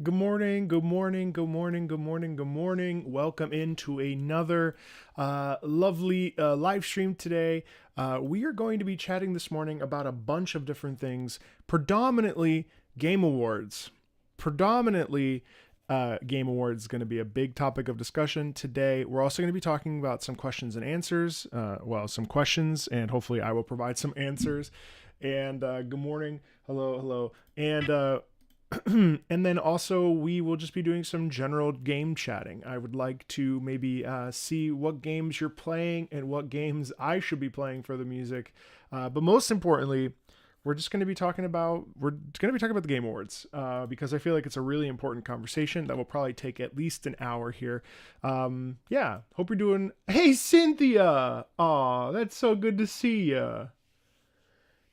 Good morning, good morning, good morning, good morning, good morning. Welcome into another lovely live stream today. We are going to be chatting this morning about a bunch of different things, predominantly Game Awards. Predominantly, Game Awards is going to be a big topic of discussion today. We're also going to be talking about some questions and answers. Some questions, and hopefully, I will provide some answers. And good morning, hello, hello, and and then also we will just be doing some general game chatting. I would like to maybe see what games you're playing and what games I should be playing for the music. But most importantly, we're going to be talking about the Game Awards because I feel like it's a really important conversation that will probably take at least an hour here. Yeah, hope you're doing. Hey, Cynthia! Aw, that's so good to see ya,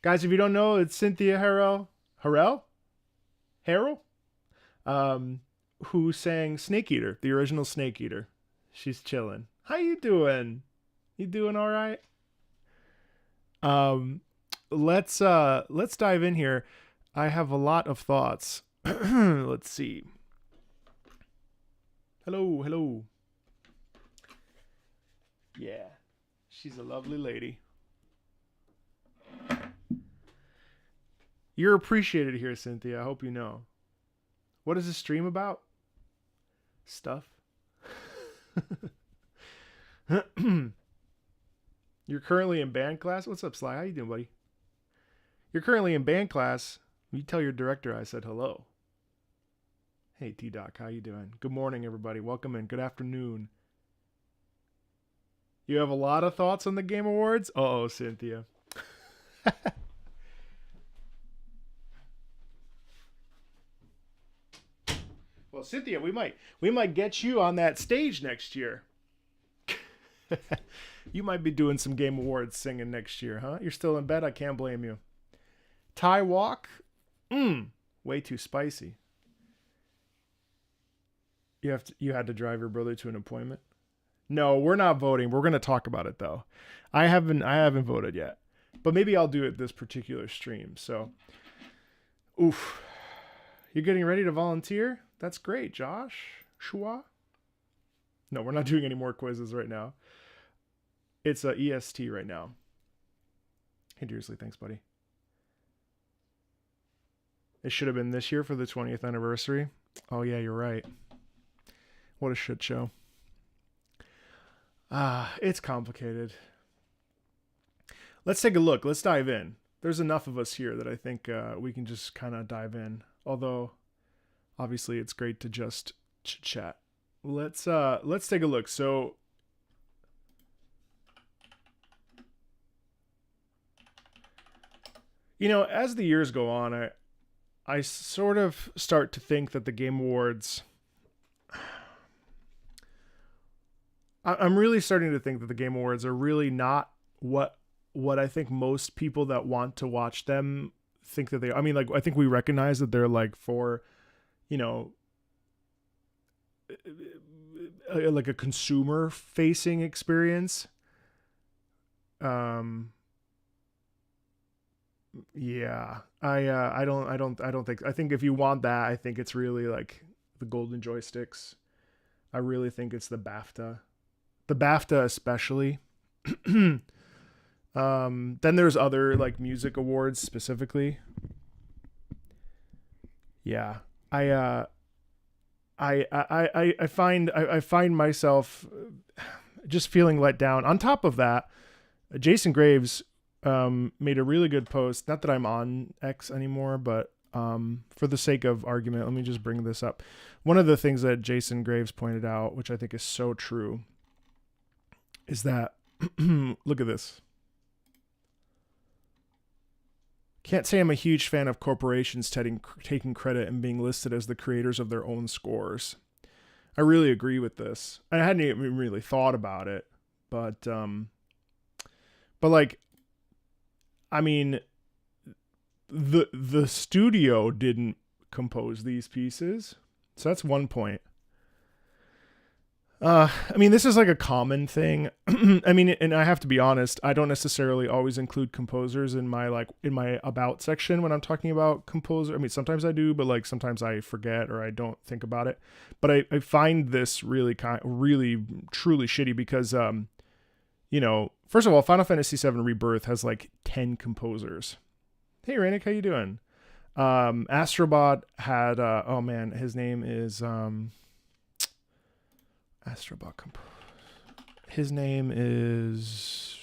guys. If you don't know, it's Cynthia Harrell. Harrell? um, who sang Snake Eater, the original Snake Eater. She's chilling. How you doing? You doing all right? Um, let's dive in here. I have a lot of thoughts. Let's see. Hello, hello. Yeah, she's a lovely lady. You're appreciated here, Cynthia. I hope you know. What is this stream about? Stuff. You're currently in band class? What's up, Sly? How you doing, buddy? You're currently in band class. You tell your director I said hello. Hey, T-Doc, how you doing? Good morning, everybody. Welcome in. Good afternoon. You have a lot of thoughts on the Game Awards? Uh-oh, Cynthia. Well, Cynthia, we might get you on that stage next year. You might be doing some Game Awards singing next year, huh? You're still in bed? I can't blame you. Thai walk? Way too spicy. You had to drive your brother to an appointment? No, we're not voting. We're going to talk about it though. I haven't voted yet. But maybe I'll do it this particular stream. So, oof. You're getting ready to volunteer? That's great, Josh. Shua? No, we're not doing any more quizzes right now. It's a EST right now. Hey, Dearsley, thanks, buddy. It should have been this year for the 20th anniversary. Oh, yeah, you're right. What a shit show. It's complicated. Let's take a look. Let's dive in. There's enough of us here that I think we can just kind of dive in. Although, obviously, it's great to just chat. Let's take a look. So, as the years go on, I sort of start to think that the Game Awards. I'm really starting to think that the Game Awards are really not what I think most people that want to watch them think that they. I mean, like, I think we recognize that they're like for, you know, like a consumer facing experience. Um, yeah, I don't think. I think if you want that, I think it's really like the golden joysticks. I really think it's the BAFTA especially. Then there's other like music awards specifically. Yeah, I I find myself just feeling let down. On top of that, Jason Graves made a really good post. Not that I'm on X anymore, but for the sake of argument, let me just bring this up. One of the things that Jason Graves pointed out, which I think is so true, is that look at this. Can't say I'm a huge fan of corporations taking credit and being listed as the creators of their own scores. I really agree with this. I hadn't even really thought about it, but like, I mean, the studio didn't compose these pieces, so that's one point. I mean, this is like a common thing. I mean, and I have to be honest, I don't necessarily always include composers in my about section when I'm talking about composer. I mean, sometimes I do, but like sometimes I forget or I don't think about it. But I find this really really truly shitty because you know, first of all, Final Fantasy VII Rebirth has like 10 composers. Hey, Rainick, how you doing? Astrobot had oh man, his name is Astrobot. His name is.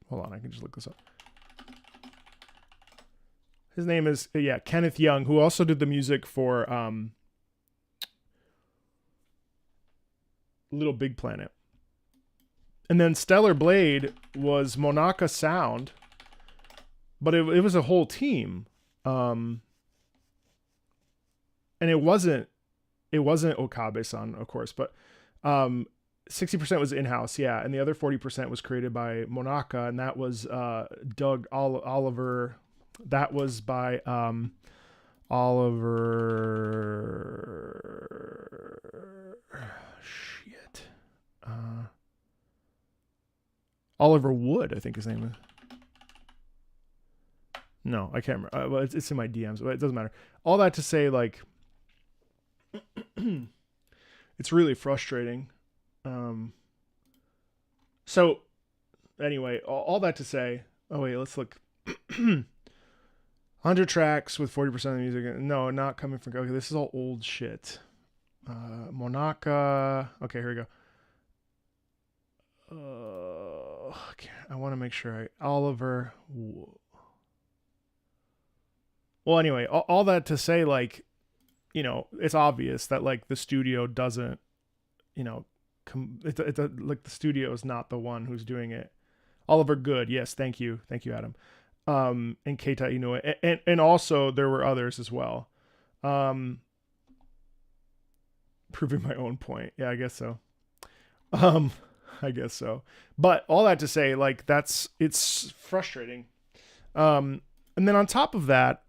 Hold on, I can just look this up. His name is Kenneth Young, who also did the music for Little Big Planet. And then Stellar Blade was Monaka Sound, but it was a whole team, and it wasn't Okabe-san, of course, but 60% was in-house, yeah, and the other 40% was created by Monaka, and that was Doug Oliver. That was by Oliver Wood, I think his name is. No, I can't remember. Well, it's in my DMs, but it doesn't matter. All that to say, like, it's really frustrating. So anyway, all that to say, oh wait, let's look. 100 tracks with 40% of the music. No, not coming from, okay, this is all old shit. Monaka. Okay, here we go. I want to make sure Oliver. Well, anyway, all that to say, like, you know, it's obvious that like the studio doesn't, you know, like the studio is not the one who's doing it. Oliver Good, yes, thank you, Adam. And Keita Inoue, and also there were others as well. Proving my own point, yeah, I guess so. I guess so. But all that to say, like, it's frustrating. And then on top of that,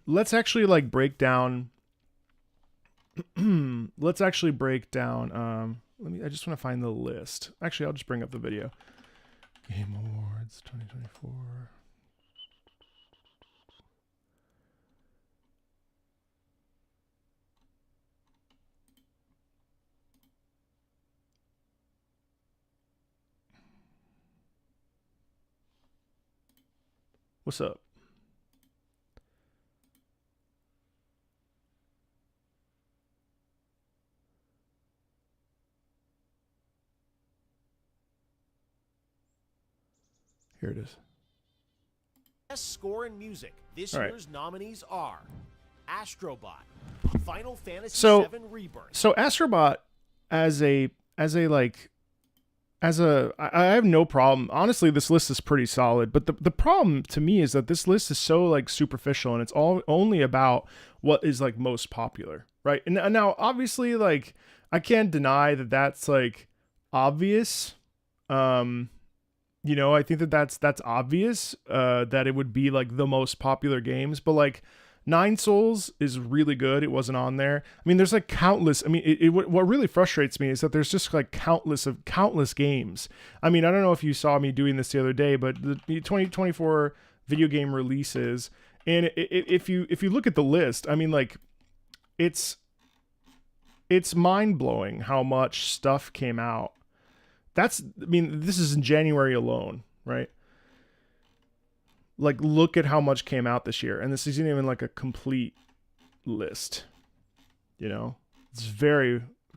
let's actually like break down. I just want to find the list. Actually, I'll just bring up the video. Game Awards 2024. What's up? Here it is. Best score in music. This year's nominees are Astrobot, Final Fantasy VII Rebirth. So Astrobot, I have no problem. Honestly, this list is pretty solid. But the problem to me is that this list is so like superficial, and it's only about what is like most popular, right? And now, obviously, like I can't deny that that's like obvious. You know, I think that's obvious, that it would be like the most popular games, but like Nine Souls is really good. It wasn't on there. I mean, there's like countless. I mean, what really frustrates me is that there's just like countless games. I mean, I don't know if you saw me doing this the other day, but the 2024 video game releases, and if you look at the list, I mean, like it's mind blowing how much stuff came out. I mean, this is in January alone, right? Like, look at how much came out this year. And this isn't even like a complete list, you know?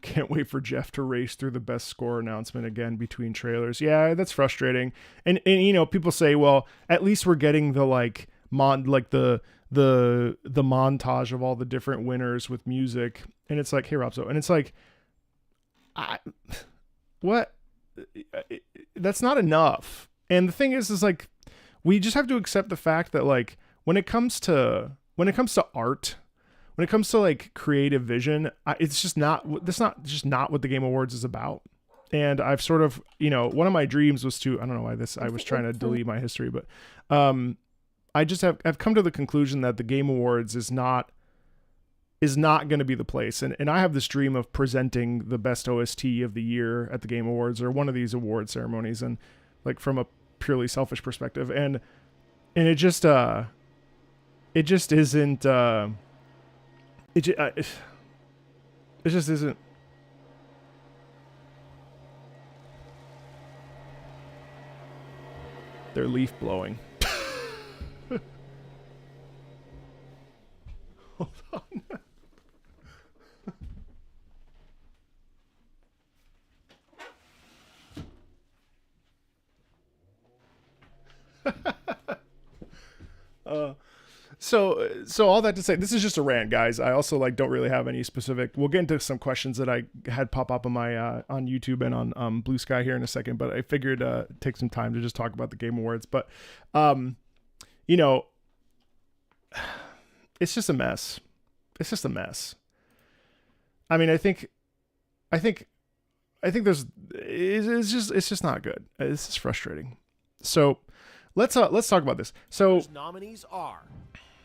Can't wait for Jeff to race through the best score announcement again between trailers. Yeah, that's frustrating. And you know, people say, well, at least we're getting the like the montage of all the different winners with music. And it's like, hey, Robso. And it's like, what? That's not enough. And the thing is like, we just have to accept the fact that like when it comes to art, when it comes to like creative vision, it's just not what the Game Awards is about. And I've sort of, you know, one of my dreams was to, I don't know why I was trying to delete my history, but I've come to the conclusion that the Game Awards is not is not going to be the place. And I have this dream of presenting the best OST of the year at the Game Awards or one of these award ceremonies, and like from a purely selfish perspective. And it just isn't, it just isn't. They're leaf blowing. Hold on. So all that to say, this is just a rant, guys. I also like don't really have any specific. We'll get into some questions that I had pop up on my on YouTube and on BlueSky here in a second, but I figured take some time to just talk about the Game Awards. But you know, it's just a mess. It's just a mess. I mean, I think there's it's just not good. It's just frustrating. So let's talk about this. So Those nominees are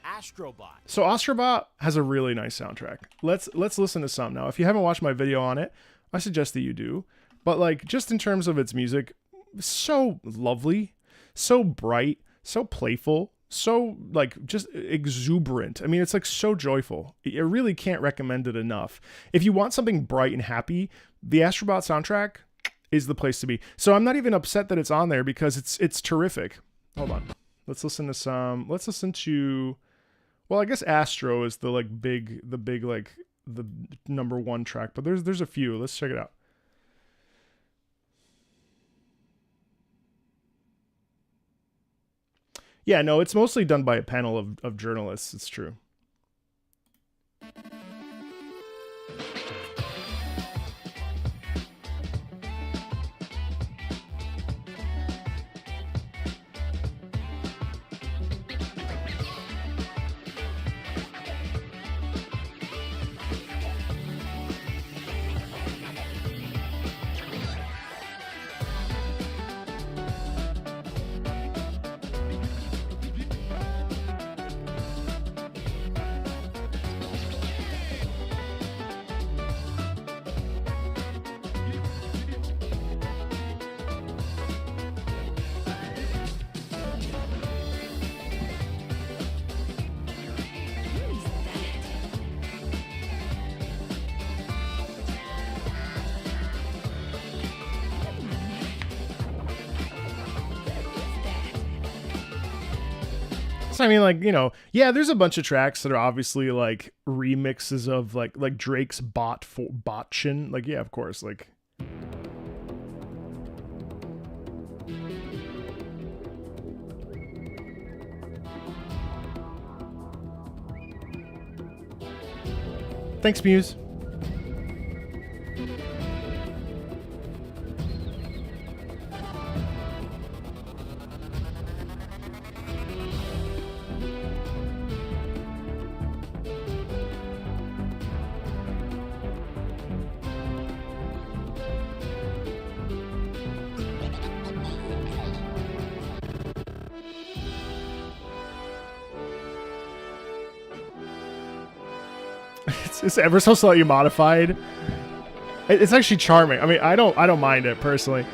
Astrobot. So Astrobot has a really nice soundtrack. Let's listen to some now. If you haven't watched my video on it, I suggest that you do. But like just in terms of its music, so lovely, so bright, so playful, so like just exuberant. I mean, it's like so joyful. I really can't recommend it enough. If you want something bright and happy, the Astrobot soundtrack is the place to be. So I'm not even upset that it's on there because it's terrific. Hold on. Let's listen to some. Let's listen to, well, I guess Astro is the big like the number one track, but there's a few. Let's check it out. Yeah, no, it's mostly done by a panel of journalists. It's true. I mean, like, you know, yeah, there's a bunch of tracks that are obviously like remixes of like Drake's Botchin. Like, yeah, of course, like. Thanks, Muse. It's ever so slightly modified. It's actually charming. I mean, I don't mind it personally.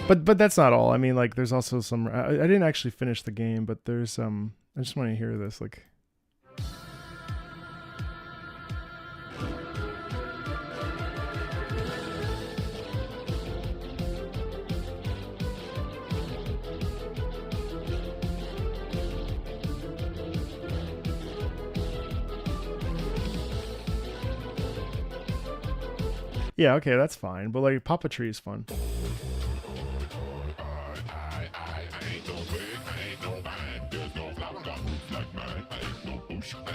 But that's not all. I mean, like, there's also some. I didn't actually finish the game, but there's I just want to hear this, like. Yeah, okay, that's fine. But like, Puppetry is fun.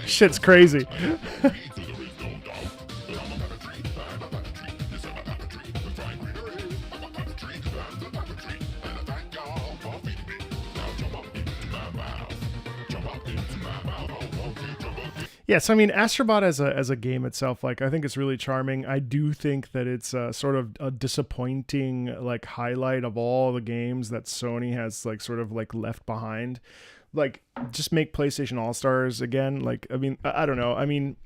Shit's crazy. Yes, I mean Astrobot as a game itself, like I think it's really charming. I do think that it's sort of a disappointing like highlight of all the games that Sony has like sort of like left behind. Like just make PlayStation All Stars again. Like I mean, I don't know. I mean,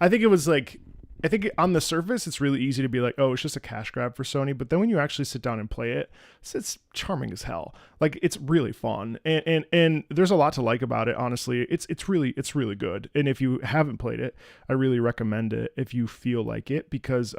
I think it was like I think on the surface it's really easy to be like, oh, it's just a cash grab for Sony, but then when you actually sit down and play it, it's charming as hell. Like it's really fun, and there's a lot to like about it. Honestly, it's really good. And if you haven't played it, I really recommend it if you feel like it, because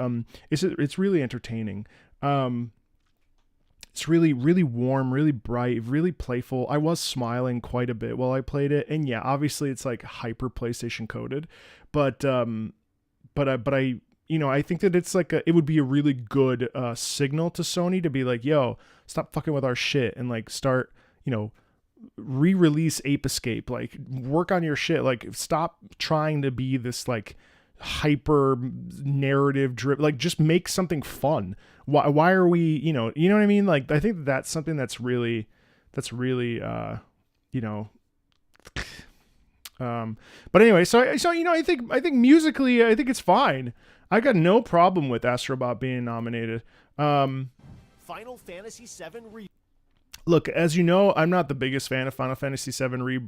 it's really entertaining. It's really warm, really bright, really playful. I was smiling quite a bit while I played it, and yeah, obviously it's like hyper PlayStation coded, but I you know, I think that it's like it would be a really good signal to Sony to be like, yo, stop fucking with our shit and like start, you know, re-release Ape Escape, like work on your shit, like stop trying to be this like hyper narrative driven, like just make something fun. Why are we, you know what I mean? Like I think that's something that's really you know, but anyway, so you know, I think musically, I think it's fine. I got no problem with Astrobot being nominated. Final Fantasy VII Look, as you know, I'm not the biggest fan of Final Fantasy VII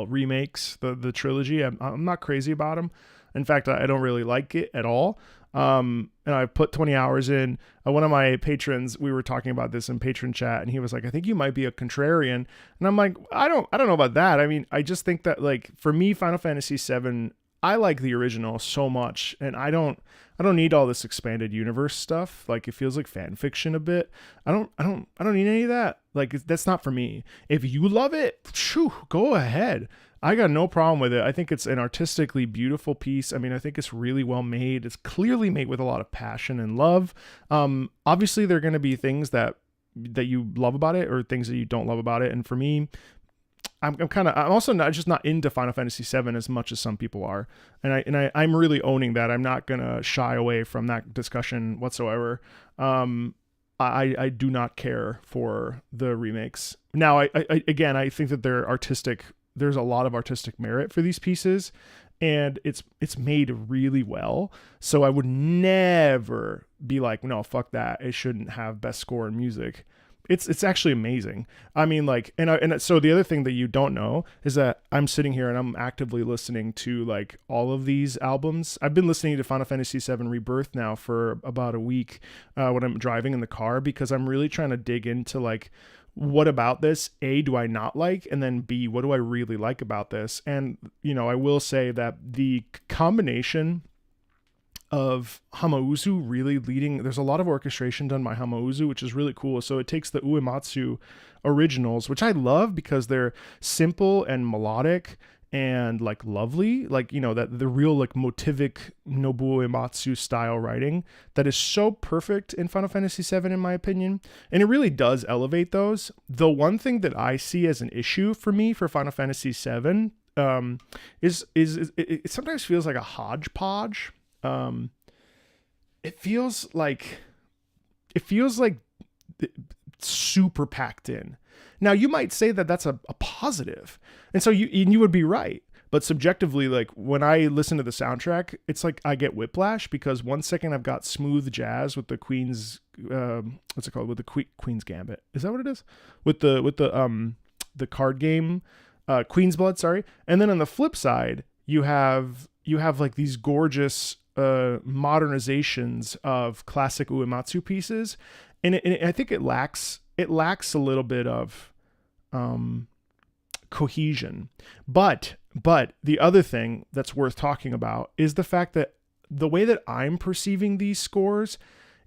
remakes, the trilogy. I'm not crazy about them. In fact, I don't really like it at all. And I put 20 hours in. One of my patrons, we were talking about this in patron chat, and he was like, I think you might be a contrarian. And I'm like, I don't know about that. I mean, I just think that like for me, Final Fantasy VII, I like the original so much, and I don't need all this expanded universe stuff. Like it feels like fan fiction a bit. I don't need any of that. Like that's not for me. If you love it, shoo, go ahead. I got no problem with it. I think it's an artistically beautiful piece. I mean, I think it's really well made. It's clearly made with a lot of passion and love. Obviously, there are going to be things that you love about it or things that you don't love about it. And for me, I'm also not into Final Fantasy VII as much as some people are. And I'm really owning that. I'm not going to shy away from that discussion whatsoever. I do not care for the remakes. Now, I think that they're artistic. There's a lot of artistic merit for these pieces, and it's made really well. So I would never be like, no, fuck that. It shouldn't have best score in music. It's actually amazing. I mean, like, and so the other thing that you don't know is that I'm sitting here and I'm actively listening to like all of these albums. I've been listening to Final Fantasy VII Rebirth now for about a week when I'm driving in the car, because I'm really trying to dig into like, what about this, A, do I not like, and then B, what do I really like about this? And, you know, I will say that the combination of Hamauzu really leading, there's a lot of orchestration done by Hamauzu, which is really cool. So it takes the Uematsu originals, which I love because they're simple and melodic and like lovely, like, you know, that the real like motivic Nobuo Uematsu style writing that is so perfect in Final Fantasy VII, in my opinion. And it really does elevate those. The one thing that I see as an issue for me for Final Fantasy VII is it sometimes feels like a hodgepodge. It feels like super packed in. Now you might say that that's a positive, and so you would be right. But subjectively, like when I listen to the soundtrack, it's like I get whiplash, because one second I've got smooth jazz with the Queen's what's it called, with the Queen's Gambit. Is that what it is? With the card game, Queen's Blood. Sorry. And then on the flip side, you have like these gorgeous modernizations of classic Uematsu pieces, and I think it lacks a little bit of cohesion. But the other thing that's worth talking about is the fact that the way that I'm perceiving these scores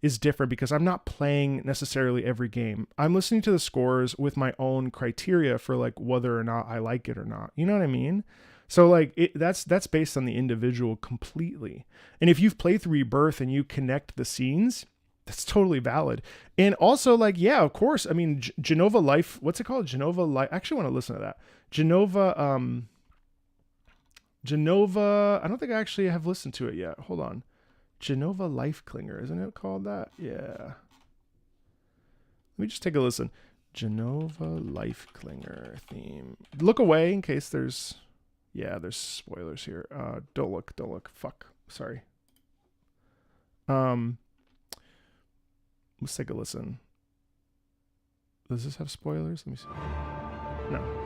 is different, because I'm not playing necessarily every game. I'm listening to the scores with my own criteria for like whether or not I like it or not. You know what I mean? So like that's based on the individual completely. And if you've played through Rebirth and you connect the scenes, that's totally valid. And also, like, yeah, of course. I mean, Genova Life, what's it called? Genova Life. I actually want to listen to that. Genova, I don't think I actually have listened to it yet. Hold on. Genova Life Clinger, isn't it called that? Yeah. Let me just take a listen. Genova Life Clinger theme. Look away in case there's, Yeah, there's spoilers here. Don't look. Fuck. Sorry. Let's take a listen. Does this have spoilers? Let me see. No.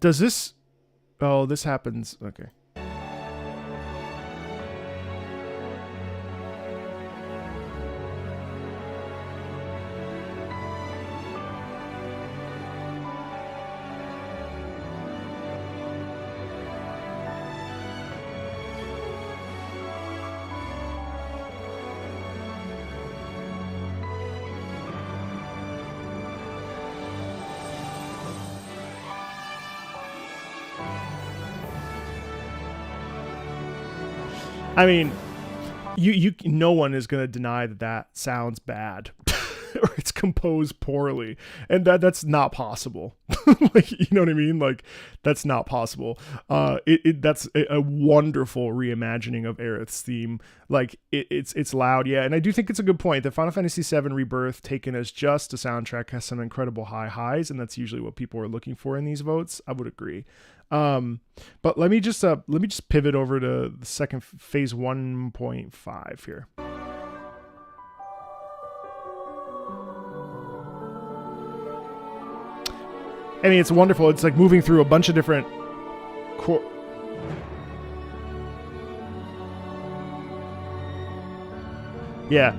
Does this... Oh, this happens... Okay. I mean, no one is going to deny that that sounds bad or it's composed poorly, and that's not possible. Like, you know what I mean? Like, that's not possible. That's a wonderful reimagining of Aerith's theme. Like, it's loud, yeah, and I do think it's a good point that Final Fantasy VII Rebirth, taken as just a soundtrack, has some incredible highs, and that's usually what people are looking for in these votes. I would agree. But let me just pivot over to the second phase 1.5 here. I mean, it's wonderful. It's like moving through a bunch of different yeah.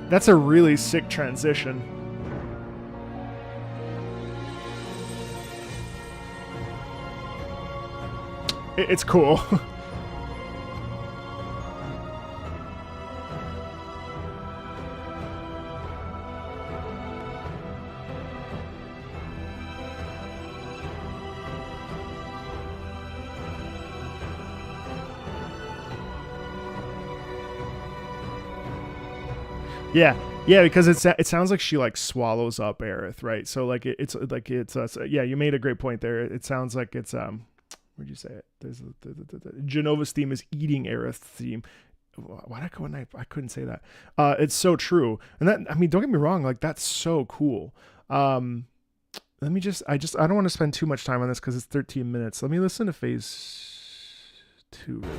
That's a really sick transition. It's cool. Yeah, because it sounds like she like swallows up Aerith, right? So like it's yeah, you made a great point there. It sounds like it's where'd you say it? There's Genova's theme is eating Aerith's theme. Why'd I go and I couldn't say that. It's so true. And that, I mean, don't get me wrong, like that's so cool. Let me I don't want to spend too much time on this because it's 13 minutes. Let me listen to phase 2 really.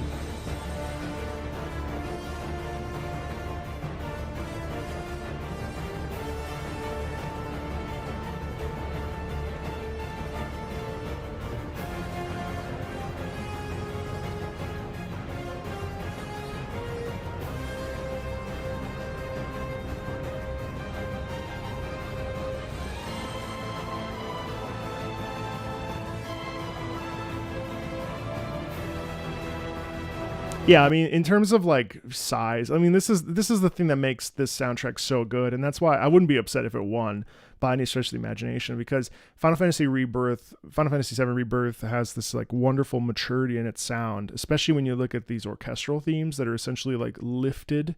Yeah, I mean, in terms of like size, I mean, this is the thing that makes this soundtrack so good, and that's why I wouldn't be upset if it won by any stretch of the imagination, because Final Fantasy VII Rebirth has this like wonderful maturity in its sound, especially when you look at these orchestral themes that are essentially like lifted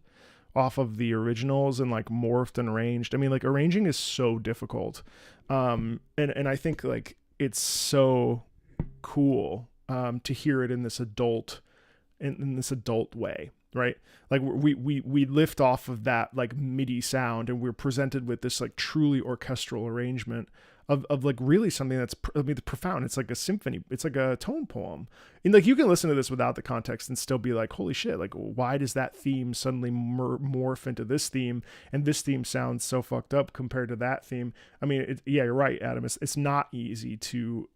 off of the originals and like morphed and arranged. I mean, like arranging is so difficult, and I think like it's so cool to hear it in this adult way, right? Like we lift off of that like MIDI sound and we're presented with this like truly orchestral arrangement of like really something that's profound. It's like a symphony. It's like a tone poem. And like you can listen to this without the context and still be like, holy shit, like why does that theme suddenly morph into this theme? And this theme sounds so fucked up compared to that theme. I mean, yeah, you're right, Adam. It's not easy to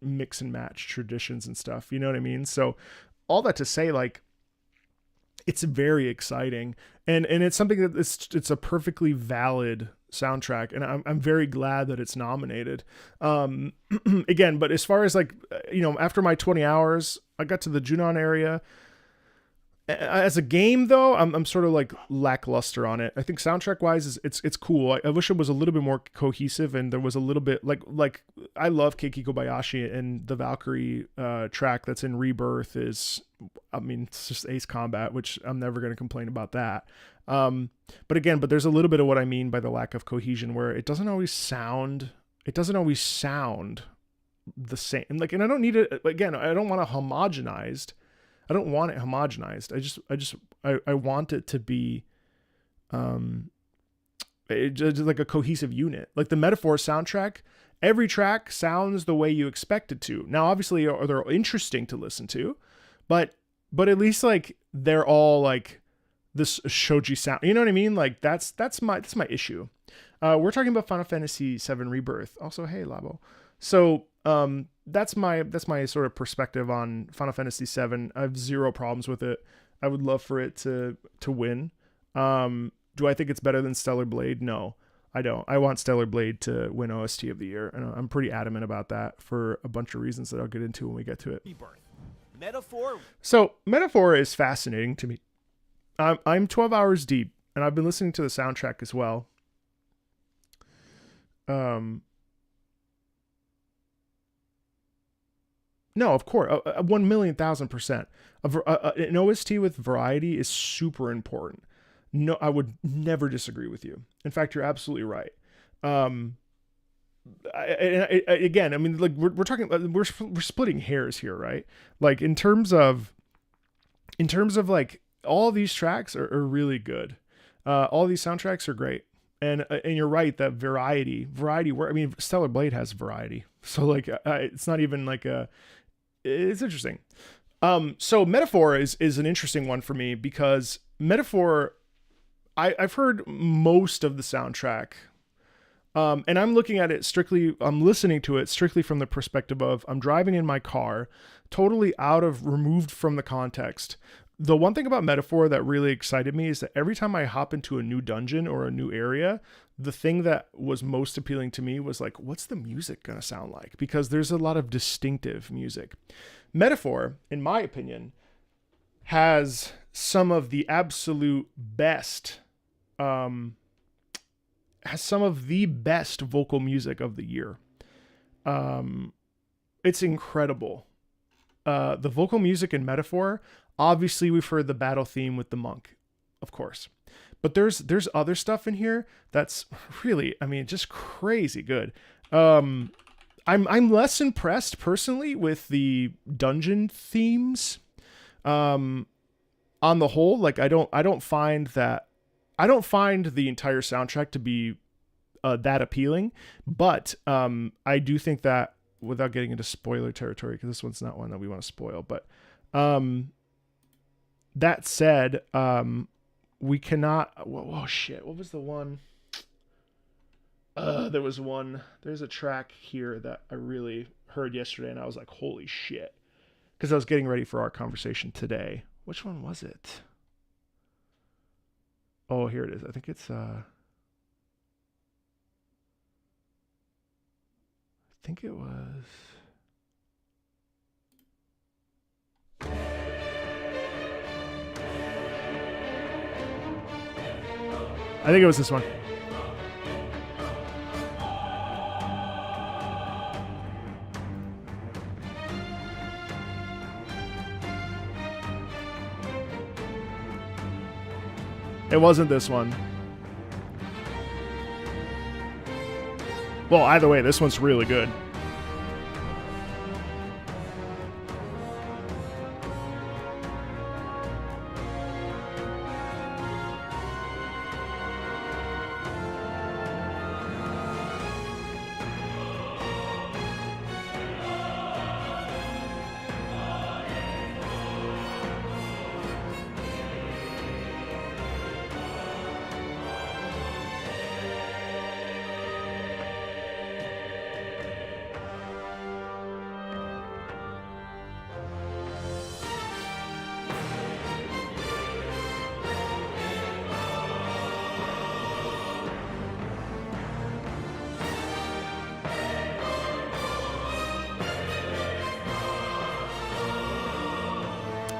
mix and match traditions and stuff. You know what I mean? So all that to say, like, it's very exciting, and it's something that it's a perfectly valid soundtrack, and I'm very glad that it's nominated. Again, but as far as like, you know, after my 20 hours, I got to the Junon area. As a game, though, I'm sort of like lackluster on it. I think soundtrack wise, it's cool. I wish it was a little bit more cohesive, and there was a little bit like I love Keiki Kobayashi, and the Valkyrie track that's in Rebirth is I mean, it's just Ace Combat, which I'm never going to complain about that. But there's a little bit of what I mean by the lack of cohesion, where it doesn't always sound the same. Like, and I don't need it. Again, I don't want it homogenized. I want it to be, just like a cohesive unit. Like the Metaphor soundtrack, every track sounds the way you expect it to. Now, obviously, they're interesting to listen to, but at least like they're all like this shoji sound. You know what I mean? Like that's my issue. We're talking about Final Fantasy VII Rebirth. Also, hey Labo. So that's my sort of perspective on Final Fantasy VII. I have zero problems with it. I would love for it to win. Do I think it's better than Stellar Blade? No, I don't. I want Stellar Blade to win OST of the year, and I'm pretty adamant about that for a bunch of reasons that I'll get into when we get to it. Metaphor. So Metaphor is fascinating to me. I'm 12 hours deep, and I've been listening to the soundtrack as well. No, of course, 1,000,000%. An OST with variety is super important. No, I would never disagree with you. In fact, you're absolutely right. Again, I mean, like we're talking, we're splitting hairs here, right? Like in terms of like all these tracks are really good. All these soundtracks are great, and you're right that variety. I mean, Stellar Blade has variety, so like it's not even like it's interesting. So Metaphor is an interesting one for me because Metaphor, I've heard most of the soundtrack. And I'm listening to it strictly from the perspective of I'm driving in my car, totally removed from the context. The one thing about Metaphor that really excited me is that every time I hop into a new dungeon or a new area, the thing that was most appealing to me was like, what's the music going to sound like? Because there's a lot of distinctive music. Metaphor, in my opinion, has some of the absolute best, vocal music of the year. It's incredible. The vocal music in Metaphor, obviously we've heard the battle theme with the monk, of course, but there's other stuff in here that's really, I mean, just crazy good. I'm less impressed personally with the dungeon themes. On the whole, like I don't find the entire soundtrack to be that appealing, but I do think that, without getting into spoiler territory, because this one's not one that we want to spoil, but that said, we cannot. Oh shit! What was the one? There's a track here that I really heard yesterday, and I was like, holy shit, because I was getting ready for our conversation today. Which one was it? Oh, here it is. I think it's I think it was this one. It wasn't this one. Well, either way, this one's really good.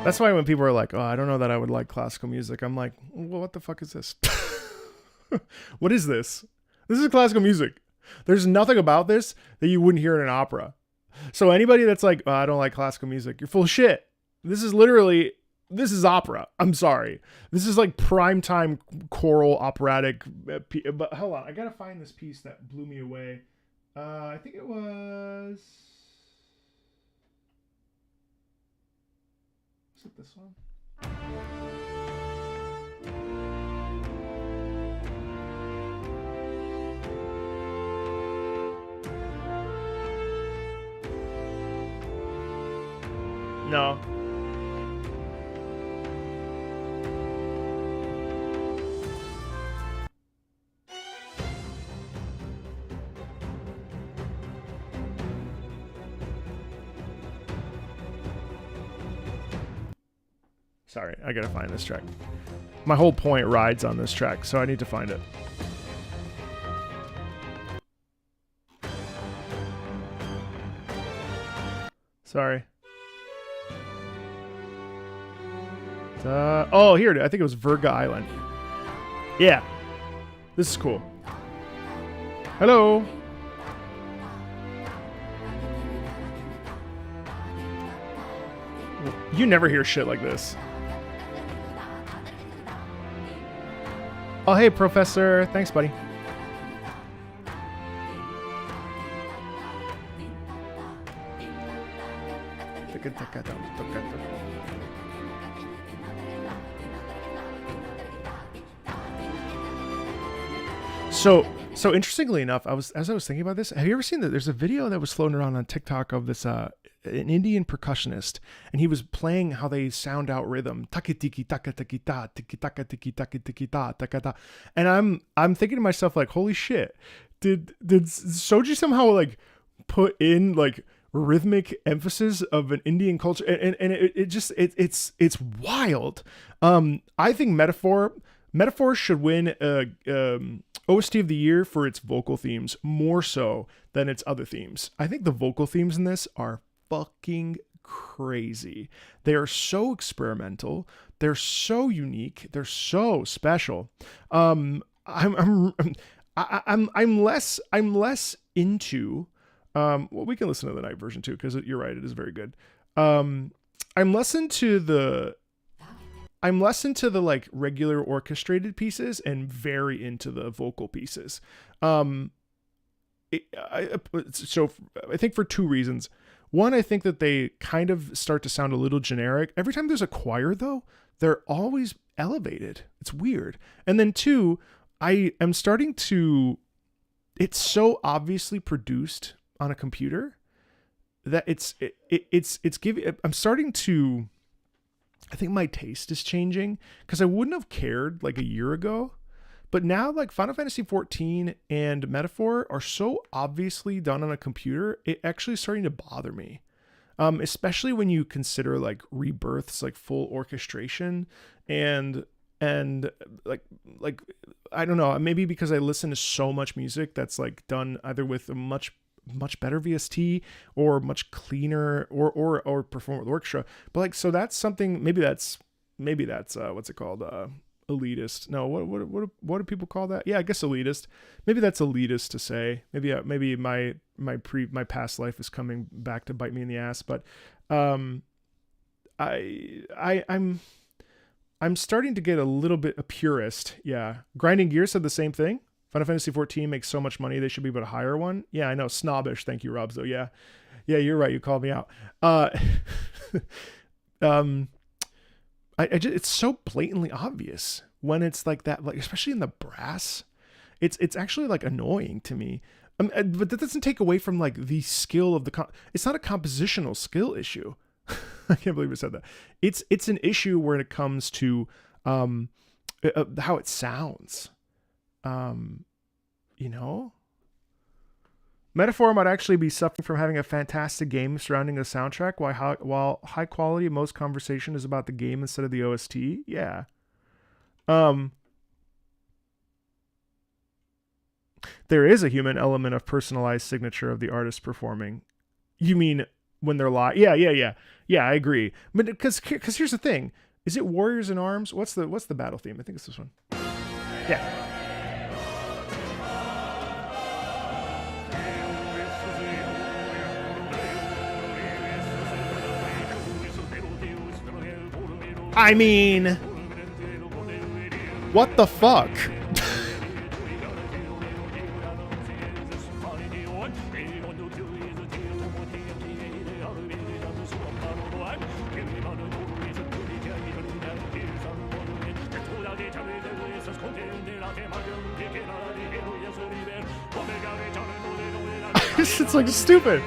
That's why when people are like, oh, I don't know that I would like classical music, I'm like, well, what the fuck is this? What is this? This is classical music. There's nothing about this that you wouldn't hear in an opera. So anybody that's like, oh, I don't like classical music, you're full of shit. This is literally this is opera. I'm sorry. This is like primetime choral operatic. But hold on, I gotta find this piece that blew me away. I think it was. Is it this one? No. Sorry, I gotta find this track. My whole point rides on this track, so I need to find it. Sorry. Oh, here it is. I think it was Virga Island. Yeah. This is cool. Hello. You never hear shit like this. Oh, hey, Professor. Thanks, buddy. So interestingly enough, as I was thinking about this, have you ever seen that? There's a video that was floating around on TikTok of this an Indian percussionist, and he was playing how they sound out rhythm, taka tiki taka tiki ta tiki taka tiki taka tiki ta taka ta, and I'm thinking to myself like, holy shit, did Soji somehow like put in like rhythmic emphasis of an Indian culture, and it's wild. I think Metaphor should win OST of the year for its vocal themes more so than its other themes. I think the vocal themes in this are fucking crazy. They are so experimental. They're so unique. They're so special. I'm less into. Well, we can listen to the night version too, because you're right, it is very good. I'm less into the like regular orchestrated pieces and very into the vocal pieces. So I think for two reasons. One, I think that they kind of start to sound a little generic. Every time there's a choir though, they're always elevated. It's weird. And then two, I am starting to, it's so obviously produced on a computer that it's giving, I'm starting to, I think my taste is changing, because I wouldn't have cared like a year ago, but now like Final Fantasy XIV and Metaphor are so obviously done on a computer, it actually is starting to bother me. Especially when you consider like Rebirth's like full orchestration and like I don't know, maybe because I listen to so much music that's like done either with a much better VST or much cleaner or perform with orchestra. But like, so that's something, maybe that's what's it called? Elitist. No, what do people call that? Yeah, I guess elitist. Maybe that's elitist to say. Maybe my past life is coming back to bite me in the ass. But I'm starting to get a little bit a purist. Yeah, Grinding Gear said the same thing. Final Fantasy XIV makes so much money, they should be able to hire one. Yeah, I know, snobbish. Thank you, Rob. So yeah, you're right. You called me out. It's so blatantly obvious when it's like that, like especially in the brass. It's actually like annoying to me. But that doesn't take away from like the skill of it's not a compositional skill issue. I can't believe I said that. It's an issue when it comes to how it sounds. You know, Metaphor might actually be suffering from having a fantastic game surrounding a soundtrack, while high quality most conversation is about the game instead of the OST. Yeah. There is a human element of personalized signature of the artist performing. You mean when they're live? Yeah, I agree. But because here's the thing: is it Warriors in Arms? What's the battle theme? I think it's this one. Yeah. I mean, what the fuck? It's like stupid.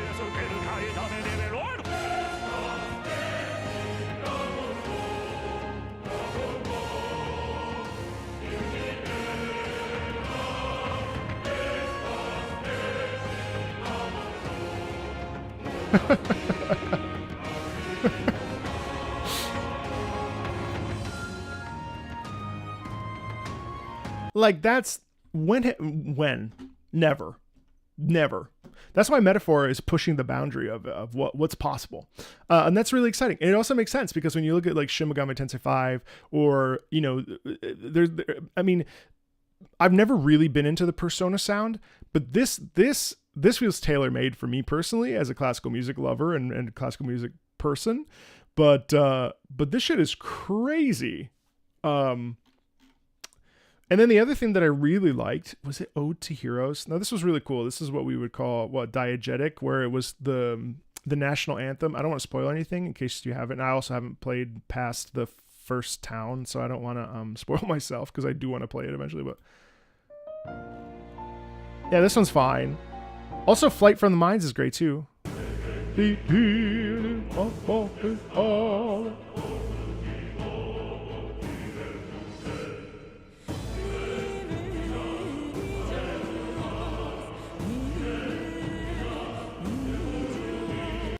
Like that's when never that's why Metaphor is pushing the boundary of what's possible, and that's really exciting. And it also makes sense because when you look at like Shin Megami Tensei 5 or I mean, I've never really been into the Persona sound, but this feels tailor-made for me personally as a classical music lover and classical music person. But this shit is crazy. And then the other thing that I really liked was it Ode to Heroes. Now this was really cool. This is what we would call diegetic, where it was the national anthem. I don't want to spoil anything in case you haven't. I also haven't played past the first town, so I don't want to spoil myself because I do want to play it eventually. But yeah, this one's fine. Also, Flight from the Mines is great too.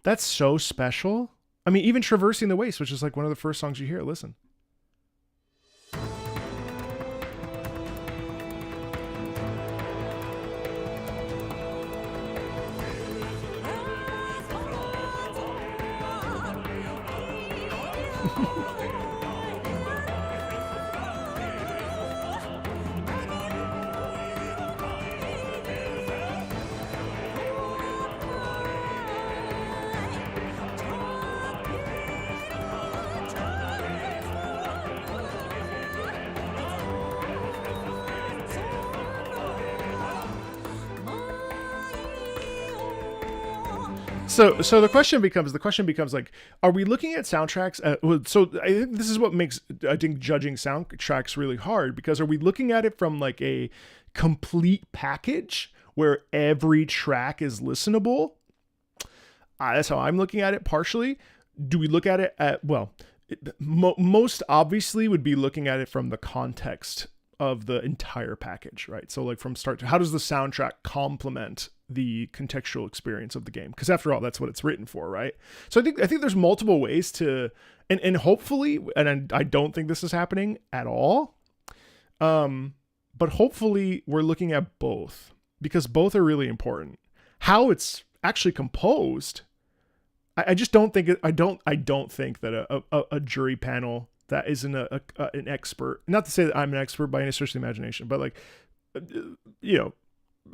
That's so special. I mean, even Traversing the Waste, which is like one of the first songs you hear. Listen. So the question becomes like, are we looking at soundtracks? So I think this is what makes, I think, judging soundtracks really hard, because are we looking at it from like a complete package where every track is listenable? That's how I'm looking at it partially. Do we look at it at, most obviously would be looking at it from the context of the entire package, right? So like from start to, how does the soundtrack complement the contextual experience of the game? Because after all, that's what it's written for, right? So I think there's multiple ways to, and hopefully, and I don't think this is happening at all, but hopefully we're looking at both, because both are really important. How it's actually composed, I just don't think I don't think that a jury panel that isn't an expert, not to say that I'm an expert by any stretch of the imagination, but like,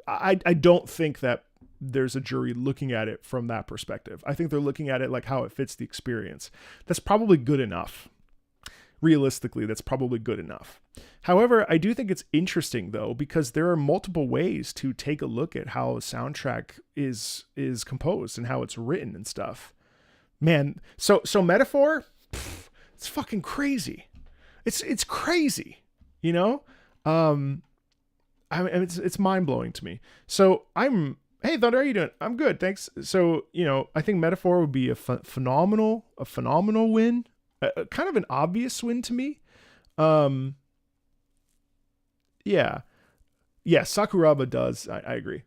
I don't think that there's a jury looking at it from that perspective. I think they're looking at it like how it fits the experience. That's probably good enough. Realistically, that's probably good enough. However, I do think it's interesting though, because there are multiple ways to take a look at how a soundtrack is composed and how it's written and stuff. Man, so Metaphor, it's fucking crazy. It's crazy, you know? I mean, it's mind-blowing to me. So hey Thunder, how are you doing? I'm good, thanks. So, I think Metaphor would be a phenomenal win, kind of an obvious win to me. Yeah, Sakuraba does. I agree.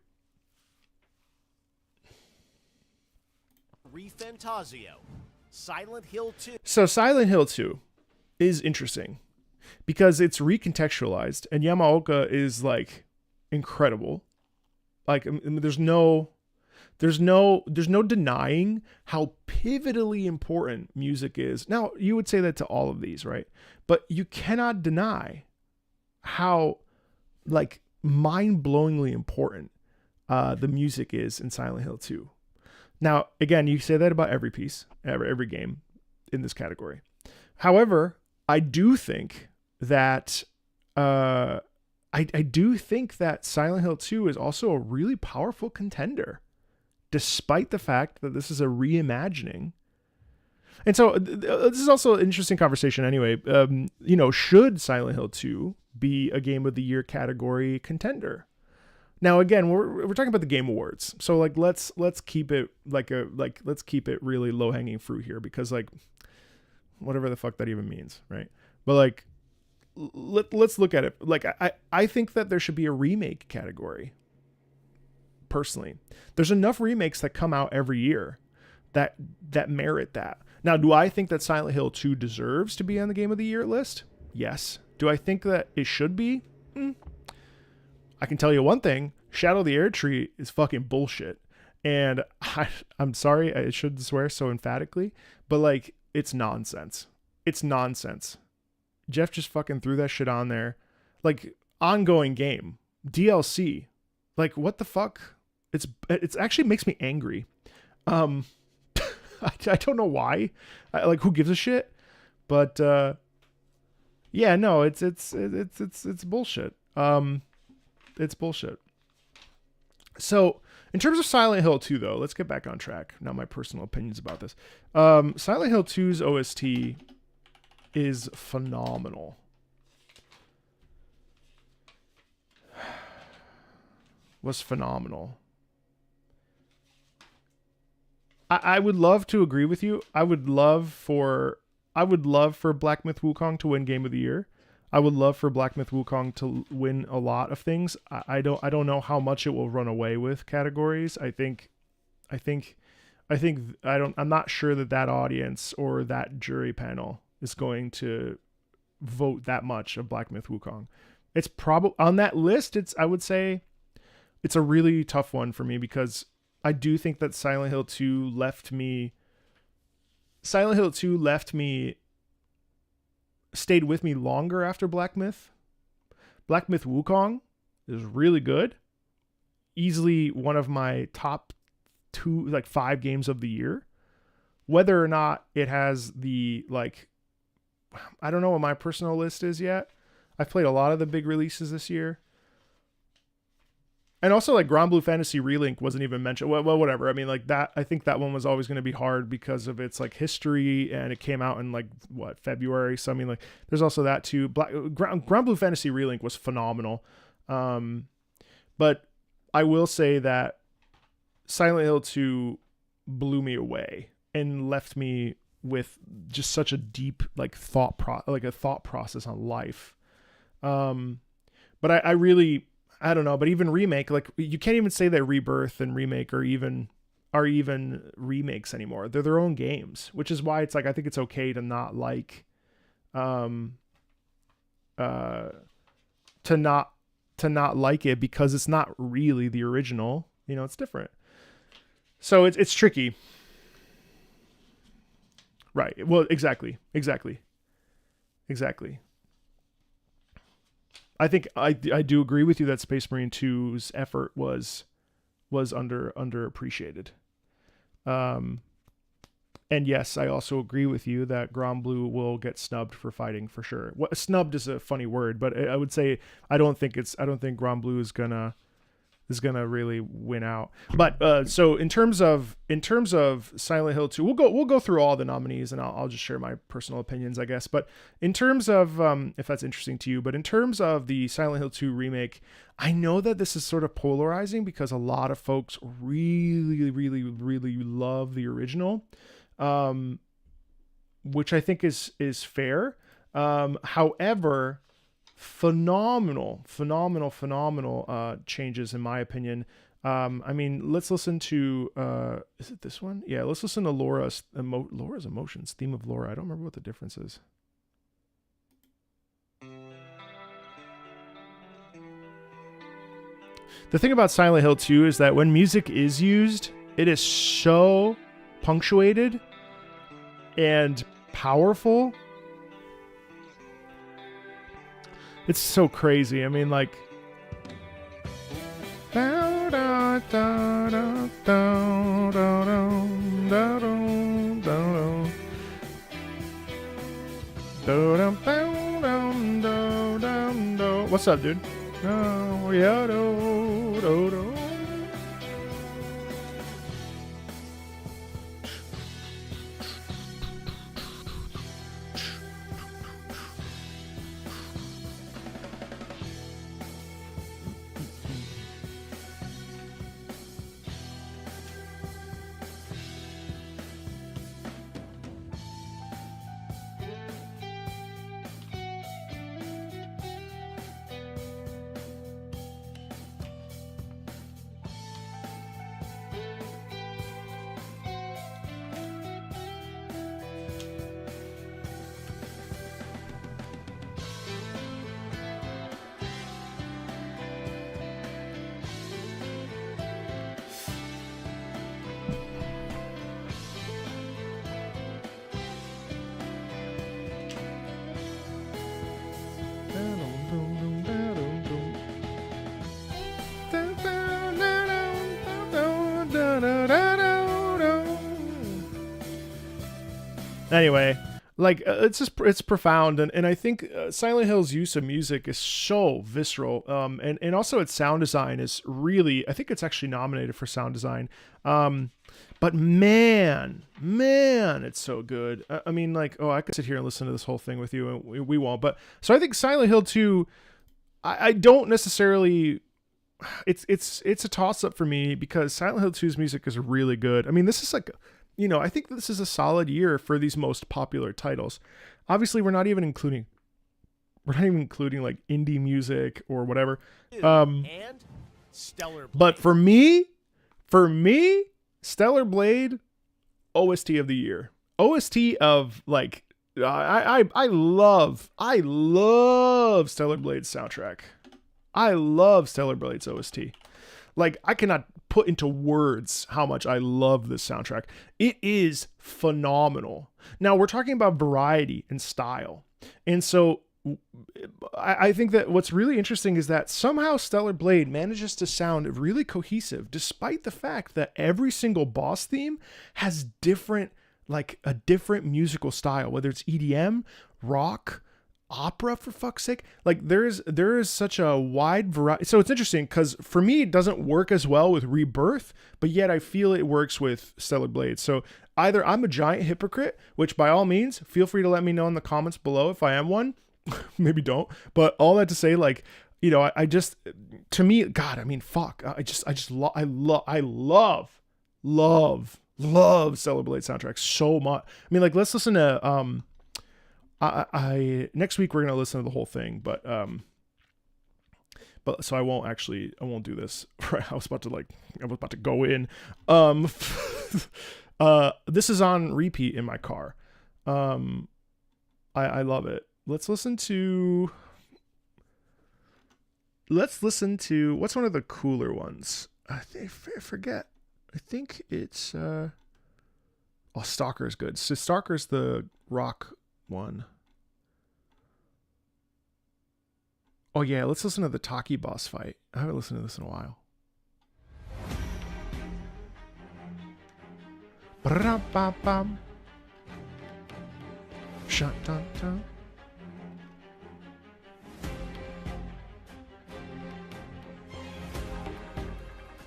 Refantasio, Silent Hill 2. So Silent Hill 2 is interesting because it's recontextualized, and Yamaoka is like incredible. Like, I mean, there's no denying how pivotally important music is. Now, you would say that to all of these, right? But you cannot deny how like mind-blowingly important the music is in Silent Hill 2. Now, again, you say that about every piece, every game in this category. However, I do think that I do think that Silent Hill 2 is also a really powerful contender, despite the fact that this is a reimagining. And so this is also an interesting conversation anyway. Should Silent Hill 2 be a Game of the Year category contender? Now, again, we're talking about the Game Awards. So like, let's keep it let's keep it really low hanging fruit here, because like, whatever the fuck that even means. Right. But like, let's look at it. Like, I think that there should be a remake category. Personally, there's enough remakes that come out every year that merit that. Now, do I think that Silent Hill 2 deserves to be on the Game of the Year list? Yes. Do I think that it should be? I can tell you one thing. Shadow of the Erdtree is fucking bullshit. And I'm sorry, I shouldn't swear so emphatically, but like, it's nonsense. It's nonsense. Jeff just fucking threw that shit on there. Like, ongoing game. DLC. Like, what the fuck? It's actually makes me angry. I don't know why. Like, who gives a shit? But yeah, no, it's bullshit. It's bullshit. So, in terms of Silent Hill 2, though, let's get back on track. Now, my personal opinions about this. Silent Hill 2's OST is phenomenal. Was phenomenal. I would love to agree with you. I would love for Black Myth Wukong to win Game of the Year. I would love for Black Myth Wukong to win a lot of things. I don't know how much it will run away with categories. I'm not sure that audience or that jury panel is going to vote that much of Black Myth Wukong. It's probably on that list. I would say it's a really tough one for me, because I do think that Silent Hill 2 left me, stayed with me longer after Black Myth. Black Myth Wukong is really good. Easily one of my top 5 games of the year. Whether or not it has the, like, I don't know what my personal list is yet. I've played a lot of the big releases this year. And also, like, Grand Blue Fantasy Relink wasn't even mentioned. Well, whatever. I mean, like, that, I think that one was always going to be hard because of its, like, history, and it came out in, like, February. So, I mean, like, there's also that, too. Grand Blue Fantasy Relink was phenomenal. But I will say that Silent Hill 2 blew me away and left me with just such a deep, like, thought process on life. But I really... I don't know, but even remake, like, you can't even say that Rebirth and Remake are even remakes anymore. They're their own games, which is why it's like, I think it's okay to not like, to not like it, because it's not really the original. You know, it's different. So it's tricky. Right. Well, exactly. I think I do agree with you that Space Marine 2's effort was underappreciated. And yes, I also agree with you that Grand Blue will get snubbed for fighting for sure. Snubbed is a funny word, but I would say I don't think Grand Blue is gonna really win out. But so in terms of Silent Hill 2, we'll go through all the nominees, and I'll just share my personal opinions, I guess. But in terms of if that's interesting to you, but in terms of the Silent Hill 2 remake, I know that this is sort of polarizing because a lot of folks really, really, really love the original, which I think is fair. However, phenomenal changes, in my opinion. I mean, let's listen to is it this one? Yeah, let's listen to Laura's Emotions, Theme of Laura. I don't remember what the difference is. The thing about Silent Hill 2 is that when music is used, it is so punctuated and powerful. It's so crazy. I mean, like, What's up, dude? Oh, yeah, do. Anyway, like it's profound, and I think Silent Hill's use of music is so visceral, and also its sound design is really, I think it's actually nominated for sound design, but man, it's so good. I mean, like, oh, I could sit here and listen to this whole thing with you, and we won't. But so I think Silent Hill 2, I don't necessarily. It's a toss up for me because Silent Hill 2's music is really good. I mean, this is like, you know, I think this is a solid year for these most popular titles. Obviously, we're not even including like indie music or whatever. And Stellar Blade. But for me, Stellar Blade, OST of the year. OST of like, I love Stellar Blade's soundtrack. I love Stellar Blade's OST. Like, I cannot put into words how much I love this soundtrack. It is phenomenal. Now, we're talking about variety and style. And so I think that what's really interesting is that somehow Stellar Blade manages to sound really cohesive, despite the fact that every single boss theme has a different musical style, whether it's EDM, rock, opera, for fuck's sake. Like, there is such a wide variety. So it's interesting because for me it doesn't work as well with Rebirth, but yet I feel it works with Stellar Blade. So either I'm a giant hypocrite, which by all means feel free to let me know in the comments below if I am one. Maybe don't, but all that to say, like, you know, I just, to me, God, I mean, fuck, I love Stellar Blade soundtrack so much. I mean, like, let's listen to I next week we're gonna listen to the whole thing, but so I won't do this. Right, I was about to go in. This is on repeat in my car. I love it. Let's listen to what's one of the cooler ones. I forget. I think it's Stalker is good. So Stalker's the rock one. Oh yeah, let's listen to the Taki boss fight. I haven't listened to this in a while.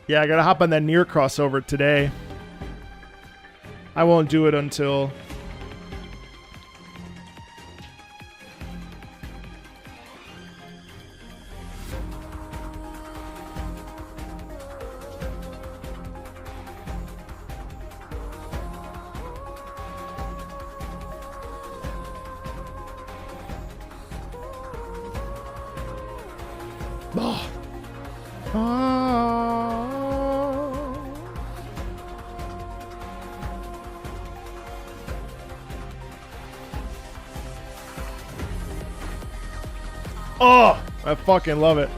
Yeah, I gotta hop on that Nier crossover today. I won't do it until oh, I fucking love it.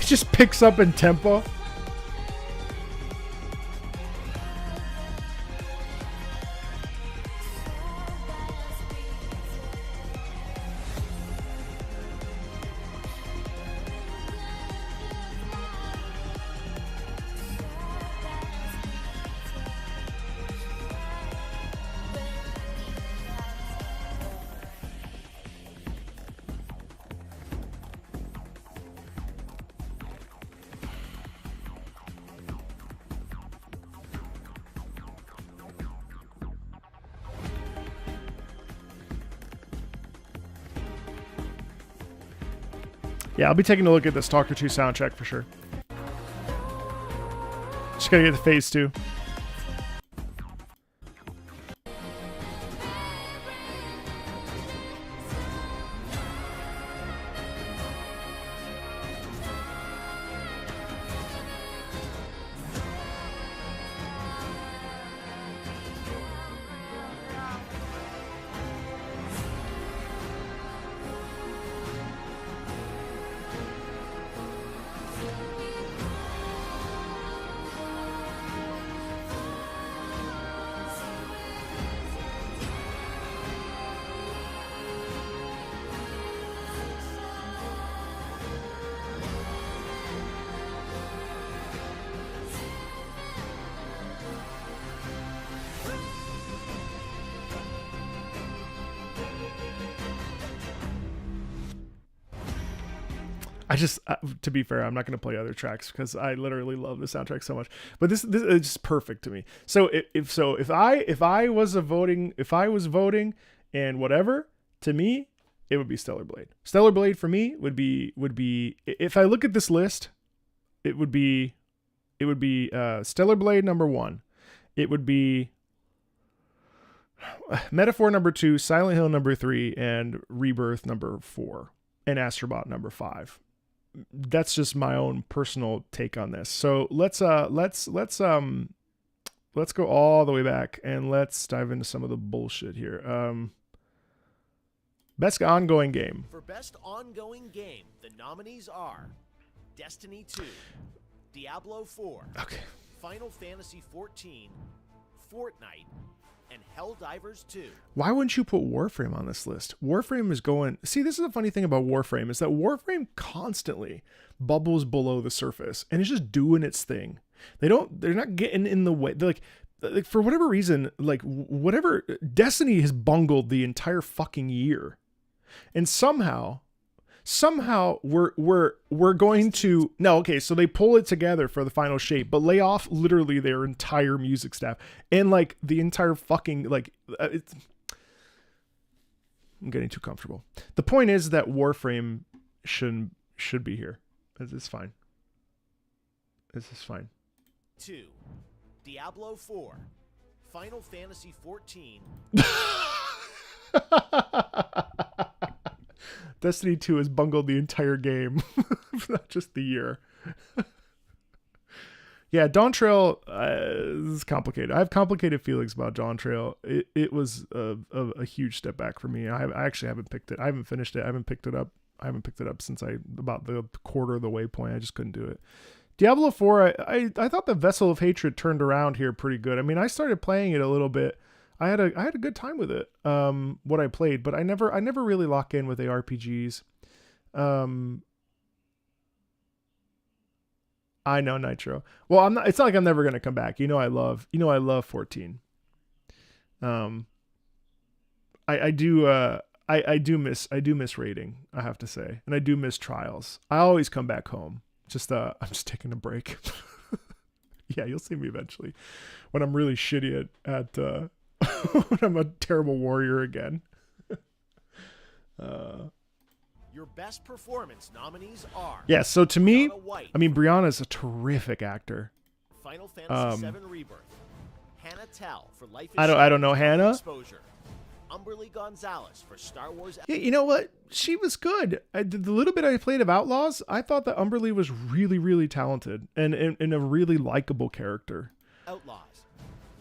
it just picks up in tempo. Yeah, I'll be taking a look at the Stalker 2 soundtrack for sure. Just gotta get the phase 2. To be fair, I'm not going to play other tracks because I literally love the soundtrack so much. But this is just perfect to me. So if I was voting and whatever, to me it would be Stellar Blade. Stellar Blade for me would be if I look at this list, it would be Stellar Blade number 1. It would be Metaphor number 2, Silent Hill number 3, and Rebirth number 4, and Astrobot number 5. That's just my own personal take on this. So let's go all the way back and let's dive into some of the bullshit here. Best ongoing game. For best ongoing game, the nominees are Destiny 2, Diablo 4, Okay. Final Fantasy 14, Fortnite, and Helldivers 2. Why wouldn't you put Warframe on this list? Warframe is going... See, this is the funny thing about Warframe is that Warframe constantly bubbles below the surface and it's just doing its thing. They're not getting in the way. They're like for whatever reason, whatever, Destiny has bungled the entire fucking year. And somehow we're going to so they pull it together for the final shape, but lay off literally their entire music staff and the entire fucking I'm getting too comfortable. The point is that Warframe should be here. It's fine. This is fine. 2, Diablo 4, Final Fantasy 14. Destiny 2 has bungled the entire game, not just the year. Yeah, Dawn Trail is complicated. I have complicated feelings about Dawn Trail. It was a huge step back for me. I actually haven't picked it. I haven't finished it. I haven't picked it up. Since about the quarter of the way point. I just couldn't do it. Diablo 4, I thought the Vessel of Hatred turned around here pretty good. I mean, I started playing it a little bit. I had a good time with it. What I played, but I never really lock in with ARPGs. I know Nitro. Well, it's not like I'm never gonna come back. I love 14. I do miss raiding, I have to say, and I do miss Trials. I always come back home. I'm just taking a break. Yeah, you'll see me eventually when I'm really shitty at when I'm a terrible warrior again. Your best performance nominees are... Yeah, so to me, White, Brianna's a terrific actor. Final Fantasy VII Rebirth. Hannah Tell for Life is I don't know Hannah. Exposure. Umberly Gonzalez for Star Wars... Yeah, you know what? She was good. The little bit I played of Outlaws, I thought that Umberly was really, really talented and a really likable character. Outlaws.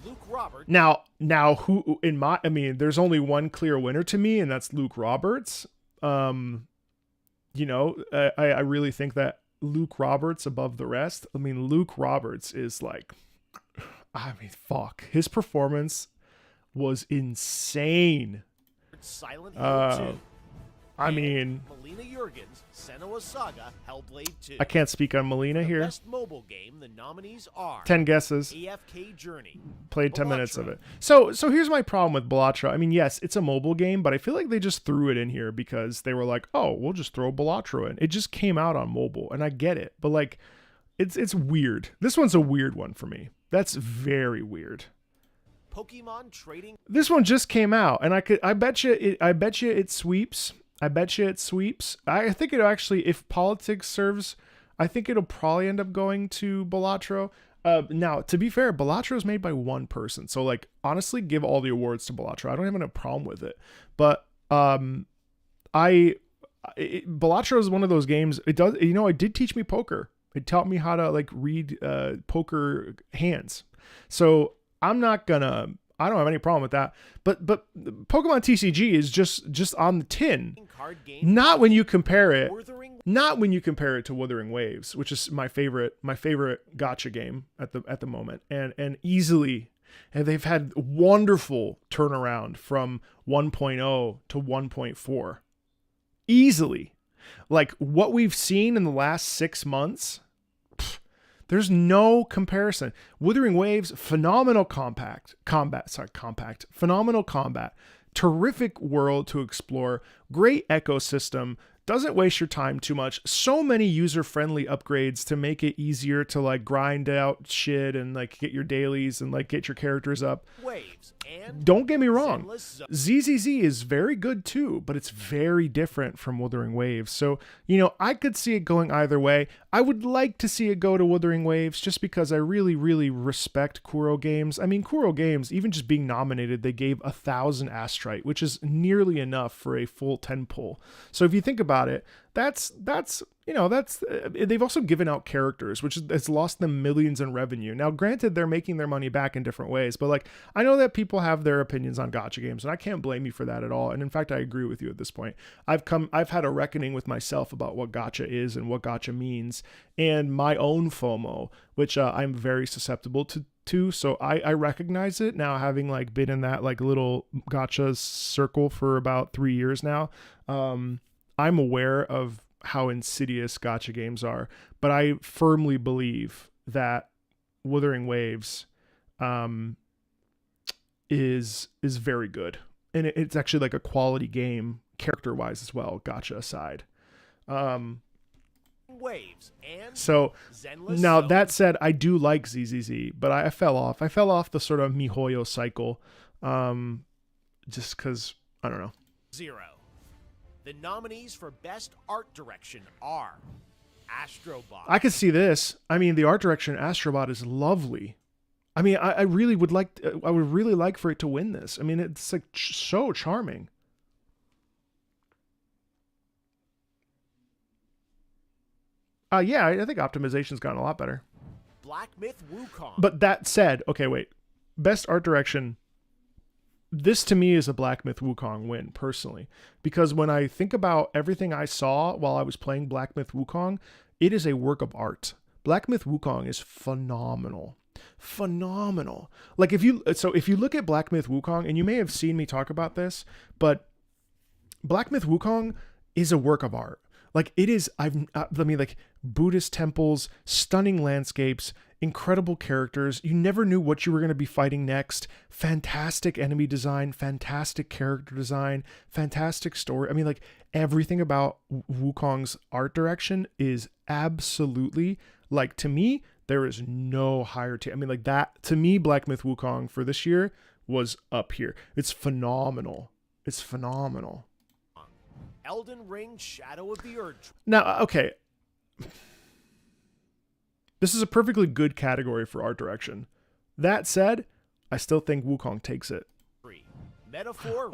Luke Roberts. Now who there's only one clear winner to me, and that's Luke Roberts. I really think that Luke Roberts above the rest. I mean, Luke Roberts is like, I mean, fuck. His performance was insane. Silent Hill 2. I mean, Melina Jurgens, Senua Saga, Hellblade 2. I can't speak on Melina The here. best mobile game, the nominees are 10 guesses. AFK Journey. Played 10 Balatro. minutes of it. So here's my problem with Balatro. I mean, yes, it's a mobile game, but I feel like they just threw it in here because they were like, oh, we'll just throw Balatro in. It just came out on mobile, and I get it. But like, it's weird. This one's a weird one for me. That's very weird. Pokemon Trading. This one just came out, and I bet you it sweeps. I bet you it sweeps. I think it'll actually, if politics serves, I think it'll probably end up going to Balatro. Now, to be fair, Balatro is made by one person. So, like, honestly, give all the awards to Balatro. I don't have a problem with it. But Balatro is one of those games. It does, it did teach me poker. It taught me how to, like, read poker hands. So, I don't have any problem with that. But Pokemon TCG is just on the tin. Not when you compare it. Not when you compare it to Wuthering Waves, which is my favorite gacha game at the moment. And easily, and they've had wonderful turnaround from 1.0 to 1.4. Easily. Like what we've seen in the last 6 months, there's no comparison. Wuthering Waves, phenomenal phenomenal combat, terrific world to explore, great ecosystem, doesn't waste your time too much. So many user-friendly upgrades to make it easier to like grind out shit and like get your dailies and like get your characters up. Waves and don't get me wrong, ZZZ is very good too, but it's very different from Wuthering Waves. So, I could see it going either way. I would like to see it go to Wuthering Waves just because I really, really respect Kuro Games. I mean, Kuro Games, even just being nominated, they gave 1,000 Astrite, which is nearly enough for a full 10 pull. So if you think about it, that's they've also given out characters, which has lost them millions in revenue. Now, granted, they're making their money back in different ways, but like, I know that people have their opinions on gacha games, and I can't blame you for that at all. And in fact, I agree with you at this point. I've had a reckoning with myself about what gacha is and what gacha means, and my own FOMO, which I'm very susceptible to. So I recognize it now, having like been in that like little gacha circle for about 3 years now. I'm aware of how insidious gacha games are, but I firmly believe that Wuthering Waves is very good, and it's actually like a quality game character wise as well, gacha aside. Waves and so Zenless now Zone. that said, I do like ZZZ, but I fell off the sort of MiHoYo cycle, just because I don't know. 0. The nominees for Best Art Direction are Astrobot. I could see this. I mean, the art direction Astrobot is lovely. I mean, I really would like. I would really like for it to win this. I mean, it's like so charming. Yeah, I think optimization's gotten a lot better. Black Myth Wukong. But that said, okay, wait. Best art direction. This to me is a Black Myth Wukong win, personally, because when I think about everything I saw while I was playing Black Myth Wukong, it is a work of art. Black Myth Wukong is phenomenal. Phenomenal. Like if you look at Black Myth Wukong, and you may have seen me talk about this, but Black Myth Wukong is a work of art. Like it is, like Buddhist temples, stunning landscapes, incredible characters. You never knew what you were going to be fighting next. Fantastic enemy design, fantastic character design, fantastic story. I mean, like everything about Wukong's art direction is absolutely, like, to me, there is no higher tier. I mean, like that, to me, Black Myth Wukong for this year was up here. It's phenomenal. It's phenomenal. Elden Ring Shadow of the Erd. Now, okay. This is a perfectly good category for art direction. That said, I still think Wukong takes it. Metaphor.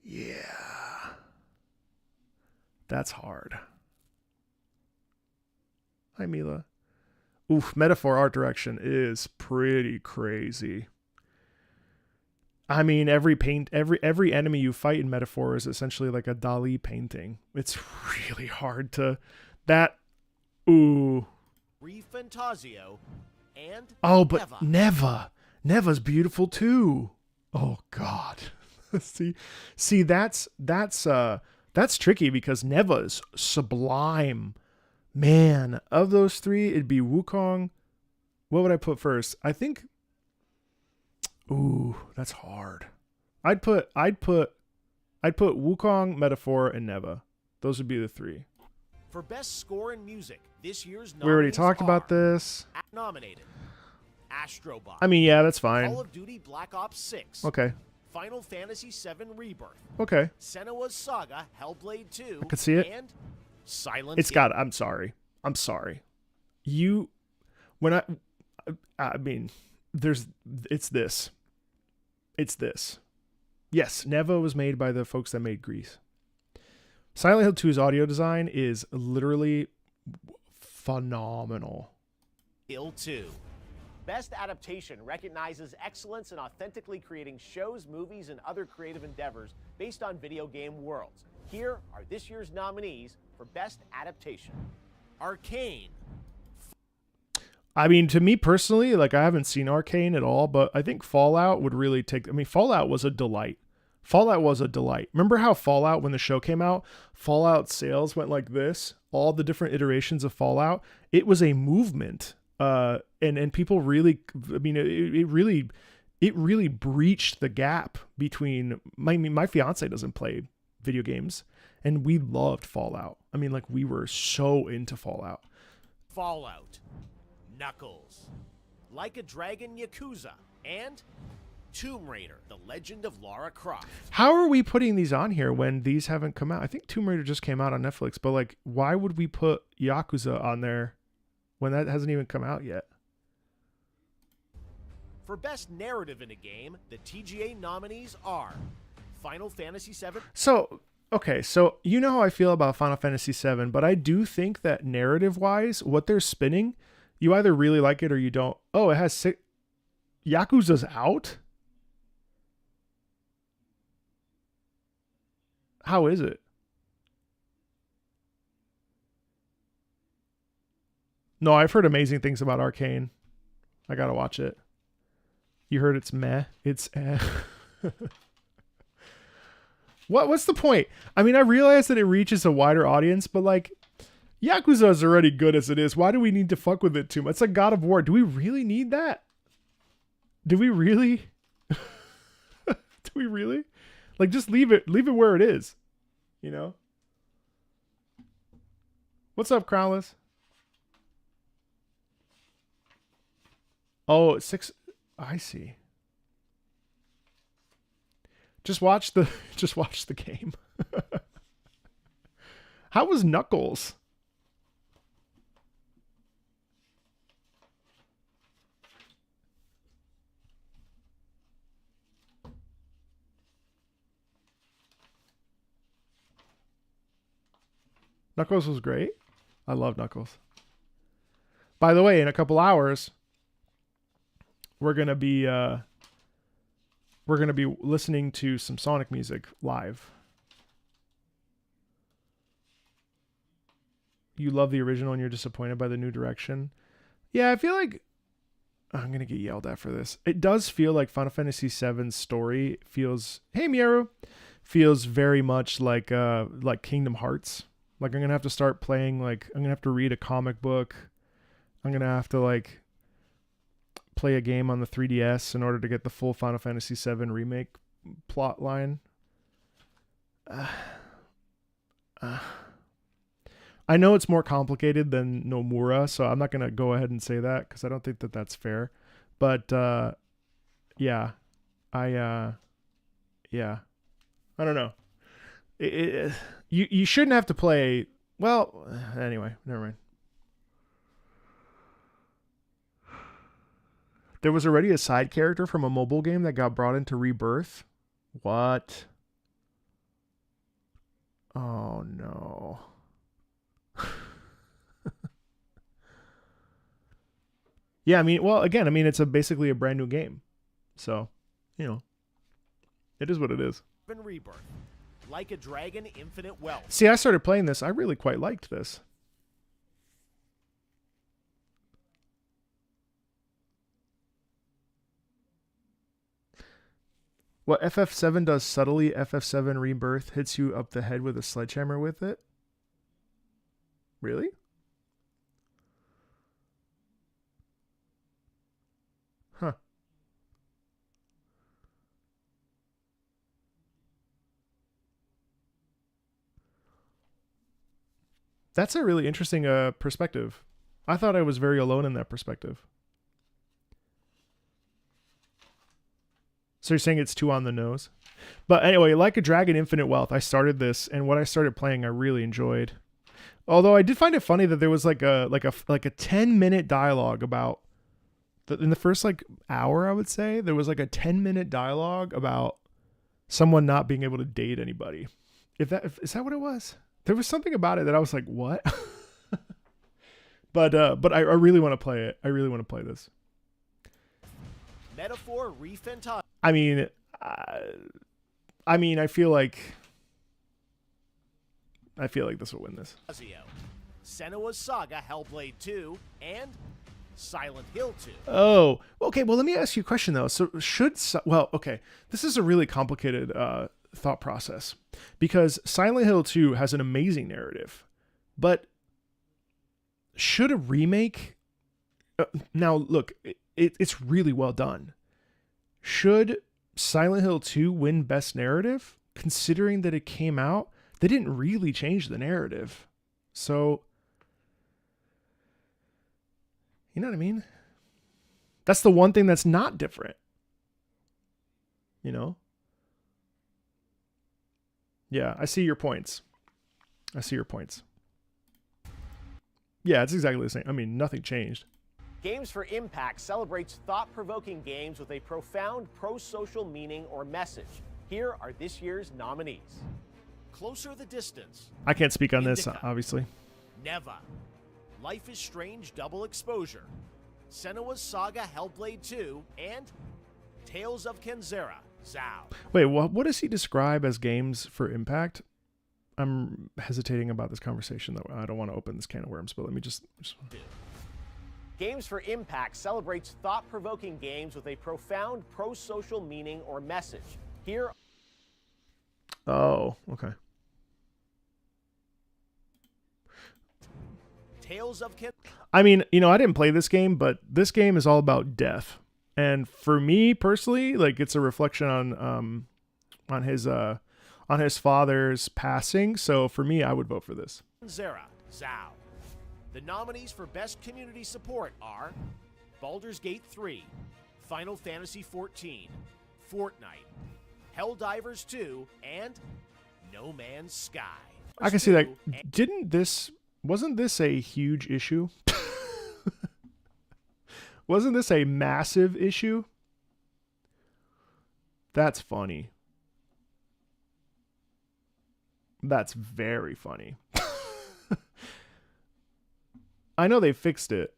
Yeah. That's hard. Hi, Mila. Oof, Metaphor art direction is pretty crazy. I mean, every enemy you fight in Metaphor is essentially like a Dali painting. It's really hard to that. Ooh. Fantasio, and Oh, but Neva's beautiful too. Oh God. see, that's tricky because Neva's sublime. Man, of those three, it'd be Wukong. What would I put first? I think. Ooh, that's hard. I'd put Wukong, Metaphor, and Neva. Those would be the three. For best score in music, this year's nominees We already talked about this. Nominated: Astrobot. I mean, yeah, that's fine. Call of Duty Black Ops 6. Okay. Final Fantasy VII Rebirth. Okay. Senua's Saga, Hellblade 2. I could see it. And Silent It's Hill. got. I'm sorry. I mean, it's this. Yes, Neva was made by the folks that made Grease. Silent Hill 2's audio design is literally phenomenal. Hill 2. Best Adaptation recognizes excellence in authentically creating shows, movies, and other creative endeavors based on video game worlds. Here are this year's nominees for Best Adaptation. Arcane. I mean, to me personally, like I haven't seen Arcane at all, but I think Fallout would really take. I mean, Fallout was a delight. Remember how Fallout, when the show came out, Fallout sales went like this? All the different iterations of Fallout. It was a movement. And people really, I mean, it really breached the gap between my fiance doesn't play video games, and we loved Fallout. I mean, like we were so into Fallout. Fallout. Knuckles. Like a Dragon Yakuza. And Tomb Raider, The Legend of Lara Croft. How are we putting these on here when these haven't come out? I think Tomb Raider just came out on Netflix, but like, why would we put Yakuza on there when that hasn't even come out yet? For Best Narrative in a Game, the TGA nominees are Final Fantasy VII. So, okay, so you know how I feel about Final Fantasy VII, but I do think that narrative-wise, what they're spinning, you either really like it or you don't. Oh, it has six. Yakuza's out? How is it? No, I've heard amazing things about Arcane. I gotta watch it. You heard it's meh? It's What's the point? I mean, I realize that it reaches a wider audience, but like, Yakuza is already good as it is. Why do we need to fuck with it too much? It's like God of War. Do we really need that? Do we really? Do we really? Like, just leave it where it is. You know? What's up, Crowless? Oh, it's 6. I see. Just watch the game. How was Knuckles? Knuckles was great. I love Knuckles. By the way, in a couple hours, we're gonna be listening to some Sonic music live. You love the original and you're disappointed by the new direction. Yeah, I feel like I'm gonna get yelled at for this. It does feel like Final Fantasy VII's story feels. Hey, Miaru, feels very much like Kingdom Hearts. Like I'm gonna have to start playing. Like I'm gonna have to read a comic book. I'm gonna have to like play a game on the 3DS in order to get the full Final Fantasy VII remake plot line. I know it's more complicated than Nomura, so I'm not going to go ahead and say that because I don't think that that's fair. But yeah, I don't know. You shouldn't have to play. Well, anyway, never mind. There was already a side character from a mobile game that got brought into Rebirth. What? Oh no. Yeah, I mean, well, again, I mean, it's basically a brand new game. So, you know. It is what it is. Rebirth. Like a Dragon Infinite Wealth. See, I started playing this. I really quite liked this. What FF7 does subtly, FF7 Rebirth hits you up the head with a sledgehammer with it? Really? Huh. That's a really interesting perspective. I thought I was very alone in that perspective. So you're saying it's too on the nose? But anyway, Like a Dragon Infinite Wealth, I started this, and what I started playing I really enjoyed. Although I did find it funny that there was like a 10-minute dialogue about in the first like hour, I would say, there was like a 10-minute dialogue about someone not being able to date anybody. Is that what it was? There was something about it that I was like, what? but I really want to play it. I really want to play this. Metaphor Refantazio. I mean, I feel like this will win this. Senua's Saga Hellblade 2 and Silent Hill 2. Oh, okay. Well, let me ask you a question though. So okay, this is a really complicated thought process because Silent Hill 2 has an amazing narrative, but should a remake? Now, look, it's really well done. Should Silent Hill 2 win Best Narrative? Considering that it came out, they didn't really change the narrative. So, you know what I mean? That's the one thing that's not different. You know? Yeah, I see your points. Yeah, it's exactly the same. I mean, nothing changed. Games for Impact celebrates thought-provoking games with a profound pro-social meaning or message. Here are this year's nominees. Closer the Distance. I can't speak on this, obviously. Neva. Life is Strange Double Exposure. Senua's Saga Hellblade 2 and Tales of Kenzera Zao. Wait, what does he describe as games for Impact? I'm hesitating about this conversation, though. I don't want to open this can of worms, but let me just... Games for Impact celebrates thought-provoking games with a profound pro-social meaning or message. Here... Oh, okay. Tales of I mean, you know, I didn't play this game, but this game is all about death. And for me personally, like it's a reflection on his father's passing. So for me, I would vote for this. Zera Zao. The nominees for Best Community Support are Baldur's Gate 3, Final Fantasy XIV, Fortnite, Helldivers 2, and No Man's Sky. I can see that. Wasn't this a huge issue? Wasn't this a massive issue? That's funny. That's very funny. I know they fixed it,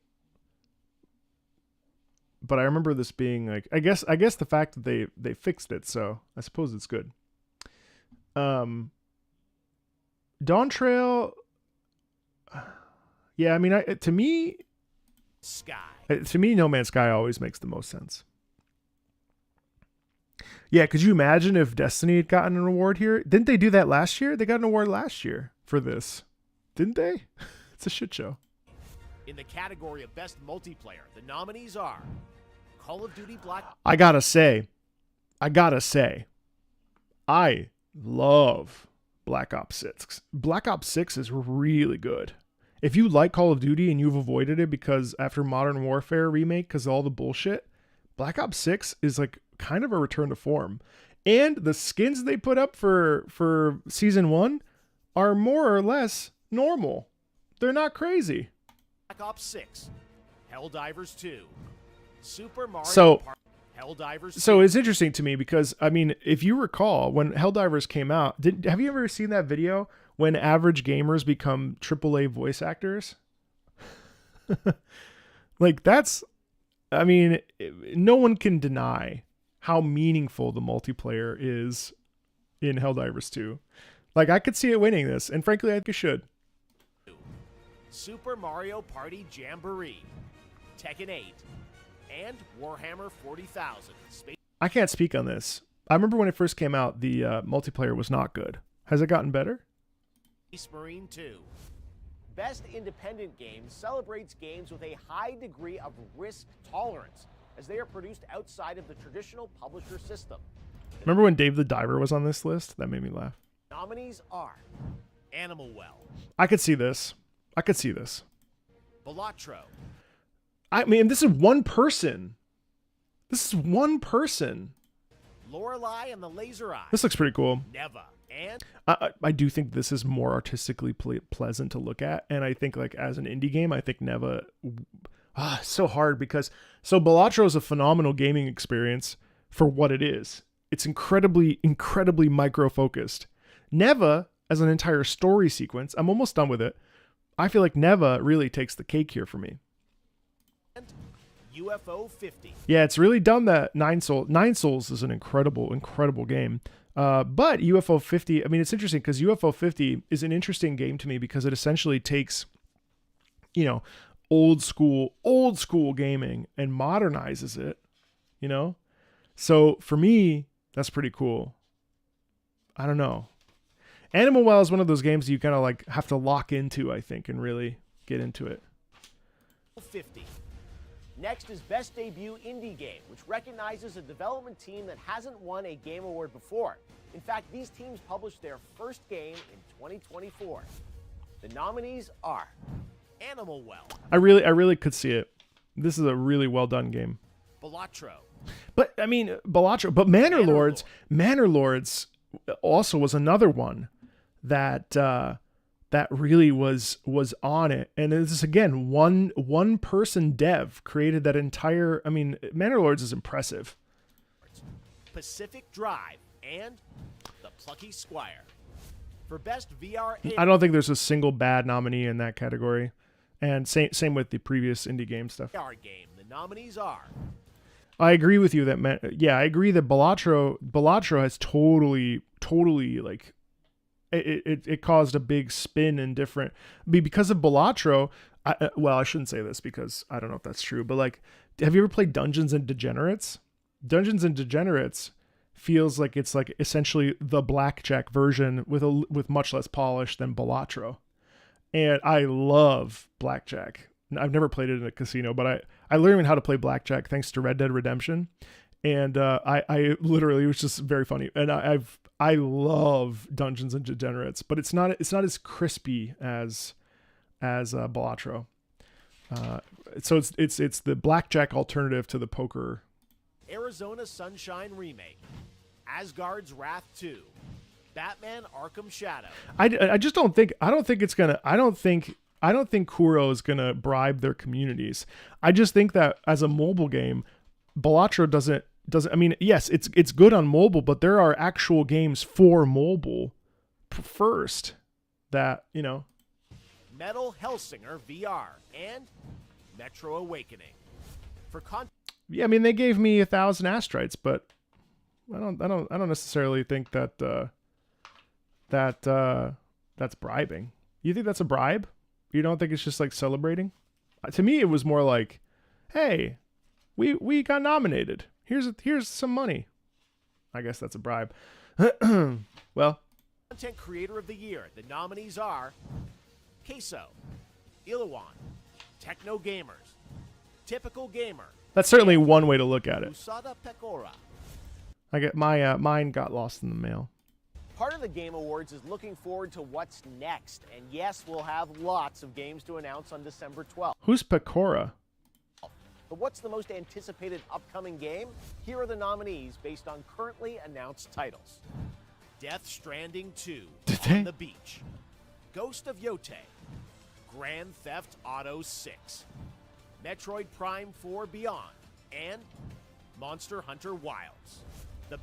but I remember this being like, I guess the fact that they fixed it, so I suppose it's good. Dawn Trail, yeah, I mean, to me, No Man's Sky always makes the most sense. Yeah, could you imagine if Destiny had gotten an award here? Didn't they do that last year? They got an award last year for this, didn't they? It's a shit show. In the category of Best Multiplayer, the nominees are Call of Duty Black... I gotta say, I love Black Ops 6. Black Ops 6 is really good. If you like Call of Duty and you've avoided it because after Modern Warfare remake, because of all the bullshit, Black Ops 6 is like kind of a return to form. And the skins they put up for Season 1 are more or less normal. They're not crazy. Black Ops 6, Helldivers 2, Super Mario Party, Helldivers 2. So it's interesting to me because, I mean, if you recall, when Helldivers came out, have you ever seen that video when average gamers become AAA voice actors? Like, that's, I mean, no one can deny how meaningful the multiplayer is in Helldivers 2. Like, I could see it winning this, and frankly, I think it should. Super Mario Party Jamboree, Tekken 8, and Warhammer 40,000. I can't speak on this. I remember when it first came out, the multiplayer was not good. Has it gotten better? Space Marine 2. Best Independent Game celebrates games with a high degree of risk tolerance, as they are produced outside of the traditional publisher system. Remember when Dave the Diver was on this list? That made me laugh. Nominees are Animal Well, I could see this. I could see this. Balatro, I mean, this is one person. This is one person. Lorelei and the Laser Eye, This looks pretty cool. Neva, and I do think this is more artistically pleasant to look at, and I think like as an indie game, I think Neva. So hard because Balatro is a phenomenal gaming experience for what it is. It's incredibly micro focused. Neva as an entire story sequence, I'm almost done with it. I feel like Neva really takes the cake here for me. UFO 50. Yeah, it's really done that. Nine Souls is an incredible game. But UFO 50, I mean, it's interesting because UFO 50 is an interesting game to me because it essentially takes, you know, old school gaming and modernizes it, you know? So for me, that's pretty cool. I don't know. Animal Well is one of those games you kind of like have to lock into, I think, and really get into it. 50. Next is Best Debut Indie Game, which recognizes a development team that hasn't won a Game Award before. In fact, these teams published their first game in 2024. The nominees are Animal Well, I really could see it. This is a really well done game. Balatro, But I mean, Balatro, but Manor Lords also was another one that that really was on it. And this is again one person dev created that entire. I mean, Manor Lords is impressive. Pacific Drive, and The Plucky Squire. For Best VR, I don't think there's a single bad nominee in that category. And same with the previous indie game stuff. VR game, the nominees are I agree with you that I agree that Balatro has totally like it caused a big spin in different because of Balatro. I shouldn't say this because I don't know if that's true, but like, have you ever played Dungeons and Degenerates? Dungeons and Degenerates feels like it's like essentially the blackjack version with much less polish than Balatro. And I love blackjack. I've never played it in a casino, but I learned how to play blackjack thanks to Red Dead Redemption. And I literally, it was just very funny. And I love Dungeons and Degenerates, but it's not as crispy as Balatro. So it's the blackjack alternative to the poker. Arizona Sunshine Remake, Asgard's Wrath 2, Batman Arkham Shadow. I just don't think it's gonna. I don't think Kuro is gonna bribe their communities. I just think that as a mobile game, Balatro doesn't. I mean, yes, it's good on mobile, but there are actual games for mobile first that, you know. Metal Hellsinger VR and Metro Awakening. Yeah, I mean, they gave me 1,000 astrites, but I don't necessarily think that that's bribing. You think that's a bribe? You don't think it's just like celebrating? To me, it was more like, hey, we got nominated. Here's some money. I guess that's a bribe. Well, Content Creator of the Year. The nominees are Queso, Ilawan, Techno Gamers, Typical Gamer. that's certainly one way to look at it. Usada Pecora. I get mine got lost in the mail. Part of the Game Awards is looking forward to what's next. And yes, we'll have lots of games to announce on December 12th. Who's Pecora? But what's the most anticipated upcoming game? Here are the nominees based on currently announced titles. Death Stranding 2, On the Beach, Ghost of Yote, Grand Theft Auto 6, Metroid Prime 4 Beyond, and Monster Hunter Wilds. The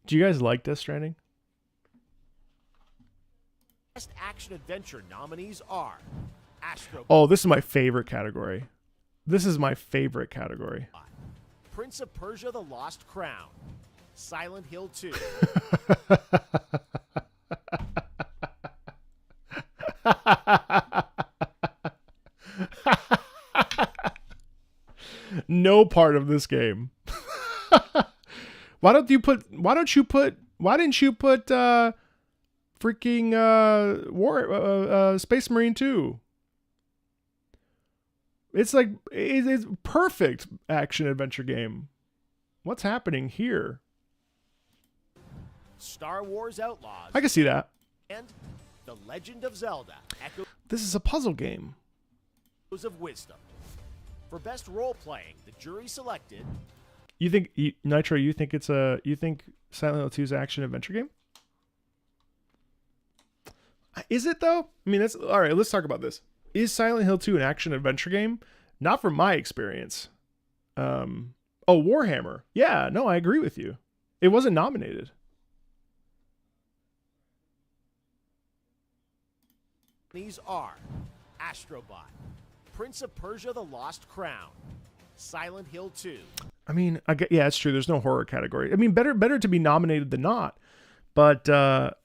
Do you guys like Death Stranding? best action-adventure nominees are Astro Oh, this is my favorite category. This is my favorite category. Prince of Persia: The Lost Crown, Silent Hill 2. No part of this game. Why didn't you put freaking Space Marine 2? It's like it's perfect action adventure game. What's happening here? Star Wars Outlaws. I can see that. And The Legend of Zelda: Echoes This is a puzzle game. of Wisdom. For best role playing, the jury selected. You think Nitro? You think Silent Hill 2 is an action adventure game? Is it though? I mean, that's all right. Let's talk about this. Is Silent Hill 2 an action adventure game? Not from my experience. Oh, Warhammer. Yeah, no, I agree with you. It wasn't nominated. These are Astrobot, Prince of Persia: The Lost Crown, Silent Hill 2. I mean, yeah, it's true. There's no horror category. I mean, better to be nominated than not. But the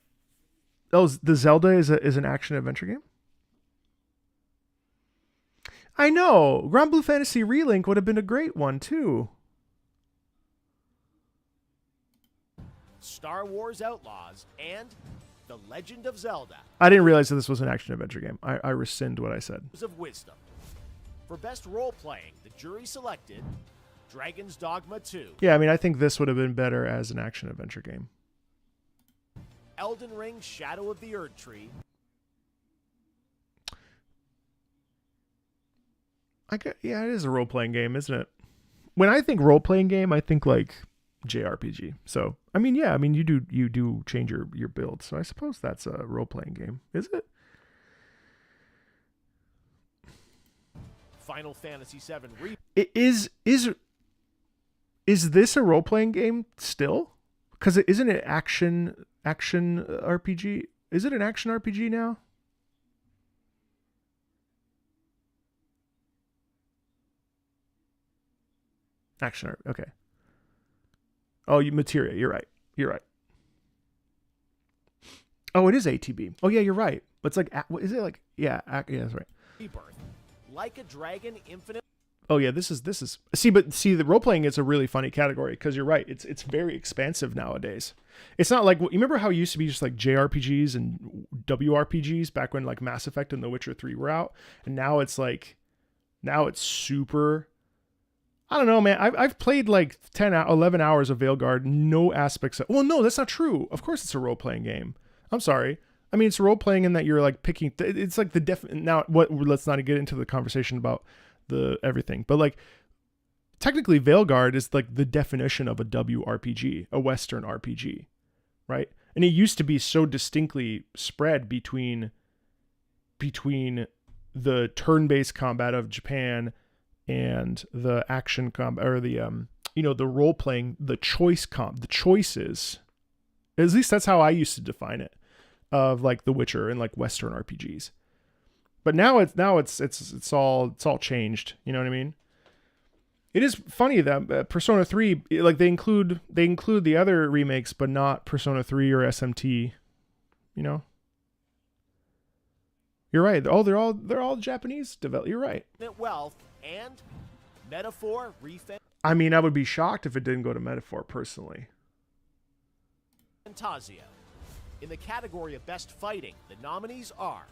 Zelda is an action adventure game. I know. Grand Blue Fantasy Relink would have been a great one too. Star Wars Outlaws and The Legend of Zelda: I didn't realize that this was an action adventure game. I rescind what I said. Echoes of Wisdom. For best role playing, the jury selected Dragon's Dogma 2, Yeah, I mean, I think this would have been better as an action adventure game. Elden Ring: Shadow of the Erdtree, Yeah, it is a role-playing game, isn't it? When I think role-playing game, I think like JRPG. So, I mean, yeah, I mean, you do change your build. So I suppose that's a role-playing game, is it? Final Fantasy VII Is this a role-playing game still? Because isn't it action RPG? Is it an action RPG now? Action art. Okay. Oh, Materia. You're right. Oh, it is ATB. Oh yeah, you're right. It's like, what is it like? Yeah, that's right. Rebirth, Like a Dragon Infinite. Oh yeah, this is the role playing is a really funny category because you're right. It's very expansive nowadays. It's not like, you remember how it used to be just like JRPGs and WRPGs back when like Mass Effect and The Witcher 3 were out, and now it's super. I don't know, man. I've played like 11 hours of Veilguard. No aspects of... Well, no, that's not true. Of course it's a role-playing game. I'm sorry. I mean, it's role-playing in that you're like picking... It's like Now, let's not get into the conversation about the everything. But like, technically Veilguard is like the definition of a WRPG, a Western RPG, right? And it used to be so distinctly spread between the turn-based combat of Japan and the action combat, or the the role playing, the choices. At least that's how I used to define it, of like The Witcher and like Western RPGs. But now it's all changed. You know what I mean? It is funny that Persona 3, like they include the other remakes, but not Persona 3 or SMT. You know. You're right. Oh, they're all Japanese developed. You're right. Wealth and Metaphor Refan. I mean, I would be shocked if it didn't go to Metaphor personally. Fantasia. In the category of best fighting, the nominees are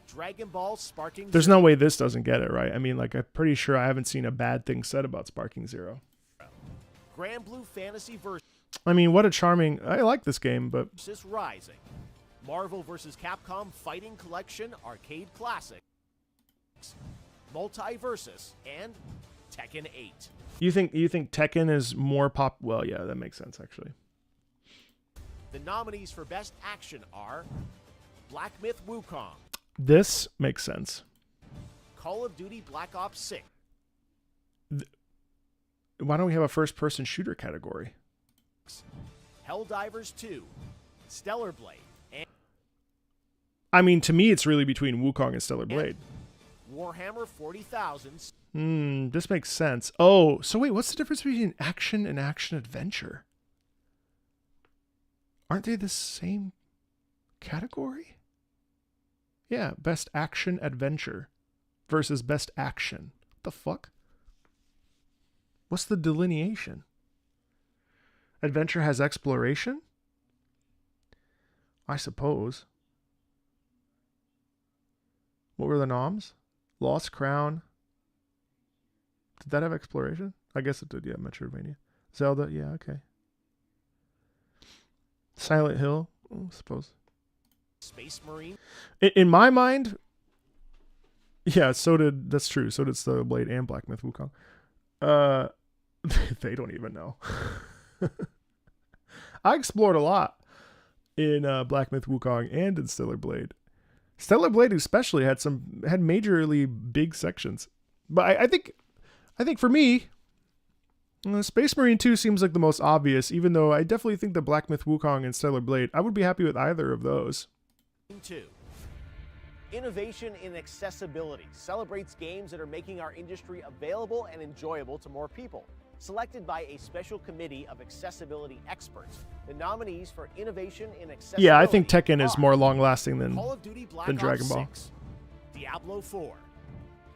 Dragon Ball Sparking There's Zero, no way this doesn't get it, right? I mean, like, I'm pretty sure I haven't seen a bad thing said about Sparking Zero. Grand Blue Fantasy I mean, what a charming... I like this game, but... versus Rising, Marvel vs. Capcom Fighting Collection Arcade Classic, Multiversus, and Tekken 8. You think Tekken is more pop... Well, yeah, that makes sense, actually. The nominees for Best Action are Black Myth Wukong, This makes sense. Call of Duty Black Ops 6, Why don't we have a first-person shooter category? Helldivers 2, Stellar Blade, and I mean, to me, it's really between Wukong and Stellar Blade. Warhammer 40,000. This makes sense. Oh, so wait, what's the difference between action and action adventure? Aren't they the same category? Yeah, best action adventure versus best action. What the fuck? What's the delineation? Adventure has exploration? I suppose. What were the noms? Lost Crown. Did that have exploration? I guess it did, yeah. Metroidvania. Zelda, yeah, okay. Silent Hill, I suppose. Space Marine. In my mind, yeah, that's true. So did Stellar Blade and Black Myth Wukong. They don't even know. I explored a lot in Black Myth Wukong and in Stellar Blade. Stellar Blade especially had majorly big sections. But I think for me, Space Marine 2 seems like the most obvious, even though I definitely think that Black Myth Wukong and Stellar Blade, I would be happy with either of those. 2. Innovation in accessibility celebrates games that are making our industry available and enjoyable to more people. Selected by a special committee of accessibility experts, the nominees for innovation in accessibility. Yeah, I think Tekken is more long-lasting than Call of Duty Black Dragon Ops Ball. 6, Diablo 4,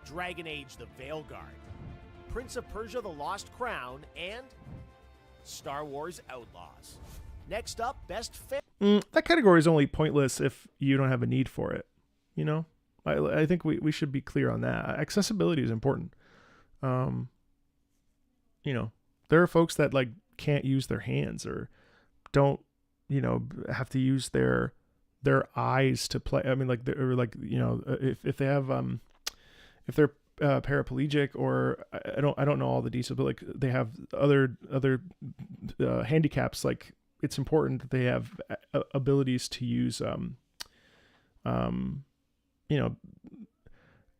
Dragon Age: The Veilguard, Prince of Persia: The Lost Crown, and Star Wars Outlaws. Next up, best that category is only pointless if you don't have a need for it. You know, I think we should be clear on that. Accessibility is important. You know, there are folks that like can't use their hands or don't, you know, have to use their eyes to play. I mean, like if they have if they're paraplegic, or I don't know all the details, but like they have other handicaps. Like it's important that they have abilities to use you know,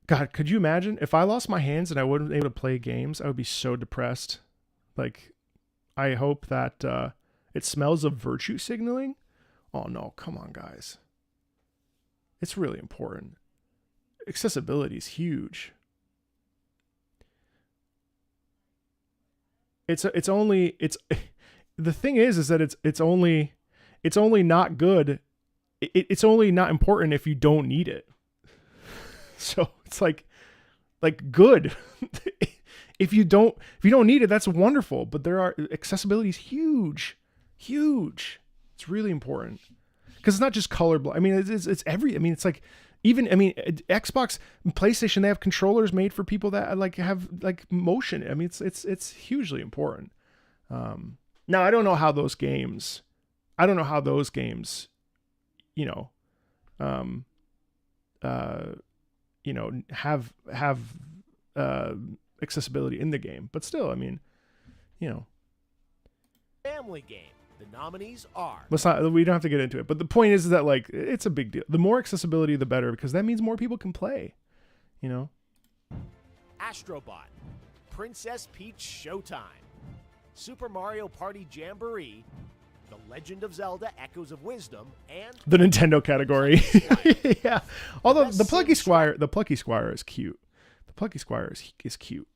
God, could you imagine if I lost my hands and I wasn't able to play games? I would be so depressed. Like, I hope that it smells of virtue signaling. Oh no, come on, guys. It's really important. Accessibility is huge. The thing is that it's only not good. It's only not important if you don't need it. So it's like good. if you don't need it, that's wonderful. But accessibility is huge. It's really important because it's not just colorblind. I mean, it's every. I mean, it's like Xbox and PlayStation, they have controllers made for people that like have like motion. I mean, it's hugely important. Now I don't know how those games, have accessibility in the game, but still, I mean, family game. The nominees are. We don't have to get into it, but the point is that like it's a big deal. The more accessibility, the better, because that means more people can play. Astrobot, Princess Peach Showtime, Super Mario Party Jamboree, The Legend of Zelda: Echoes of Wisdom, and the Nintendo category. Yeah. Although the Plucky Squire is cute. The Plucky Squire is cute.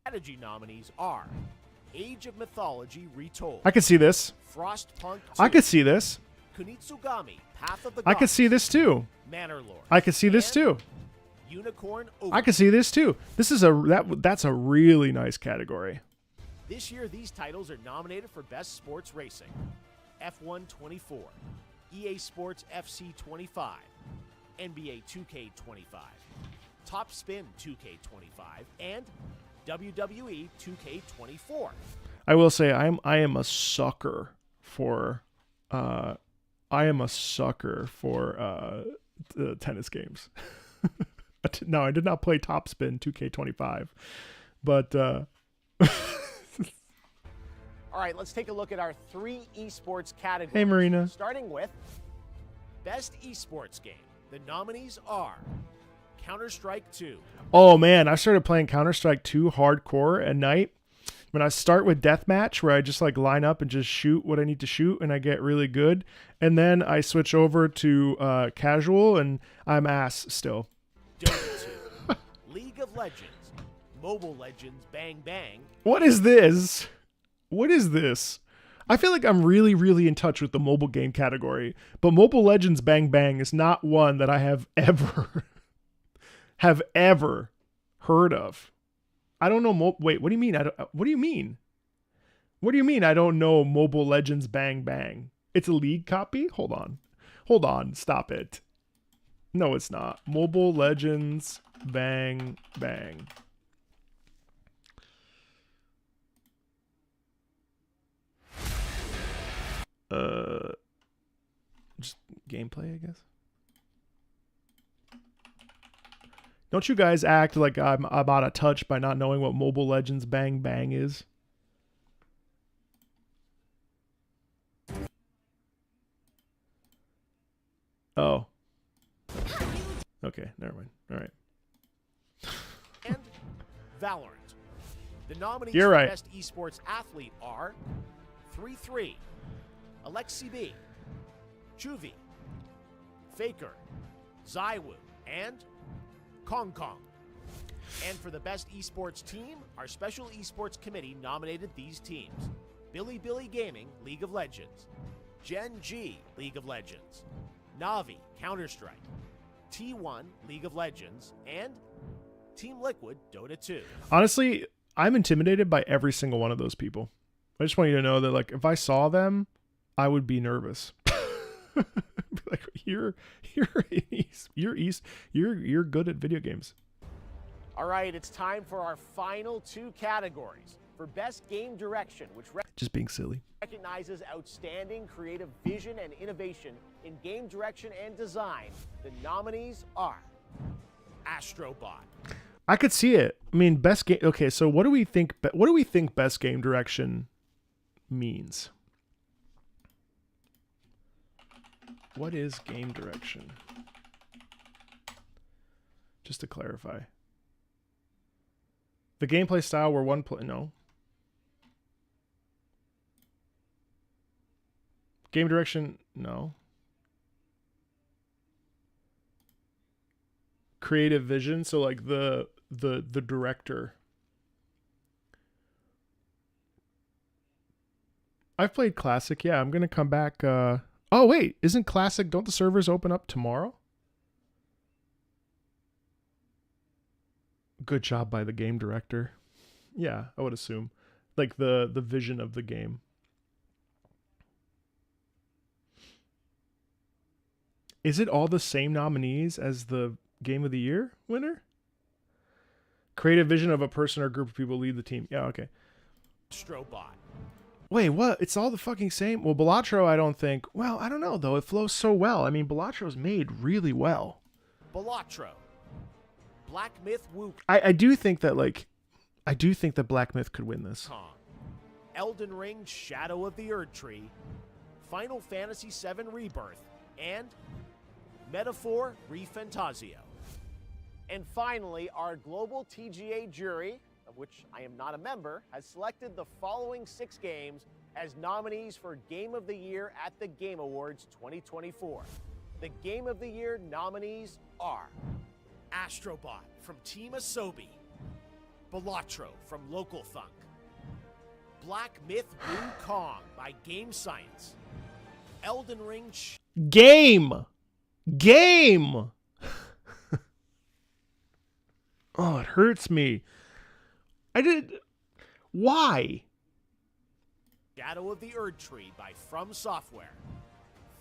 Strategy nominees are Age of Mythology Retold. I could see this. Frostpunk 2. I could see this. Kunitsugami, Path of the Gods. I could see this too. Manor Lord. I could see this too. Unicorn I could see this too. This is that's a really nice category. This year, these titles are nominated for Best Sports Racing: F1 24, EA Sports FC 25, NBA 2K 25, Top Spin 2K 25, and WWE 2K 24. I will say I am a sucker for the tennis games. No, I did not play Top Spin 2K25, but All right, let's take a look at our 3 esports categories. Hey, Marina. Starting with Best Esports Game. The nominees are Counter-Strike 2. Oh man, I started playing Counter-Strike 2 hardcore at night. When I start with deathmatch, where I just like line up and just shoot what I need to shoot, and I get really good, and then I switch over to casual, and I'm ass still. Dota 2, League of Legends, Mobile Legends Bang Bang. What is this? What is this? I feel like I'm really, really in touch with the mobile game category, but Mobile Legends Bang Bang is not one that I have ever heard of. I don't know. Wait, what do you mean? What do you mean? What do you mean I don't know Mobile Legends Bang Bang? It's a League copy? Hold on. Stop it. No, it's not. Mobile Legends Bang Bang. Just gameplay, I guess. Don't you guys act like I'm out of touch by not knowing what Mobile Legends Bang Bang is? Oh. Okay, never mind. All right. And Valorant. The nominees You're right. for Best Esports Athlete are 3-3, Alexi B, Juvie, Faker, Zaiwu, and Kong Kong. And for the Best Esports Team, our Special Esports Committee nominated these teams: Billy Gaming, League of Legends; Gen G, League of Legends; Navi, Counter-Strike; T1, League of Legends; and Team Liquid, Dota 2. Honestly, I'm intimidated by every single one of those people. I just want you to know that, like, if I saw them, I would be nervous. Like, you're good at video games. All right, it's time for our final two categories. For Best Game Direction, which Just being silly. recognizes outstanding creative vision and innovation in game direction and design, the nominees are Astrobot, I could see it. I mean, best game. Okay, so what do we think? What do we think best game direction means? What is game direction? Just to clarify, the gameplay style where one play. No. Game direction. No. Creative vision. So like the director. I've played Classic. Yeah, I'm gonna come back. Oh wait, isn't Classic? Don't the servers open up tomorrow? Good job by the game director. Yeah, I would assume, like the vision of the game. Is it all the same nominees as the Game of the Year winner? Creative vision of a person or group of people lead the team. Yeah, okay. Astrobot, Wait, what? It's all the fucking same? Well, Balatro, I don't think. Well, I don't know, though. It flows so well. I mean, Balatro's made really well. Balatro, Black Myth Wukong, I do think that, like, I do think that Black Myth could win this. Elden Ring Shadow of the Erdtree, Final Fantasy VII Rebirth, and Metaphor ReFantazio. And finally, our global TGA jury, of which I am not a member, has selected the following 6 games as nominees for Game of the Year at the Game Awards 2024. The Game of the Year nominees are Astrobot from Team Asobi, Balatro from Local Thunk, Black Myth Wukong by Game Science, Elden Ring Game! Oh, it hurts me. Why? Shadow of the Erdtree by From Software,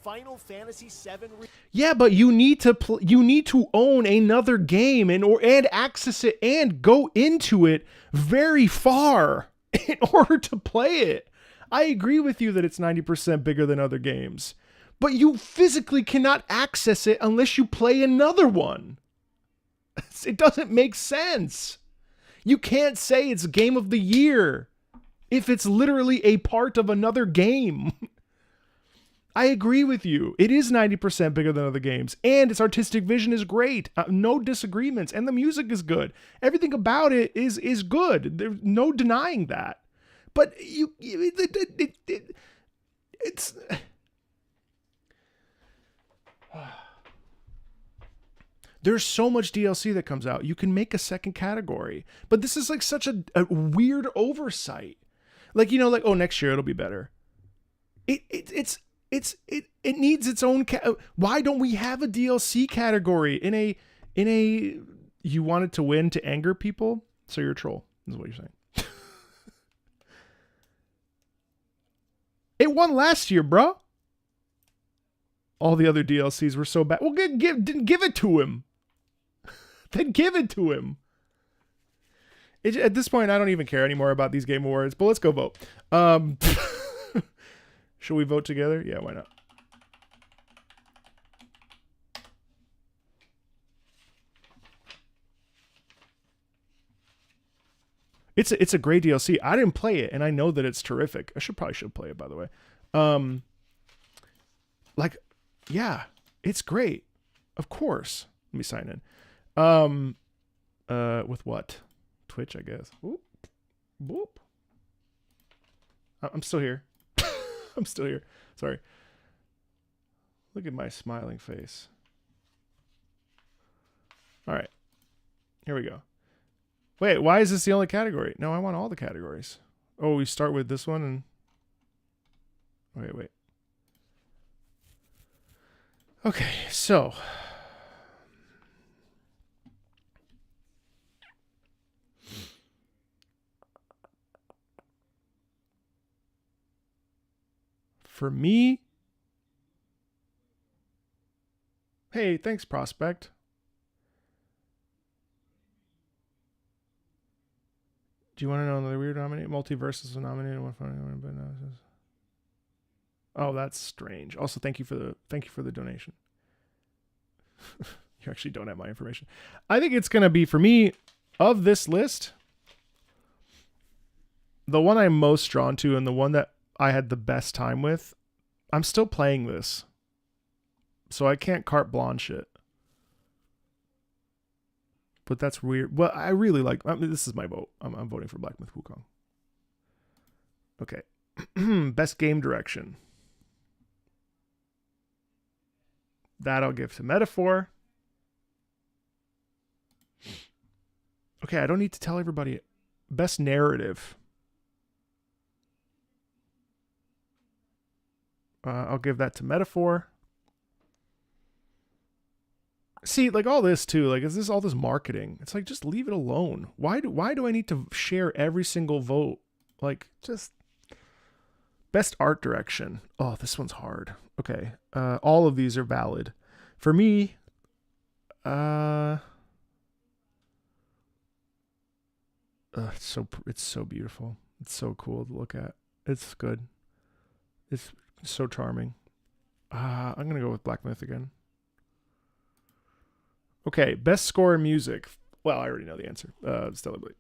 Final Fantasy VII Yeah, but you need to own another game and access it and go into it very far in order to play it. I agree with you that it's 90% bigger than other games, but you physically cannot access it unless you play another one. It doesn't make sense. You can't say it's Game of the Year if it's literally a part of another game. I agree with you. It is 90% bigger than other games, and its artistic vision is great. No disagreements, and the music is good. Everything about it is good. There's no denying that. But it's There's so much DLC that comes out. You can make a second category. But this is like such a weird oversight. Like, you know, like, oh, next year it'll be better. It needs its own why don't we have a DLC category in a you want it to win to anger people? So you're a troll, is what you're saying. It won last year, bro. All the other DLCs were so bad. Well, give it to him. Then give it to him. At this point, I don't even care anymore about these Game Awards, but let's go vote. Should we vote together? Yeah, why not? It's a great DLC. I didn't play it, and I know that it's terrific. I probably should play it, by the way. Like, yeah, it's great. Of course. Let me sign in. With what? Twitch, I guess. Whoop. Boop. I'm still here. I'm still here. Sorry. Look at my smiling face. All right. Here we go. Wait, why is this the only category? No, I want all the categories. Oh, we start with this one and... Wait. Okay, so... For me... Hey, thanks, Prospect. Do you want to know the weird nominee? Multiverses are nominated. Oh, that's strange. Also, thank you for the donation. You actually don't have my information. I think it's gonna be, for me, of this list, the one I'm most drawn to and the one that I had the best time with. I'm still playing this, so I can't carte blanche it. But that's weird. Well, I really like... this is my vote. I'm voting for Black Myth Wukong. Okay. Best game direction. That I'll give to Metaphor. Okay, I don't need to tell everybody. Best narrative. I'll give that to Metaphor. See, like all this too, like, is this all this marketing? It's like, just leave it alone. Why do I need to share every single vote? Like, just... Best art direction. Oh, this one's hard. Okay. All of these are valid. For me, it's so beautiful. It's so cool to look at. It's good. It's so charming. I'm going to go with Black Myth again. Okay, best score in music. Well, I already know the answer. Stellar Blade.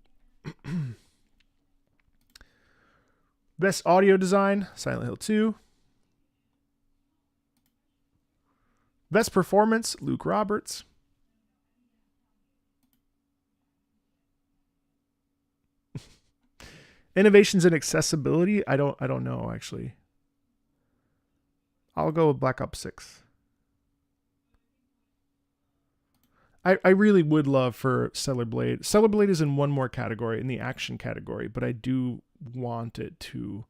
Best audio design, Silent Hill 2. Best performance, Luke Roberts. Innovations in accessibility, I don't know actually. I'll go with Black Ops 6. I really would love for Stellar Blade. Stellar Blade is in one more category, in the action category, but I do want it to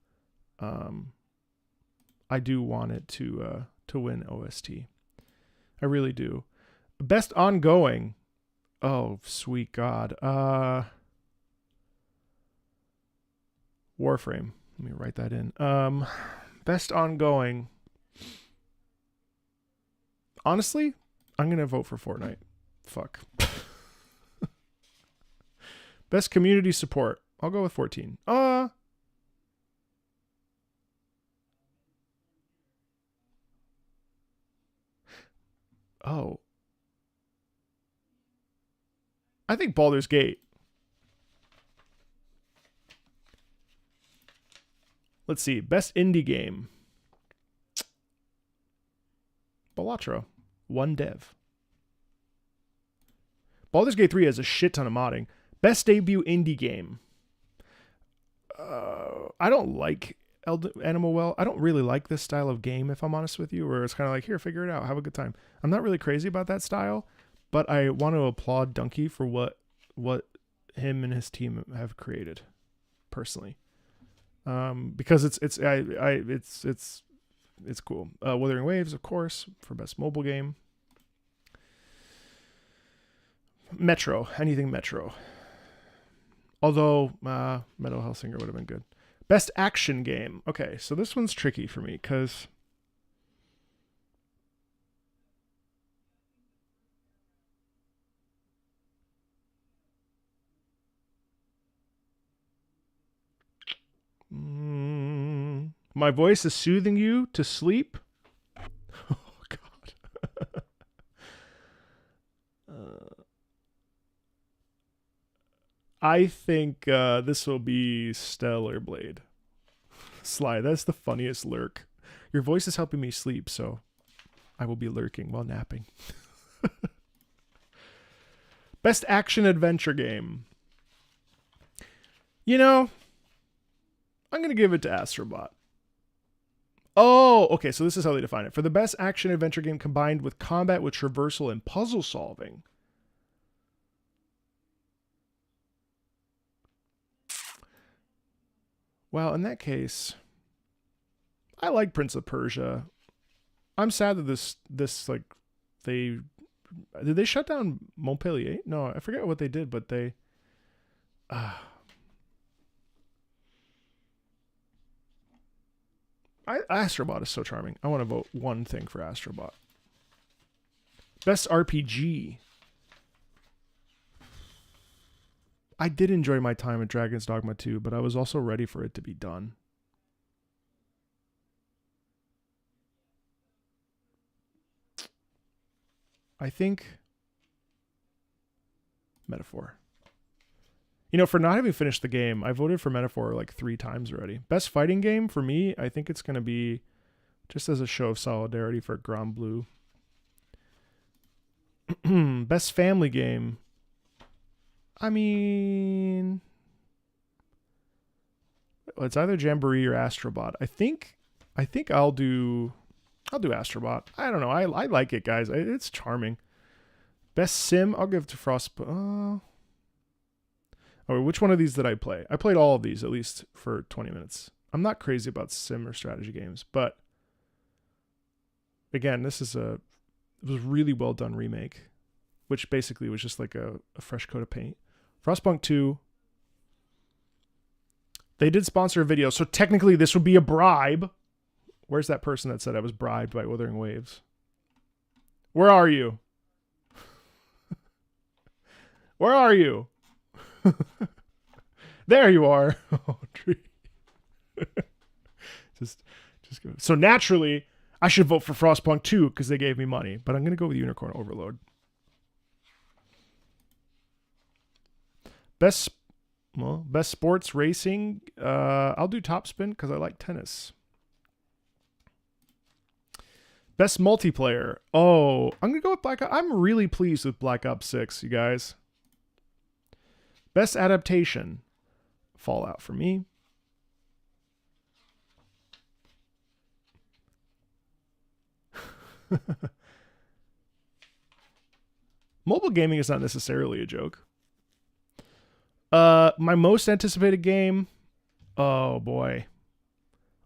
win OST. I really do. Best ongoing. Oh, sweet God. Warframe. Let me write that in. Best ongoing. Honestly, I'm going to vote for Fortnite. Fuck. Best community support. I'll go with 14. Oh. I think Baldur's Gate. Let's see. Best indie game. Balatro. One dev. Baldur's Gate 3 has a shit ton of modding. Best debut indie game. I don't like Animal Well. I don't really like this style of game, if I'm honest with you, where it's kind of like, here, figure it out. Have a good time. I'm not really crazy about that style, but I want to applaud Donkey for what him and his team have created, personally. Because it's cool. Wuthering Waves, of course, for best mobile game. Metro, anything Metro. Although Metal Hellsinger would have been good. Best action game. Okay, so this one's tricky for me because my voice is soothing you to sleep. Oh God. I think this will be Stellar Blade. Sly, that's the funniest lurk. Your voice is helping me sleep, so I will be lurking while napping. Best action adventure game. You know, I'm going to give it to Astrobot. Oh, okay, so this is how they define it. For the best action adventure game combined with combat with traversal and puzzle solving. Well, in that case, I like Prince of Persia. I'm sad that this like did they shut down Montpellier? No, I forget what they did, but they Astrobot is so charming. I want to vote one thing for Astrobot. Best RPG. I did enjoy my time at Dragon's Dogma 2, but I was also ready for it to be done. I think Metaphor. You know, for not having finished the game, I voted for Metaphor like 3 times already. Best fighting game for me, I think it's going to be, just as a show of solidarity, for Grand Blue. Best family game. I mean, it's either Jamboree or Astrobot. I think I'll do Astrobot. I don't know. I like it, guys. It's charming. Best sim, I'll give it to Frostpunk. Oh, which one of these did I play? I played all of these, at least for 20 minutes. I'm not crazy about sim or strategy games, but again, it was a really well done remake, which basically was just like a fresh coat of paint. Frostpunk 2. They did sponsor a video, so technically this would be a bribe. Where's that person that said I was bribed by Wuthering Waves? Where are you? Where are you? There you are. Oh, tree. just go. So naturally, I should vote for Frostpunk 2 because they gave me money, but I'm going to go with Unicorn Overload. Best sports racing. I'll do Top Spin because I like tennis. Best multiplayer. Oh, I'm going to go with Black Ops. I'm really pleased with Black Ops 6, you guys. Best adaptation. Fallout for me. Mobile gaming is not necessarily a joke. My most anticipated game. Oh boy.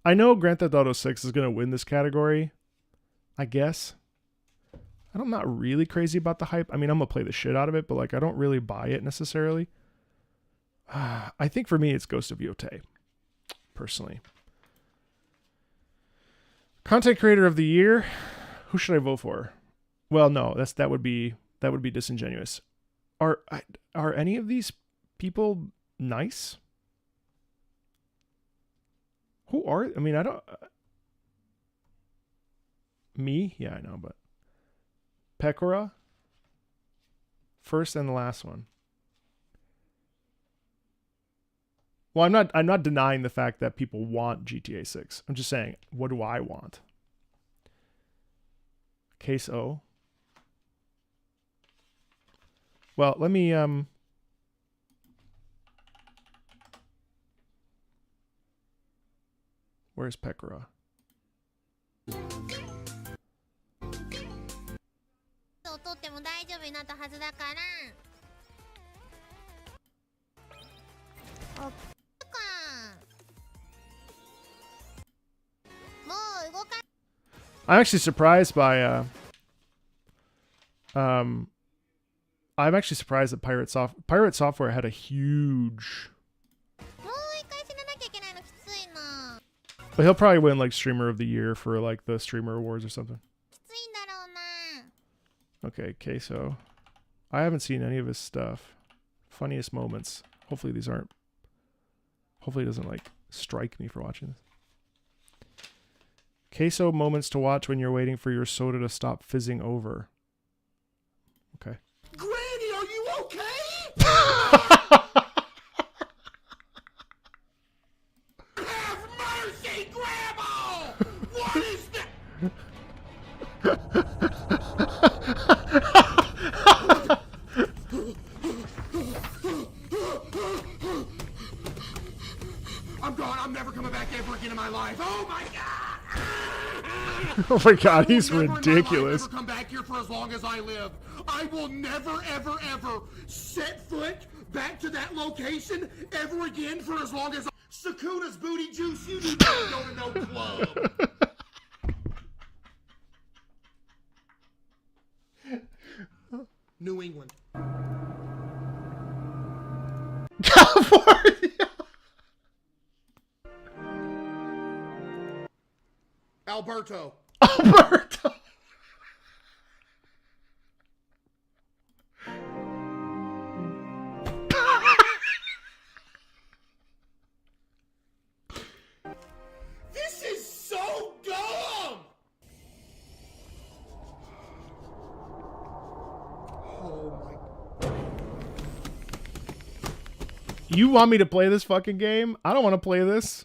I know Grand Theft Auto 6 is going to win this category. I guess. I'm not really crazy about the hype. I mean, I'm going to play the shit out of it, but like I don't really buy it necessarily. I think for me it's Ghost of Yotei, personally. Content creator of the year. Who should I vote for? Well, no, that would be disingenuous. Are any of these people nice? Who are? I mean, I don't. Me? Yeah, I know, but Pekora. First and the last one. Well, I'm not denying the fact that people want GTA 6. I'm just saying, what do I want? Case O. Well, let me where's Pekora? ずだから。おっか。もう動か。I'm actually surprised by I'm actually surprised that Pirate Software had a huge. もう一回死ななきゃいけないのきついな。 But he'll probably win like Streamer of the Year for like the Streamer Awards or something. きついんだろうな。 Okay, Queso. I haven't seen any of his stuff. Funniest moments. Hopefully these aren't. Hopefully it doesn't like strike me for watching this. Queso moments to watch when you're waiting for your soda to stop fizzing over. Okay. Granny, are you okay? Have mercy, Grandma! What is that? I'm gone. I'm never coming back ever again in my life. Oh my God! Oh my God, he's I will never in my life ridiculous. ever come back here for as long as I live. I will never, ever, ever set foot back to that location ever again for as long as Sakuna's booty juice. You need not go to no club. New England. California. Alberto. Alberta. This is so dumb! Oh my... You want me to play this fucking game? I don't want to play this.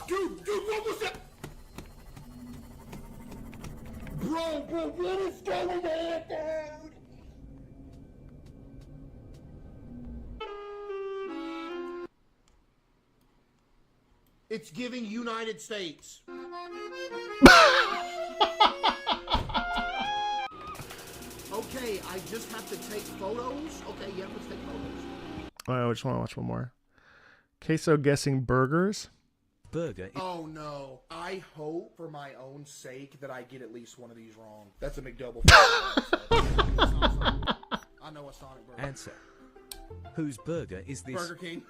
Dude, what was that? Bro, what is going on, dude? It's giving United States. Okay, I just have to take photos? Okay, yeah, let's take photos. I just want to watch one more. Queso guessing burgers. Burger. Oh no. I hope for my own sake that I get at least one of these wrong. That's a McDouble. I know a Sonic burger. Answer. Whose burger is this? Burger King.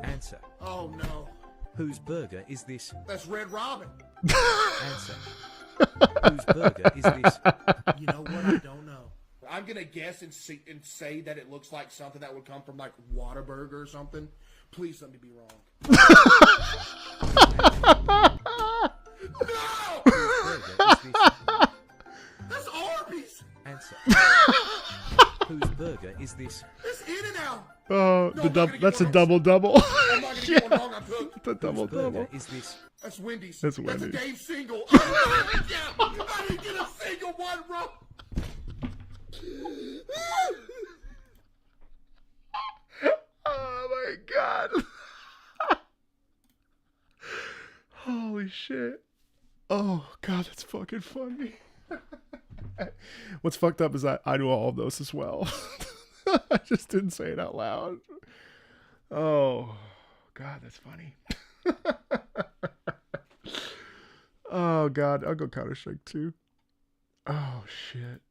Answer. Oh no. Whose burger is this? That's Red Robin. Answer. Whose burger is this? You know what? I don't know. I'm gonna guess and say that it looks like something that would come from like Whataburger or something. Please let me be wrong. No! Whose burger is this? That's Arby's. Answer. Whose burger is this? It's In-N-Out. Oh, No, the I'm not double. gonna That's get a one double double. I'm not gonna get one wrong. I'm cooked. The double Whose burger double. is this? That's Wendy's. That's That's a Wendy's. Dave single. I didn't get a single one wrong. Oh my God. Holy shit. Oh God, that's fucking funny. What's fucked up is that I do all of those as well. I just didn't say it out loud. Oh God, that's funny. Oh God, I'll go Counter-Strike 2. Oh shit.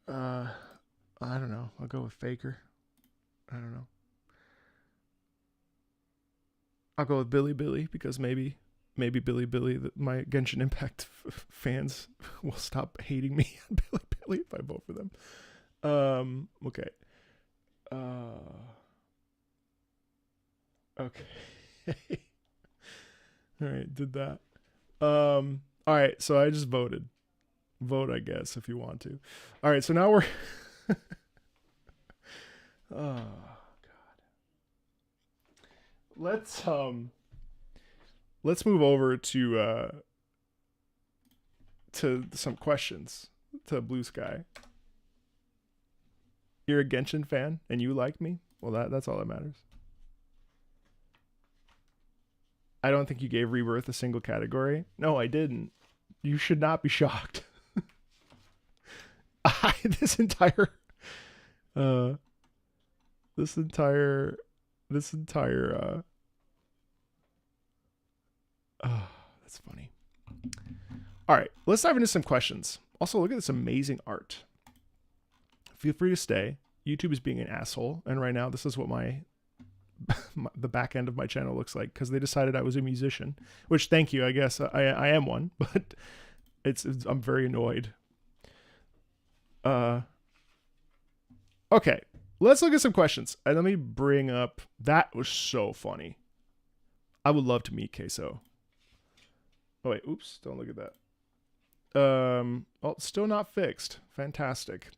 I don't know. I'll go with Faker. I don't know. I'll go with Billy because maybe Billy, my Genshin Impact fans will stop hating me on Billy if I vote for them. Okay. Okay. All right, did that. All right, so I just voted. Vote, I guess, if you want to. All right, so now we're oh God. Let's move over to some questions to BlueSky. You're a Genshin fan and you like me? Well, that's all that matters. I don't think you gave Rebirth a single category. No, I didn't. You should not be shocked. This entire oh, that's funny. All right, let's dive into some questions. Also, look at this amazing art. Feel free to stay. YouTube is being an asshole, and right now this is what the back end of my channel looks like because they decided I was a musician. Which, thank you, I guess I am one, but I'm very annoyed. Okay, let's look at some questions. And let me bring up. That was so funny. I would love to meet Queso. Oh wait, oops! Don't look at that. Well, still not fixed. Fantastic.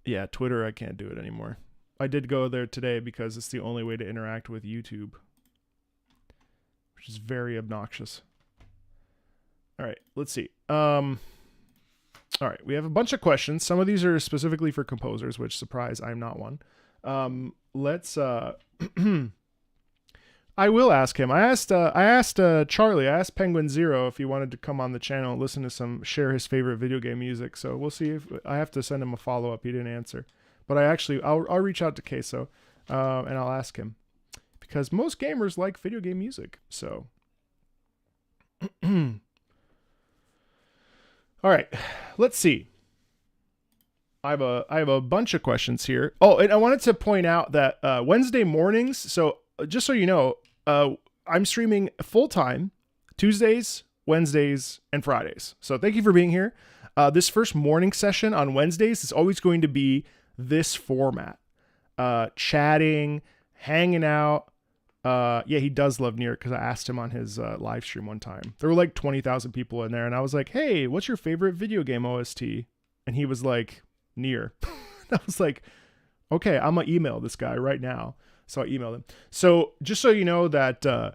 Yeah, Twitter, I can't do it anymore. I did go there today because it's the only way to interact with YouTube, which is very obnoxious. All right, let's see. All right, we have a bunch of questions. Some of these are specifically for composers, which, surprise, I'm not one. Let's I will ask him. I asked Charlie, I asked Penguin Zero if he wanted to come on the channel and listen to share his favorite video game music. So we'll see if I have to send him a follow-up. He didn't answer. But I'll reach out to Queso, and I'll ask him. Because most gamers like video game music, so. All right, let's see. I have a bunch of questions here. Oh, and I wanted to point out that Wednesday mornings, so just so you know, I'm streaming full-time Tuesdays, Wednesdays, and Fridays. So thank you for being here. This first morning session on Wednesdays is always going to be this format. Chatting, hanging out. Yeah, he does love Nier because I asked him on his live stream one time. There were like 20,000 people in there, and I was like, hey, what's your favorite video game OST? And he was like, Nier. I was like, okay, I'm going to email this guy right now. So I emailed him. So just so you know that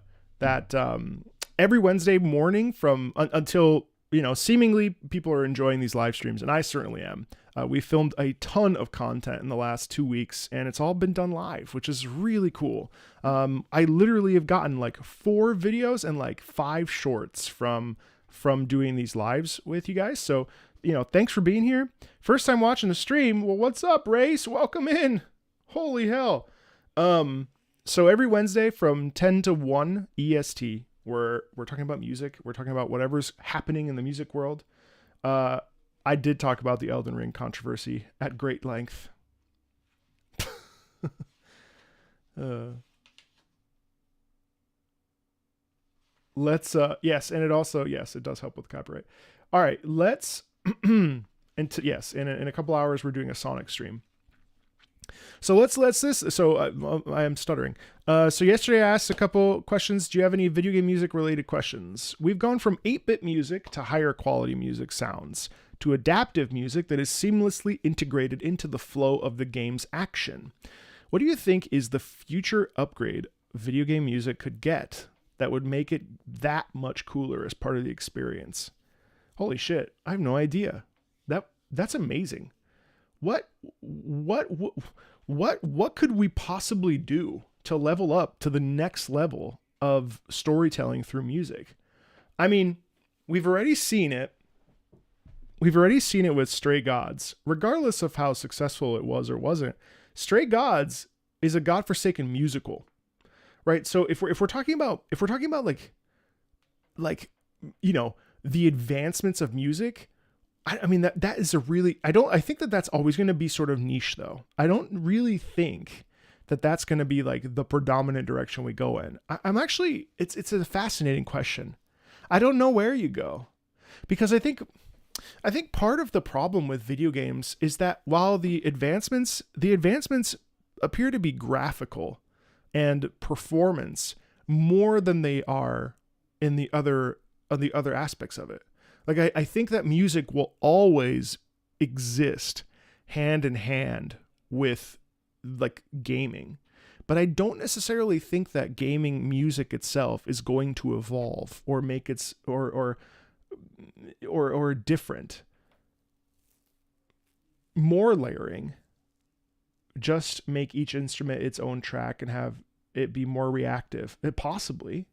every Wednesday morning from until, seemingly people are enjoying these live streams, and I certainly am. We filmed a ton of content in the last 2 weeks, and it's all been done live, which is really cool. I literally have gotten like 4 videos and like 5 shorts from doing these lives with you guys. So, thanks for being here. First time watching the stream. Well, what's up, Race? Welcome in. Holy hell. So every Wednesday from 10 to 1 EST, we're talking about music. We're talking about whatever's happening in the music world. I did talk about the Elden Ring controversy at great length. Yes, and it does help with copyright. All right, let's, in a couple hours, we're doing a Sonic stream. So I am stuttering. So yesterday I asked a couple questions. Do you have any video game music related questions? We've gone from 8-bit music to higher quality music sounds to adaptive music that is seamlessly integrated into the flow of the game's action. What do you think is the future upgrade video game music could get that would make it that much cooler as part of the experience? Holy shit, I have no idea. That's amazing. What could we possibly do to level up to the next level of storytelling through music? I mean, we've already seen it. We've already seen it with Stray Gods. Regardless of how successful it was or wasn't, Stray Gods is a godforsaken musical, right? So if we're talking about like the advancements of music, I mean, that is a really, I think that's always going to be sort of niche though. I don't really think that that's going to be like the predominant direction we go in. I'm actually, it's a fascinating question. I don't know where you go, because I think part of the problem with video games is that while the advancements appear to be graphical and performance more than they are in the other aspects of it. Like, I think that music will always exist hand in hand with like gaming, but I don't necessarily think that gaming music itself is going to evolve or make its or different. More layering, just make each instrument its own track and have it be more reactive? Possibly.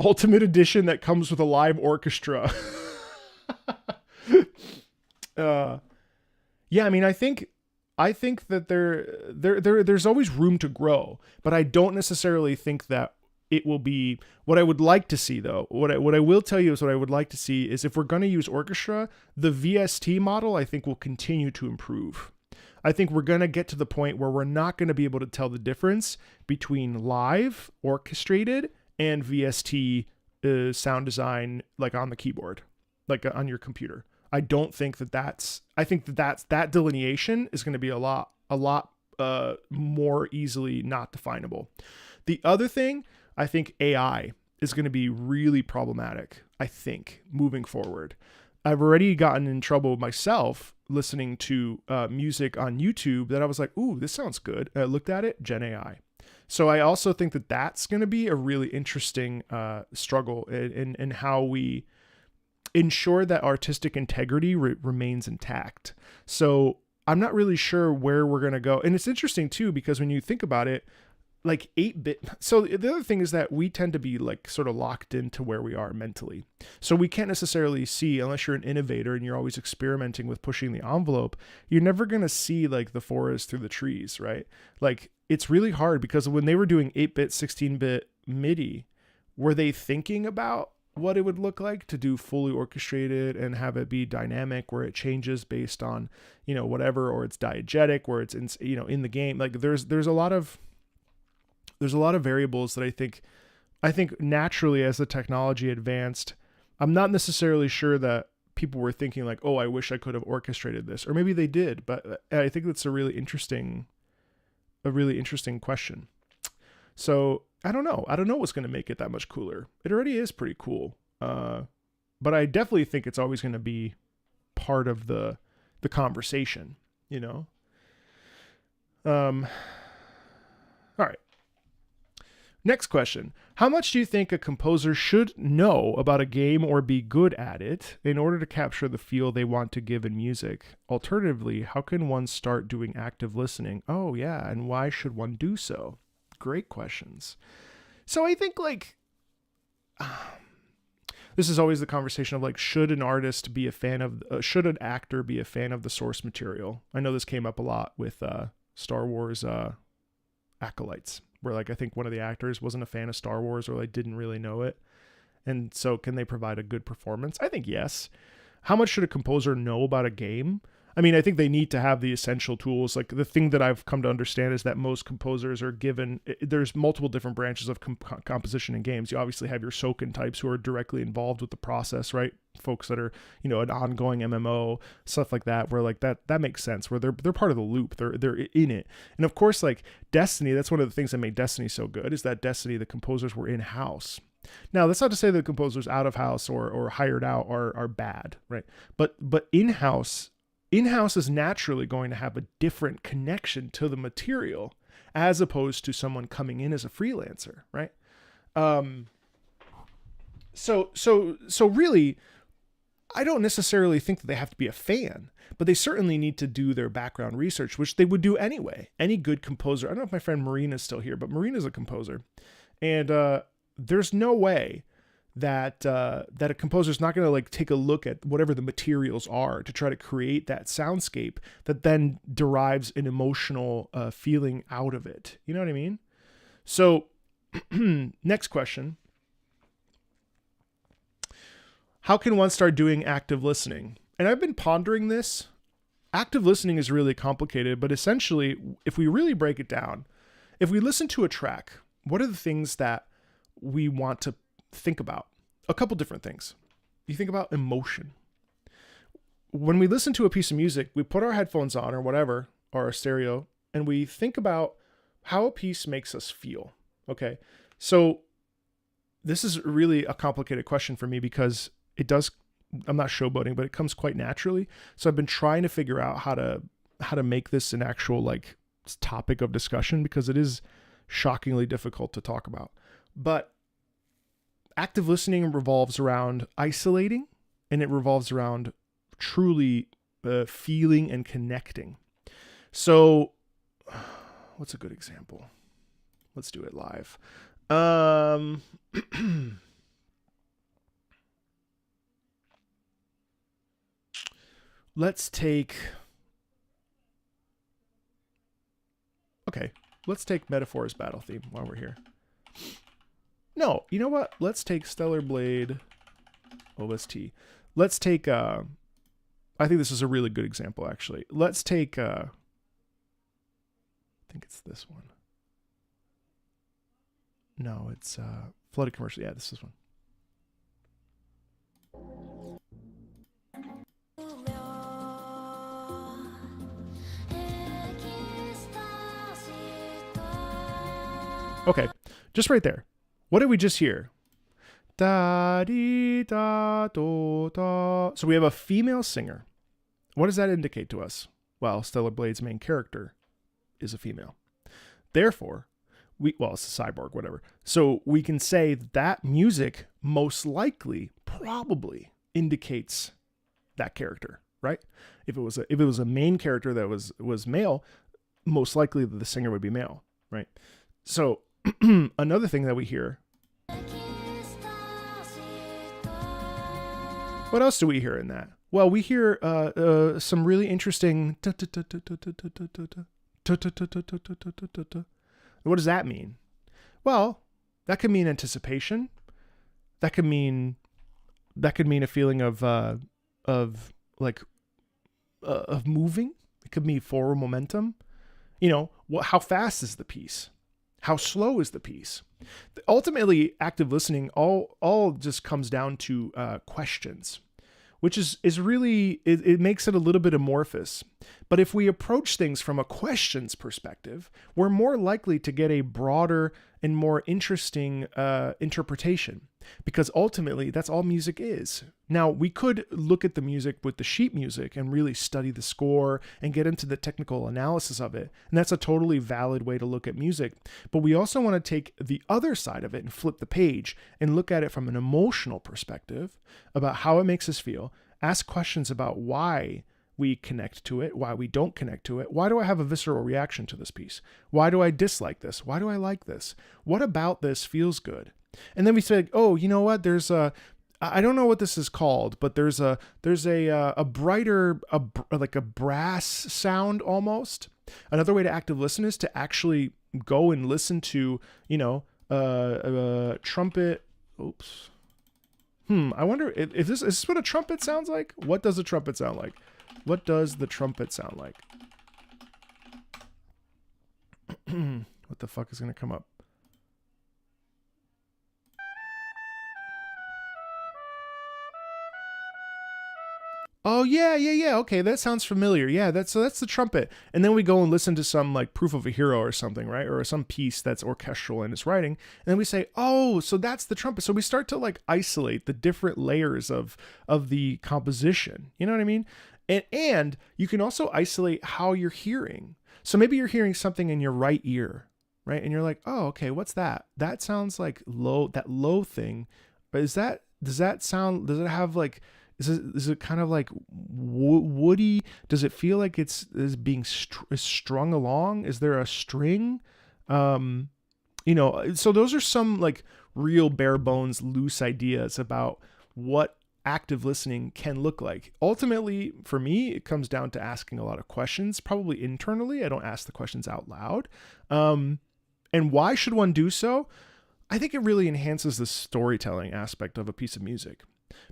Ultimate Edition that comes with a live orchestra. Yeah, I mean, I think that there's always room to grow, but I don't necessarily think that it will be what I would like to see, though. What I will tell you is what I would like to see is if we're going to use orchestra, the VST model, I think, will continue to improve. I think we're going to get to the point where we're not going to be able to tell the difference between live, orchestrated, and VST sound design, like on the keyboard, like on your computer. I don't think I think that delineation is going to be a lot more easily not definable. The other thing, I think AI is going to be really problematic, I think, moving forward. I've already gotten in trouble myself listening to music on YouTube that I was like, ooh, this sounds good. I looked at it, Gen AI. So I also think that that's going to be a really interesting struggle in how we ensure that artistic integrity remains intact. So I'm not really sure where we're going to go. And it's interesting too, because when you think about it, like 8-bit. So the other thing is that we tend to be like sort of locked into where we are mentally. So we can't necessarily see, unless you're an innovator and you're always experimenting with pushing the envelope, you're never going to see like the forest through the trees, right? Like it's really hard because when they were doing 8-bit, 16-bit MIDI, were they thinking about what it would look like to do fully orchestrated and have it be dynamic where it changes based on, whatever, or it's diegetic where it's in, in the game? Like there's a lot of variables that I think naturally as the technology advanced, I'm not necessarily sure that people were thinking like, oh, I wish I could have orchestrated this, or maybe they did, but I think that's a really interesting question. So I don't know what's going to make it that much cooler. It already is pretty cool. But I definitely think it's always going to be part of the conversation, all right. Next question. How much do you think a composer should know about a game or be good at it in order to capture the feel they want to give in music? Alternatively, how can one start doing active listening? Oh yeah, and why should one do so? Great questions. So I think this is always the conversation of like, should an artist be a fan of, should an actor be a fan of the source material? I know this came up a lot with Star Wars Acolytes, where like I think one of the actors wasn't a fan of Star Wars or like didn't really know it. And so can they provide a good performance? I think yes. How much should a composer know about a game? I mean, I think they need to have the essential tools. Like the thing that I've come to understand is that most composers are given, there's multiple different branches of composition in games. You obviously have your Soken types who are directly involved with the process, right? Folks that are, an ongoing MMO, stuff like that, where like that makes sense, where they're part of the loop. They're in it. And of course, like Destiny, that's one of the things that made Destiny so good, is that Destiny, the composers were in-house. Now, that's not to say that composers out of house or hired out are bad, right? But in-house is naturally going to have a different connection to the material as opposed to someone coming in as a freelancer, right? So really, I don't necessarily think that they have to be a fan, but they certainly need to do their background research, which they would do anyway. Any good composer, I don't know if my friend Marina's still here, but Marina's a composer, and there's no way that a composer is not going to like take a look at whatever the materials are to try to create that soundscape that then derives an emotional feeling out of it. You know what I mean? So next question. How can one start doing active listening? And I've been pondering this. Active listening is really complicated, but essentially, if we really break it down, if we listen to a track, what are the things that we want to think about? A couple different things. You think about emotion. When we listen to a piece of music, we put our headphones on or whatever, or a stereo, and we think about how a piece makes us feel. Okay. So this is really a complicated question for me because I'm not showboating, but it comes quite naturally. So I've been trying to figure out how to make this an actual like topic of discussion because it is shockingly difficult to talk about. But active listening revolves around isolating, and it revolves around truly feeling and connecting. So what's a good example? Let's do it live. Let's take... Okay, let's take Metaphor's battle theme while we're here. No, you know what? Let's take Stellar Blade OST. Let's take... I think this is a really good example, actually. Let's take... I think it's this one. No, it's Flooded Commercial. Yeah, this is one. Okay, just right there. What did we just hear? Da dee da do da. So we have a female singer. What does that indicate to us? Well, Stellar Blade's main character is a female. Therefore, it's a cyborg, whatever. So we can say that music most likely, probably indicates that character, right? If it was a main character that was male, most likely the singer would be male, right? So another thing that we hear. What else do we hear in that? Well, we hear some really interesting. What does that mean? Well, that could mean anticipation. That could mean a feeling of moving. It could mean forward momentum. You know, how fast is the piece? How slow is the piece? Ultimately, active listening all just comes down to questions, which is really, it makes it a little bit amorphous. But if we approach things from a questions perspective, we're more likely to get a broader and more interesting interpretation, because ultimately that's all music is. Now, we could look at the music with the sheet music and really study the score and get into the technical analysis of it. And that's a totally valid way to look at music. But we also want to take the other side of it and flip the page and look at it from an emotional perspective about how it makes us feel, ask questions about why we connect to it, why we don't connect to it. Why do I have a visceral reaction to this piece? Why do I dislike this? Why do I like this? What about this feels good? And then we say, oh, you know what? I don't know what this is called, but there's a brighter, like a brass sound almost. Another way to active listen is to actually go and listen to, trumpet. Oops. I wonder if is this what a trumpet sounds like? What does a trumpet sound like? What does the trumpet sound like? What the fuck is going to come up? Oh, yeah. Okay, that sounds familiar. Yeah, that's the trumpet. And then we go and listen to some like Proof of a Hero or something, right? Or some piece that's orchestral in its writing. And then we say, oh, so that's the trumpet. So we start to like isolate the different layers of the composition. You know what I mean? And you can also isolate how you're hearing. So maybe you're hearing something in your right ear, right? And you're like, oh, okay, what's that? That sounds like that low thing. But does it have like, is it kind of like woody? Does it feel like is being strung along? Is there a string? So those are some like real bare bones loose ideas about what active listening can look like. Ultimately, for me, it comes down to asking a lot of questions, probably internally. I don't ask the questions out loud. And why should one do so? I think it really enhances the storytelling aspect of a piece of music,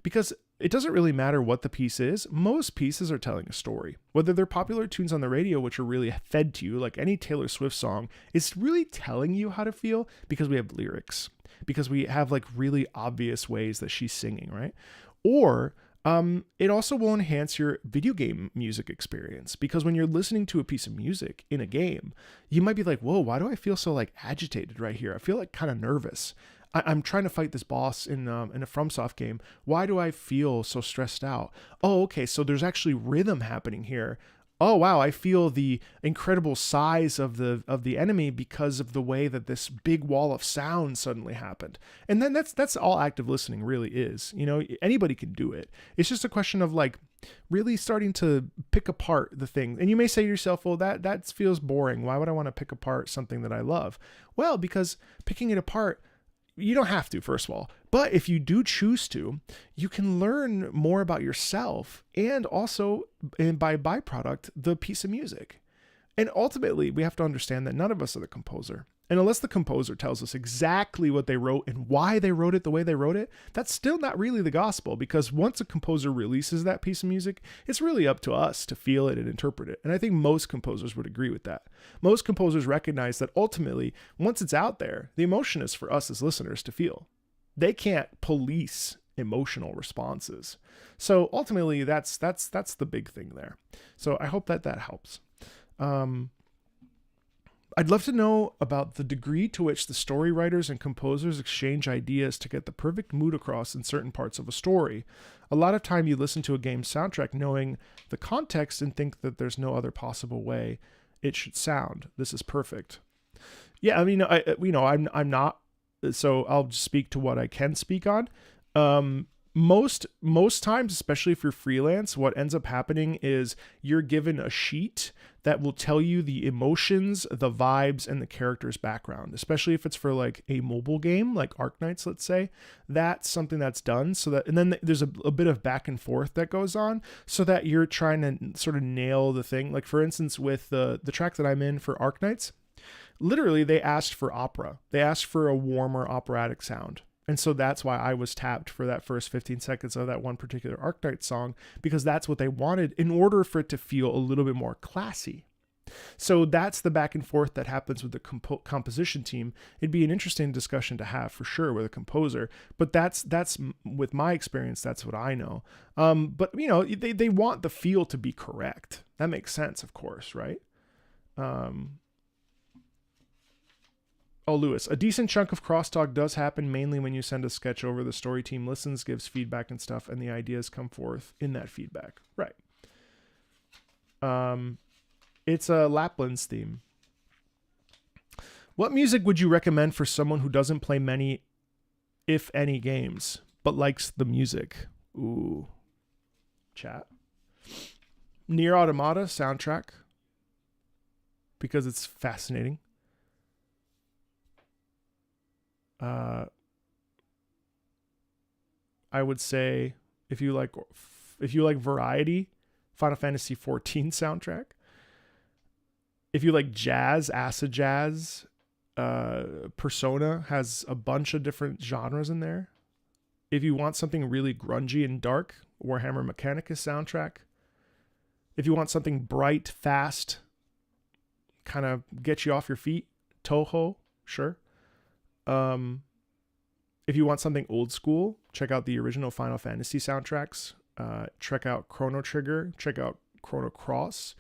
because it doesn't really matter what the piece is. Most pieces are telling a story, whether they're popular tunes on the radio, which are really fed to you, like any Taylor Swift song, it's really telling you how to feel because we have lyrics, because we have like really obvious ways that she's singing, right? Or it also will enhance your video game music experience, because when you're listening to a piece of music in a game, you might be like, whoa, why do I feel so like agitated right here? I feel like kind of nervous. I'm trying to fight this boss in a FromSoft game. Why do I feel so stressed out? Oh, okay, so there's actually rhythm happening here. oh wow, I feel the incredible size of the enemy because of the way that this big wall of sound suddenly happened. And then that's all active listening really is. You know, anybody can do it. It's just a question of like really starting to pick apart the thing. And you may say to yourself, well, that feels boring. Why would I want to pick apart something that I love? Well, because picking it apart, you don't have to, first of all, but if you do choose to, you can learn more about yourself and also, and by byproduct, the piece of music. And ultimately, we have to understand that none of us are the composer. And unless the composer tells us exactly what they wrote and why they wrote it the way they wrote it, that's still not really the gospel, because once a composer releases that piece of music, it's really up to us to feel it and interpret it. And I think most composers would agree with that. Most composers recognize that ultimately, once it's out there, the emotion is for us as listeners to feel. They can't police emotional responses. So ultimately, that's the big thing there. So I hope that helps. I'd love to know about the degree to which the story writers and composers exchange ideas to get the perfect mood across in certain parts of a story. A lot of time you listen to a game's soundtrack knowing the context and think that there's no other possible way it should sound. This is perfect. Yeah, I mean, I'm not, so I'll just speak to what I can speak on. Most times, especially if you're freelance, what ends up happening is you're given a sheet that will tell you the emotions, the vibes, and the character's background, especially if it's for like a mobile game, like Arknights, let's say. That's something that's done so that, and then there's a bit of back and forth that goes on so that you're trying to sort of nail the thing. Like for instance, with the track that I'm in for Arknights, literally they asked for opera. They asked for a warmer operatic sound. And so that's why I was tapped for that first 15 seconds of that one particular Arknight song, because that's what they wanted in order for it to feel a little bit more classy. So that's the back and forth that happens with the composition team. It'd be an interesting discussion to have for sure with a composer, but that's with my experience, that's what I know. But you know, they want the feel to be correct. That makes sense, of course, right? Oh, Lewis, a decent chunk of crosstalk does happen mainly when you send a sketch over. The story team listens, gives feedback and stuff, and the ideas come forth in that feedback. Right. It's a Lapland's theme. What music would you recommend for someone who doesn't play many, if any, games, but likes the music? Ooh. Chat. Nier Automata soundtrack, because it's fascinating. I would say if you like variety, Final Fantasy 14 soundtrack. If you like jazz, acid jazz, Persona has a bunch of different genres in there. If you want something really grungy and dark, Warhammer Mechanicus soundtrack. If you want something bright, fast, kind of get you off your feet, Toho, sure. If you want something old school, check out the original Final Fantasy soundtracks. Check out Chrono Trigger. Check out Chrono Cross.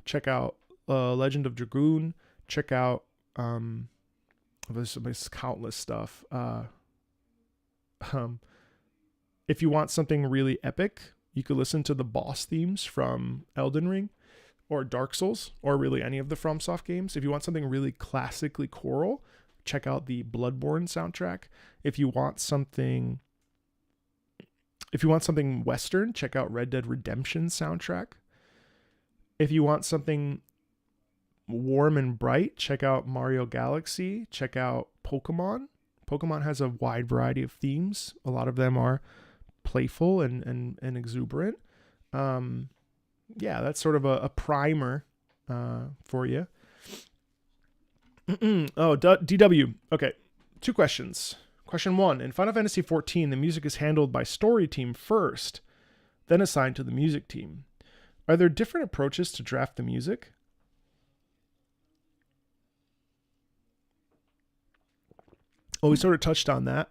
Check out Legend of Dragoon. Check out there's countless stuff. If you want something really epic, you could listen to the boss themes from Elden Ring or Dark Souls, or really any of the FromSoft games. If you want something really classically choral, check out the Bloodborne soundtrack. If you want something Western, check out Red Dead Redemption soundtrack. If you want something warm and bright, check out Mario Galaxy. Check out Pokemon. Pokemon has a wide variety of themes. A lot of them are playful and exuberant. Yeah, that's sort of a primer for you. Oh, DW. Okay, 2 questions. Question 1. In Final Fantasy XIV, the music is handled by story team first, then assigned to the music team. Are there different approaches to draft the music? Well, we sort of touched on that.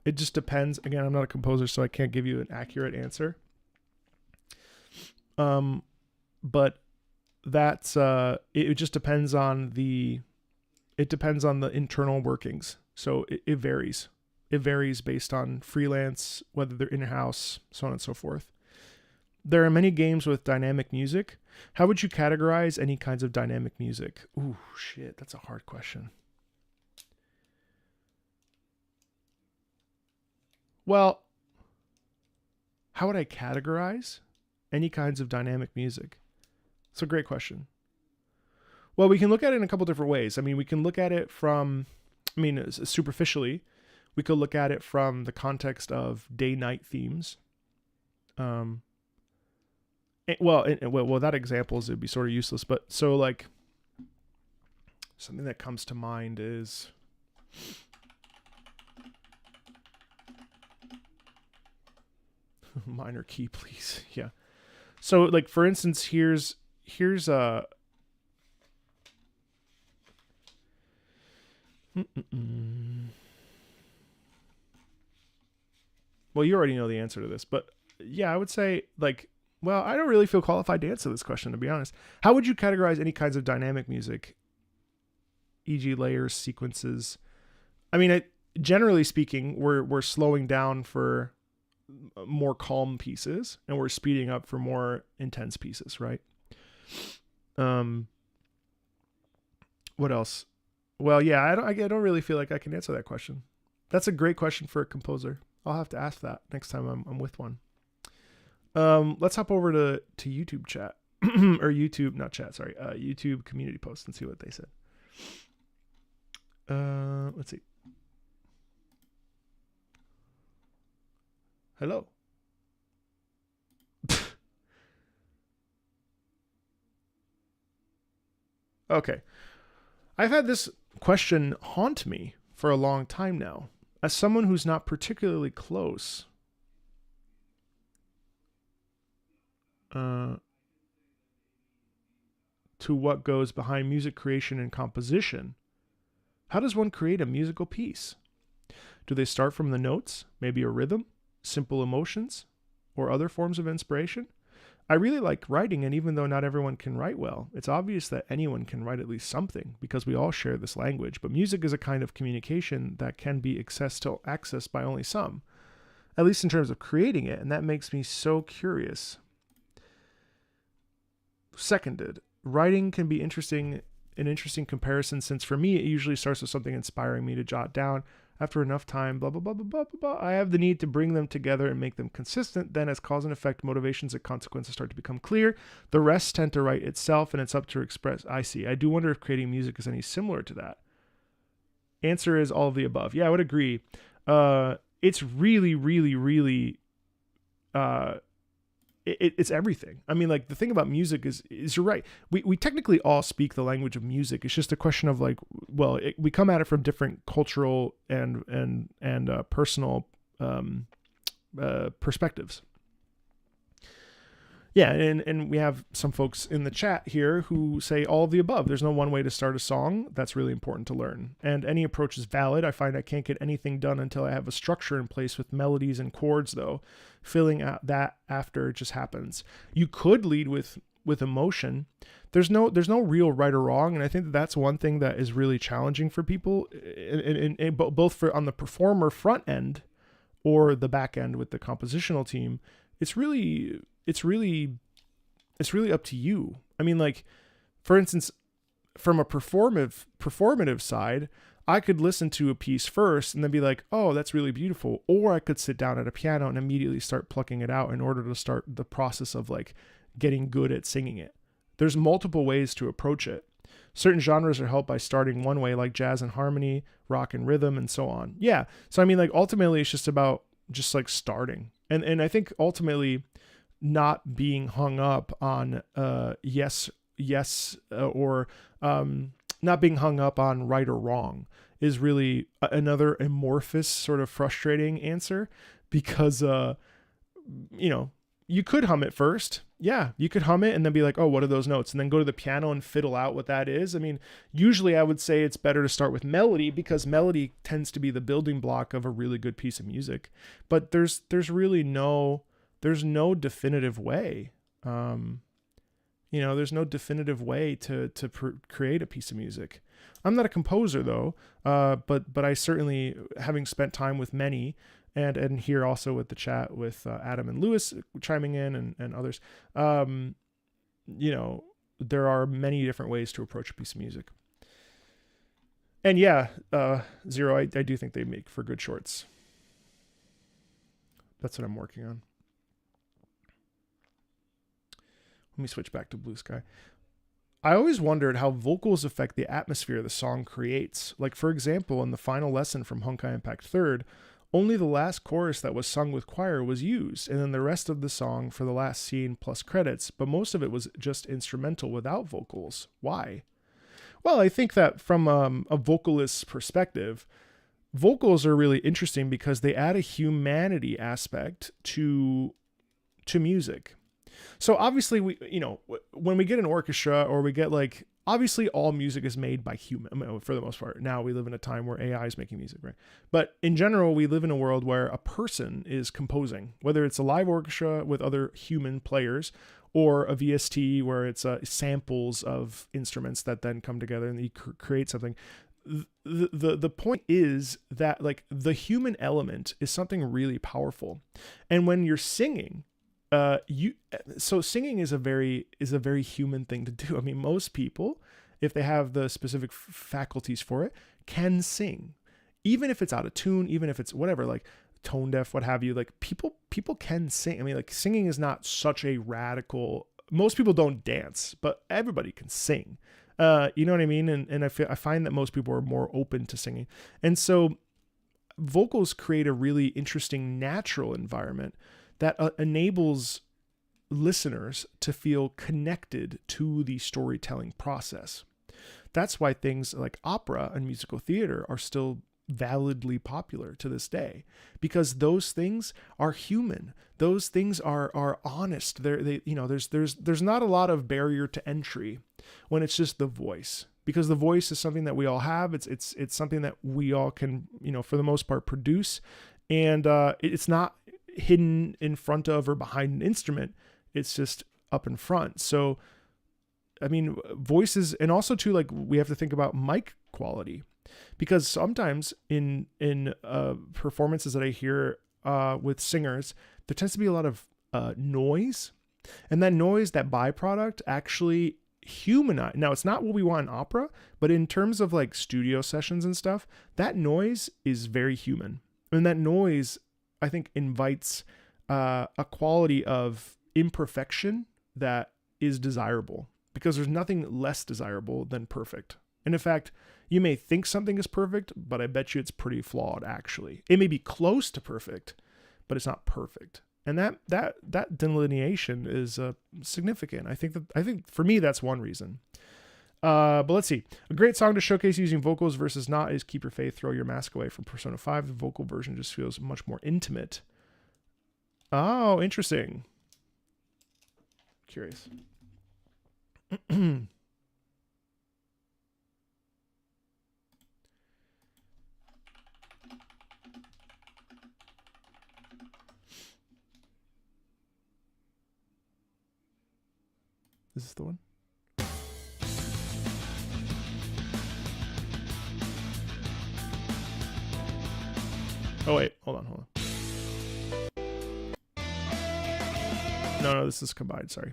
It just depends. Again, I'm not a composer, so I can't give you an accurate answer. But that's it just depends on the internal workings. So it varies. It varies based on freelance, whether they're in-house, so on and so forth. There are many games with dynamic music. How would you categorize any kinds of dynamic music? Ooh, shit, that's a hard question. Well, how would I categorize any kinds of dynamic music? It's a great question. Well, we can look at it in a couple different ways. I mean, we can look at it from, superficially, we could look at it from the context of day-night themes. Well, that example would be sort of useless, but so like something that comes to mind is minor key, please. Yeah. So like, for instance, here's a well, you already know the answer to this, but yeah, I would say like, well, I don't really feel qualified to answer this question, to be honest. How would you categorize any kinds of dynamic music, e.g. layers, sequences? I mean, generally speaking, we're slowing down for more calm pieces and we're speeding up for more intense pieces, right? What else? Well, yeah, I don't really feel like I can answer that question. That's a great question for a composer. I'll have to ask that next time I'm with one. Let's hop over to YouTube chat or YouTube, not chat, sorry, YouTube community post and see what they said. Let's see. Hello. Okay. I've had this question haunt me for a long time now. As someone who's not particularly close to what goes behind music creation and composition, how does one create a musical piece? Do they start from the notes, maybe a rhythm, simple emotions, or other forms of inspiration? I really like writing, and even though not everyone can write well, it's obvious that anyone can write at least something because we all share this language. But music is a kind of communication that can be accessed by only some, at least in terms of creating it, and that makes me so curious. Seconded, writing can be an interesting comparison, since for me it usually starts with something inspiring me to jot down. After enough time, blah, blah, blah, blah, blah, blah, I have the need to bring them together and make them consistent. Then as cause and effect, motivations and consequences start to become clear. The rest tend to write itself, and it's up to express. I see. I do wonder if creating music is any similar to that. Answer is all of the above. Yeah, I would agree. It's really, really, really, it's everything. I mean, like, the thing about music is you're right. We technically all speak the language of music. It's just a question of like, well, we come at it from different cultural and personal perspectives. Yeah, and we have some folks in the chat here who say all of the above. There's no one way to start a song. That's really important to learn. And any approach is valid. I find I can't get anything done until I have a structure in place with melodies and chords, though. Filling out that after just happens. You could lead with emotion. There's no real right or wrong, and I think that's one thing that is really challenging for people, in both for on the performer front end or the back end with the compositional team. It's really up to you. I mean, like, for instance, from a performative side, I could listen to a piece first and then be like, oh, that's really beautiful. Or I could sit down at a piano and immediately start plucking it out in order to start the process of like getting good at singing it. There's multiple ways to approach it. Certain genres are helped by starting one way, like jazz and harmony, rock and rhythm, and so on. Yeah. So, I mean, like, ultimately it's just about just like starting. And I think ultimately not being hung up on yes, or not being hung up on right or wrong is really another amorphous, sort of frustrating answer, because you could hum it first. Yeah, you could hum it and then be like, oh, what are those notes? And then go to the piano and fiddle out what that is. I mean, usually I would say it's better to start with melody, because melody tends to be the building block of a really good piece of music. But there's really no definitive way. There's no definitive way to create a piece of music. I'm not a composer though, but I certainly, having spent time with many and here also with the chat with Adam and Lewis chiming in and others. There are many different ways to approach a piece of music. And yeah, Zero, I do think they make for good shorts. That's what I'm working on. Let me switch back to BlueSky. I always wondered how vocals affect the atmosphere the song creates. Like, for example, in the final lesson from Honkai Impact 3rd, only the last chorus that was sung with choir was used, and then the rest of the song for the last scene plus credits, but most of it was just instrumental without vocals. Why? Well, I think that from a vocalist's perspective, vocals are really interesting because they add a humanity aspect to music. So obviously when we get an orchestra or we get obviously all music is made by human for the most part. Now we live in a time where AI is making music, right? But in general, we live in a world where a person is composing, whether it's a live orchestra with other human players or a VST where it's samples of instruments that then come together and you create something. The point is that the human element is something really powerful. And when you're singing, so singing is a very human thing to do. I mean, most people, if they have the specific faculties for it, can sing, even if it's out of tune, even if it's whatever, tone deaf, what have you. People can sing. I mean, singing is not such a radical. Most people don't dance, but everybody can sing. You know what I mean? And I find that most people are more open to singing, and so vocals create a really interesting natural environment that enables listeners to feel connected to the storytelling process. That's why things like opera and musical theater are still validly popular to this day, because those things are human. Those things are honest. There's not a lot of barrier to entry when it's just the voice, because the voice is something that we all have. It's something that we all can, for the most part, produce, and it's not hidden in front of or behind an instrument. It's just up in front. So, I mean, voices, and also too, we have to think about mic quality, because sometimes in performances that I hear with singers, there tends to be a lot of noise, and that noise, that byproduct, actually humanize. Now, it's not what we want in opera, but in terms of studio sessions and stuff, that noise is very human, and that noise, I think, invites a quality of imperfection that is desirable, because there's nothing less desirable than perfect. And in fact, you may think something is perfect, but I bet you it's pretty flawed, actually. It may be close to perfect, but it's not perfect. And that delineation is significant. I think for me, that's one reason. But let's see. A great song to showcase using vocals versus not is Keep Your Faith, Throw Your Mask Away from Persona 5. The vocal version just feels much more intimate. Oh, interesting. Curious. Is this the one? Oh, wait. Hold on. No, this is combined. Sorry.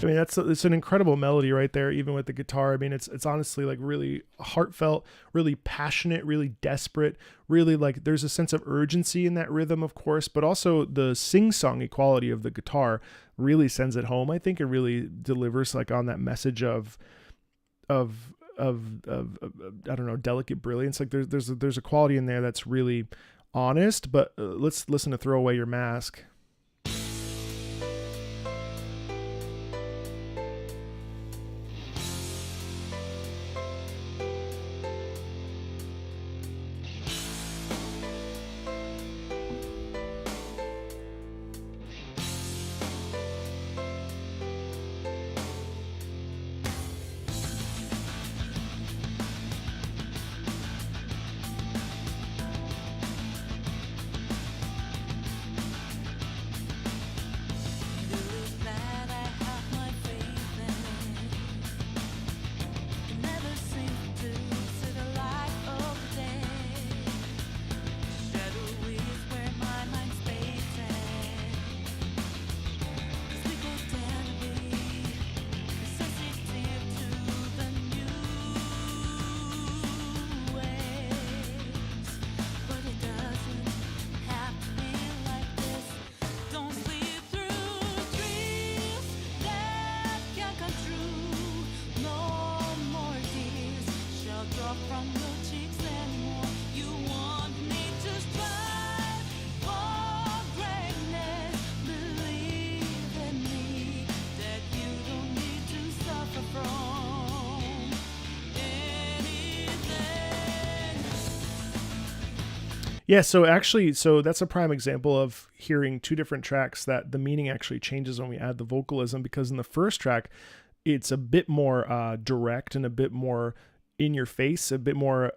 I mean, it's an incredible melody right there, even with the guitar. I mean, it's honestly like really heartfelt, really passionate, really desperate, really like there's a sense of urgency in that rhythm, of course, but also the sing-songy quality of the guitar really sends it home. I think it really delivers like on that message of I don't know, delicate brilliance. Like there's a quality in there that's really honest. But let's listen to "Throw Away Your Mask." Yeah, so actually, so that's a prime example of hearing two different tracks that the meaning actually changes when we add the vocalism, because in the first track, it's a bit more direct and a bit more in your face, a bit more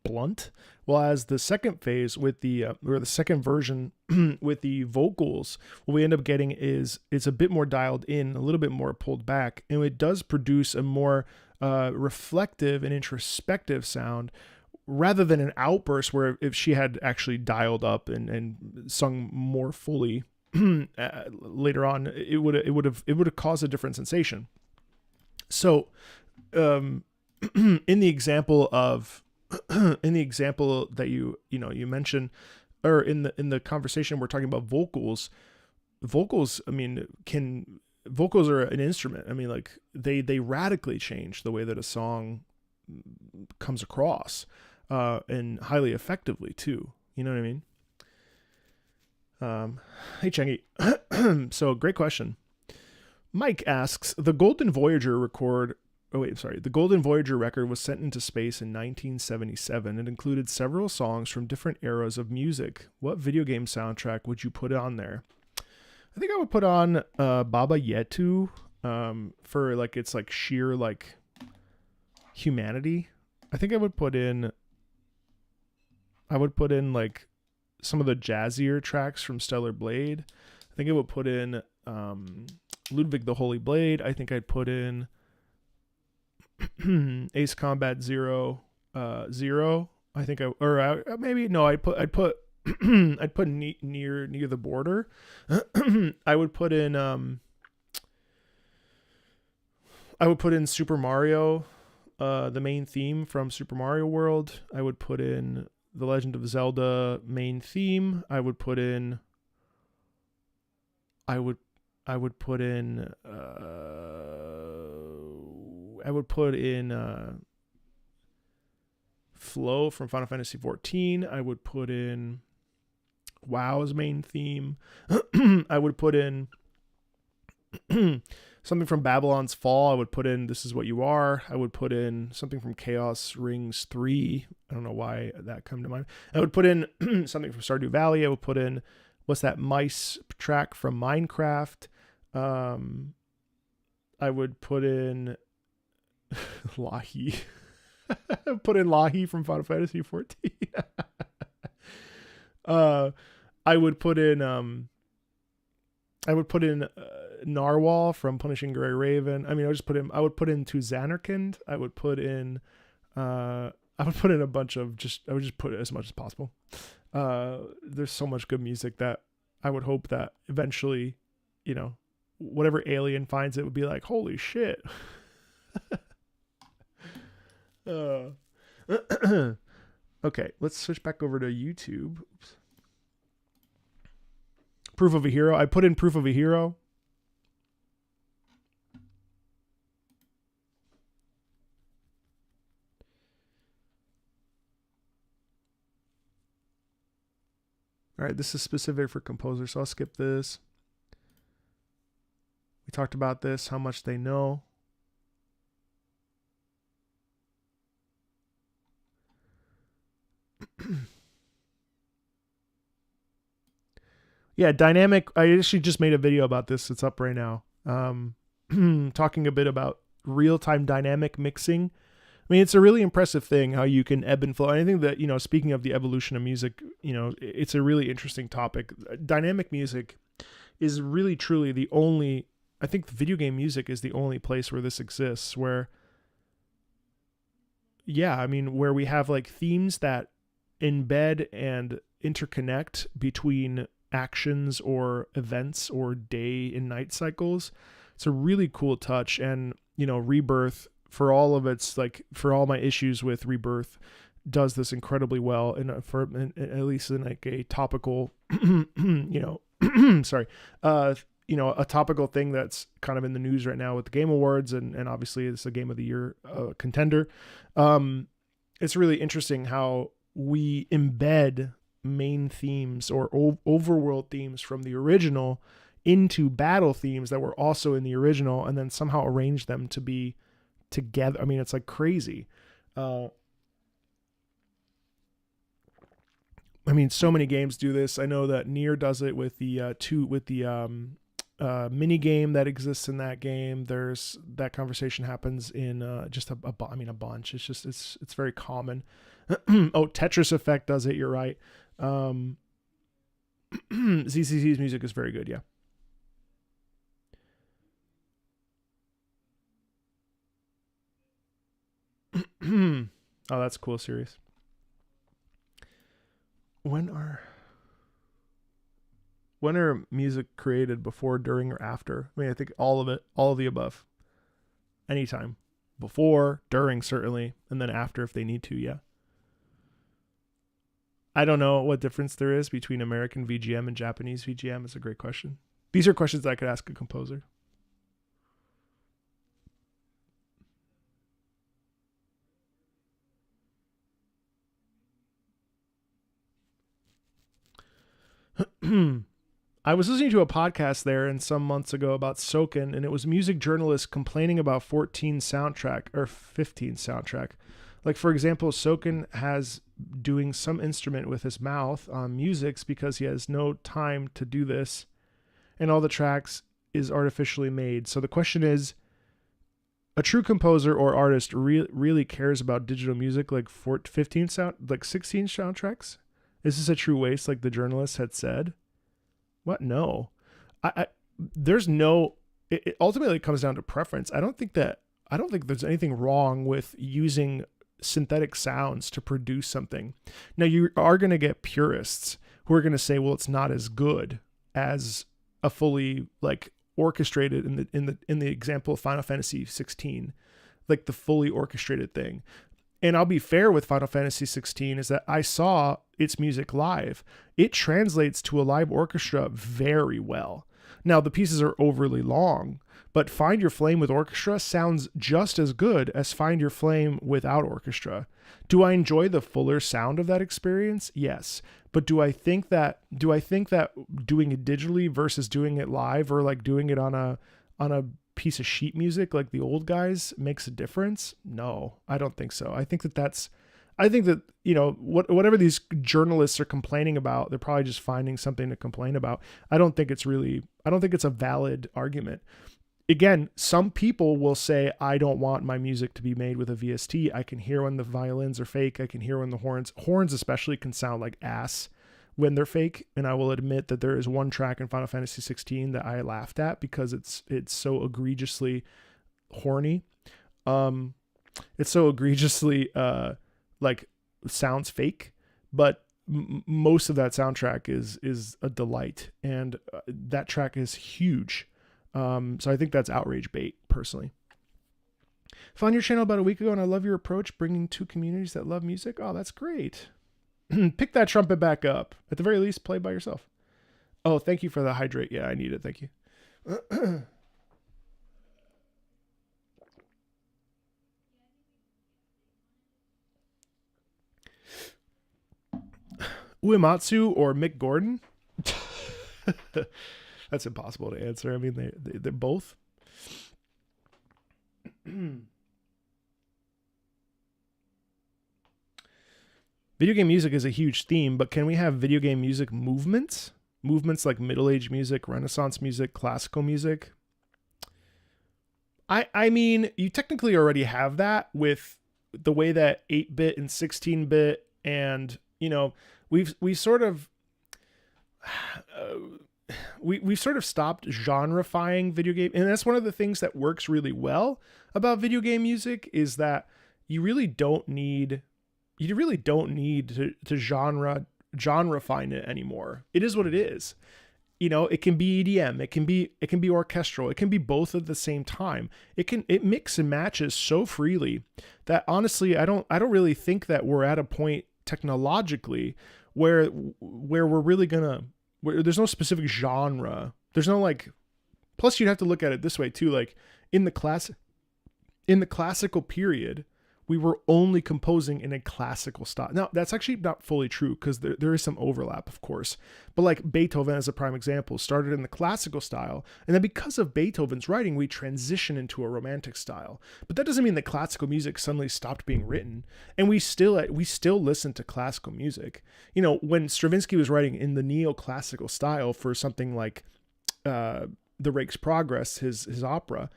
blunt. Well, as the second phase with the or the second version with the vocals, what we end up getting is it's a bit more dialed in, a little bit more pulled back, and it does produce a more reflective and introspective sound, rather than an outburst where if she had actually dialed up and sung more fully later on, it would have caused a different sensation. So in the example that you mentioned, or in the conversation we're talking about vocals, I mean, vocals are an instrument. I mean, like they radically change the way that a song comes across. And highly effectively too. You know what I mean? Hey Chengi. So great question. Mike asks, the Golden Voyager record was sent into space in 1977 and included several songs from different eras of music. What video game soundtrack would you put on there? I think I would put on Baba Yetu for like its like sheer like humanity. I think I would put in like some of the jazzier tracks from Stellar Blade. I think I would put in Ludwig the Holy Blade. I think I'd put in Ace Combat Zero. I think I'd put I'd put near the border. I would put in Super Mario, the main theme from Super Mario World. I would put in The Legend of Zelda main theme. I would put in Flow from Final Fantasy XIV. I would put in WoW's main theme. I would put in something from Babylon's Fall. I would put in This Is What You Are. I would put in something from Chaos Rings 3. I don't know why that come to mind. I would put in something from Stardew Valley. I would put in, what's that mice track from Minecraft? I would put in Lahi. Put in Lahi from Final Fantasy 14. I would put in Narwhal from Punishing Gray Raven. I mean, I would put in To Xanarkand. I would put in a bunch of I would just put as much as possible. There's so much good music that I would hope that eventually, whatever alien finds it would be like, holy shit. Okay, let's switch back over to YouTube. Oops. Proof of a hero. I put in proof of a hero. All right, this is specific for composers, so I'll skip this. We talked about this, how much they know. Yeah, dynamic. I actually just made a video about this. It's up right now. Talking a bit about real-time dynamic mixing. I mean, it's a really impressive thing how you can ebb and flow. And I think that, you know, speaking of the evolution of music, you know, it's a really interesting topic. Dynamic music is really truly the only, I think video game music is the only place where this exists, where, yeah, I mean, where we have like themes that embed and interconnect between actions or events or day and night cycles. It's a really cool touch. And, you know, Rebirth, for all of its, like, for all my issues with Rebirth, does this incredibly well, and at least in like a topical, you know, sorry, you know, a topical thing that's kind of in the news right now with the Game Awards, and obviously it's a Game of the Year contender. It's really interesting how we embed main themes or overworld themes from the original into battle themes that were also in the original, and then somehow arrange them to be together. I mean, it's like crazy. I mean, so many games do this. I know that Nier does it with the mini game that exists in that game. There's that conversation happens in just a bunch. It's just it's very common. Oh, Tetris Effect does it. You're right. ZCC's music is very good. Yeah. Oh, that's cool. Series. When are music created, before, during, or after? I mean, I think all of it, all of the above. Anytime. Before, during, certainly, and then after if they need to, yeah. I don't know what difference there is between American VGM and Japanese VGM. It's a great question. These are questions that I could ask a composer. I was listening to a podcast there and some months ago about Soken, and it was music journalists complaining about 15 soundtrack. Like, for example, Soken has doing some instrument with his mouth on musics because he has no time to do this, and all the tracks is artificially made. So the question is, a true composer or artist really cares about digital music, like 16 soundtracks? Is this a true waste, like the journalist had said? What? No. There's no. It ultimately comes down to preference. I don't think there's anything wrong with using synthetic sounds to produce something. Now, you are going to get purists who are going to say, well, it's not as good as a fully like orchestrated in the example of Final Fantasy 16, like the fully orchestrated thing. And I'll be fair with Final Fantasy 16 is that I saw its music live. It translates to a live orchestra very well. Now, the pieces are overly long, but Find Your Flame with orchestra sounds just as good as Find Your Flame without orchestra. Do I enjoy the fuller sound of that experience? Yes. But do I think that doing it digitally versus doing it live, or like doing it on a piece of sheet music like the old guys, makes a difference? No, I don't think so. I think that, you know, whatever these journalists are complaining about, they're probably just finding something to complain about. I don't think it's a valid argument. Again, some people will say, I don't want my music to be made with a VST. I can hear when the violins are fake. I can hear when the horns especially can sound like ass when they're fake. And I will admit that there is one track in Final Fantasy 16 that I laughed at because it's so egregiously horny. It's so egregiously like sounds fake, but most of that soundtrack is a delight, and that track is huge. So I think that's outrage bait, personally. Found your channel about a week ago, and I love your approach, bringing two communities that love music. Oh, that's great. Pick that trumpet back up. At the very least, play by yourself. Oh, thank you for the hydrate. Yeah, I need it. Thank you. Uematsu or Mick Gordon? That's impossible to answer. I mean, they're both. Video game music is a huge theme, but can we have video game music movements? Movements like Middle Age music, Renaissance music, classical music? I mean, you technically already have that with the way that 8-bit and 16-bit and, you know, we've sort of we've sort of stopped genrefying video game, and that's one of the things that works really well about video game music is that you really don't need to genre-fine it anymore. It is what it is. You know, it can be EDM, it can be orchestral, it can be both at the same time. It mix and matches so freely that honestly, I don't really think that we're at a point technologically where we're really where there's no specific genre. There's no like, plus you'd have to look at it this way too, like in the classical period, we were only composing in a classical style. Now, that's actually not fully true because there is some overlap, of course. But like Beethoven, as a prime example, started in the classical style. And then because of Beethoven's writing, we transition into a romantic style. But that doesn't mean that classical music suddenly stopped being written. And we still listen to classical music. You know, when Stravinsky was writing in the neoclassical style for something like The Rake's Progress, his opera,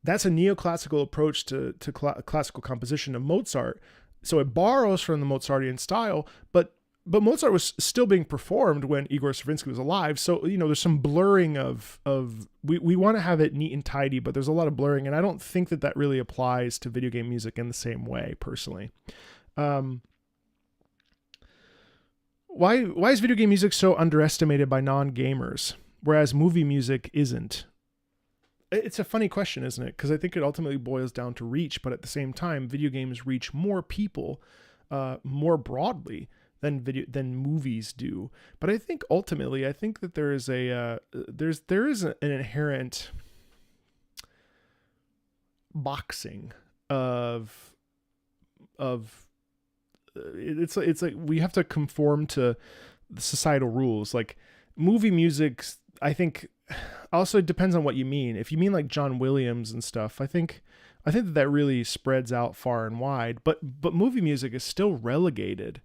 that's a neoclassical approach to classical composition of Mozart. So it borrows from the Mozartian style, but Mozart was still being performed when Igor Stravinsky was alive. So, you know, there's some blurring of we want to have it neat and tidy, but there's a lot of blurring. And I don't think that really applies to video game music in the same way, personally. Why is video game music so underestimated by non-gamers, whereas movie music isn't? It's a funny question, isn't it? Because I think it ultimately boils down to reach, but at the same time, video games reach more people more broadly than movies do. But I think ultimately, that there is an inherent boxing of it's like we have to conform to the societal rules. Like movie music, I think. Also, it depends on what you mean. If you mean like John Williams and stuff, I think that really spreads out far and wide. But movie music is still relegated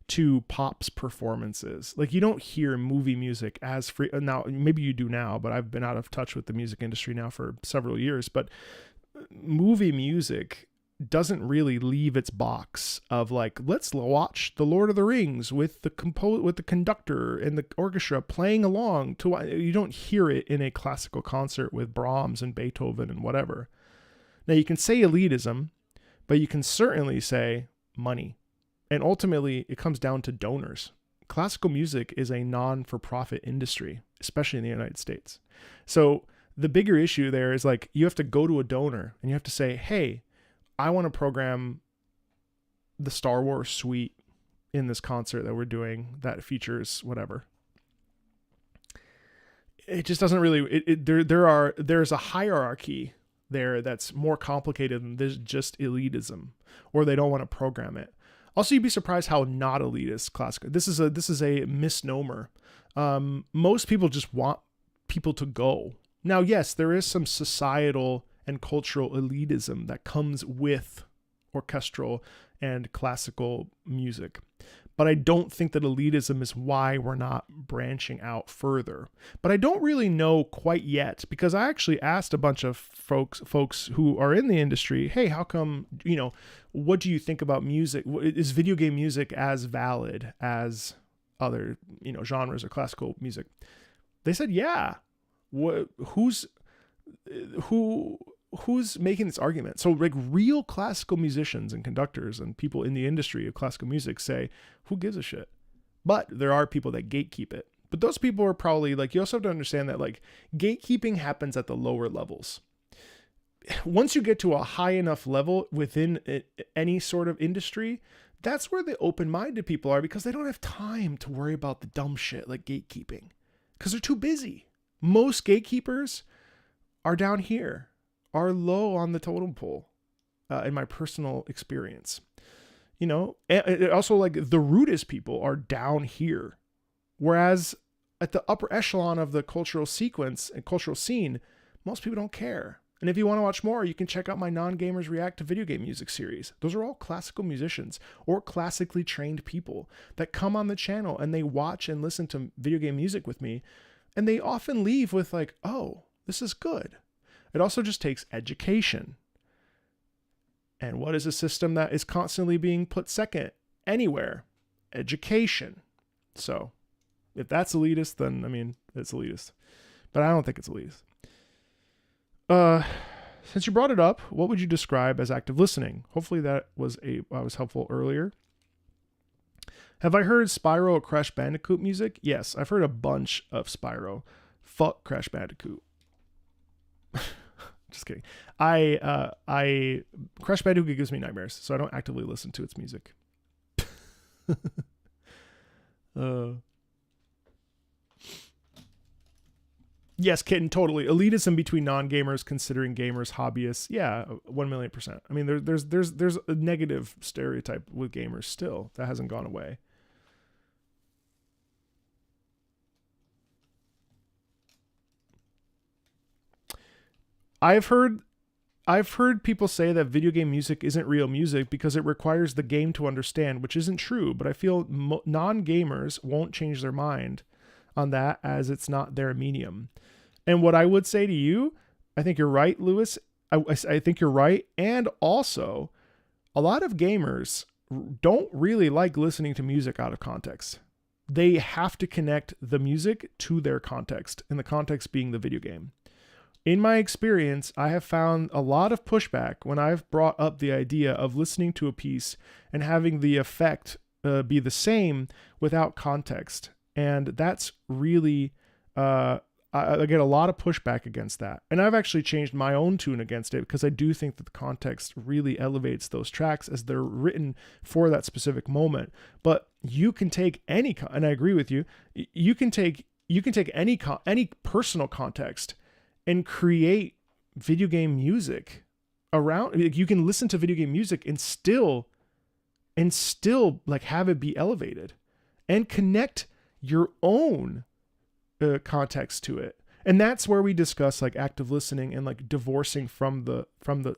to pop's performances. Like you don't hear movie music as free now. Maybe you do now, but I've been out of touch with the music industry now for several years. But movie music doesn't really leave its box of like, let's watch The Lord of the Rings with the conductor and the orchestra playing along to. You don't hear it in a classical concert with Brahms and Beethoven and whatever. Now you can say elitism, but you can certainly say money. And ultimately it comes down to donors. Classical music is a non-for-profit industry, especially in the United States. So the bigger issue there is like, you have to go to a donor and you have to say, hey, I want to program the Star Wars suite in this concert that we're doing that features whatever. It just doesn't really, there's a hierarchy there that's more complicated than this just elitism, or they don't want to program it. Also, you'd be surprised how not elitist classical. This is a misnomer. Most people just want people to go. Now, yes, there is some societal and cultural elitism that comes with orchestral and classical music. But I don't think that elitism is why we're not branching out further. But I don't really know quite yet, because I actually asked a bunch of folks who are in the industry, hey, how come, you know, what do you think about music? Is video game music as valid as other, you know, genres of classical music? They said, yeah. Who's making this argument? So like real classical musicians and conductors and people in the industry of classical music say, who gives a shit? But there are people that gatekeep it. But those people are probably like, you also have to understand that like gatekeeping happens at the lower levels. Once you get to a high enough level within any sort of industry, that's where the open-minded people are, because they don't have time to worry about the dumb shit like gatekeeping because they're too busy. Most gatekeepers are down here, are low on the totem pole, in my personal experience. You know, and also like the rudest people are down here, whereas at the upper echelon of the cultural sequence and cultural scene, most people don't care. And if you want to watch more, you can check out my Non-Gamers React to Video Game Music series. Those are all classical musicians or classically trained people that come on the channel and they watch and listen to video game music with me. And they often leave with like, oh, this is good. It also just takes education. And what is a system that is constantly being put second anywhere? Education. So if that's elitist, then I mean, it's elitist. But I don't think it's elitist. Since you brought it up, what would you describe as active listening? Hopefully that was helpful earlier. Have I heard Spyro or Crash Bandicoot music? Yes, I've heard a bunch of Spyro. Fuck Crash Bandicoot. Just kidding. Crash Bandicoot gives me nightmares, so I don't actively listen to its music. Yes, Kitten, totally. Elitism between non-gamers considering gamers hobbyists. Yeah, 1,000,000%. I mean, there's a negative stereotype with gamers still that hasn't gone away. I've heard people say that video game music isn't real music because it requires the game to understand, which isn't true. But I feel non-gamers won't change their mind on that as it's not their medium. And what I would say to you, I think you're right, Lewis. I think you're right. And also, a lot of gamers don't really like listening to music out of context. They have to connect the music to their context, and the context being the video game. In my experience, I have found a lot of pushback when I've brought up the idea of listening to a piece and having the effect be the same without context. And that's really, I get a lot of pushback against that. And I've actually changed my own tune against it because I do think that the context really elevates those tracks as they're written for that specific moment. But you can take any, and I agree with you, you can take any personal context and create video game music around. You can listen to video game music and still like have it be elevated and connect your own context to it. And that's where we discuss like active listening and like divorcing from the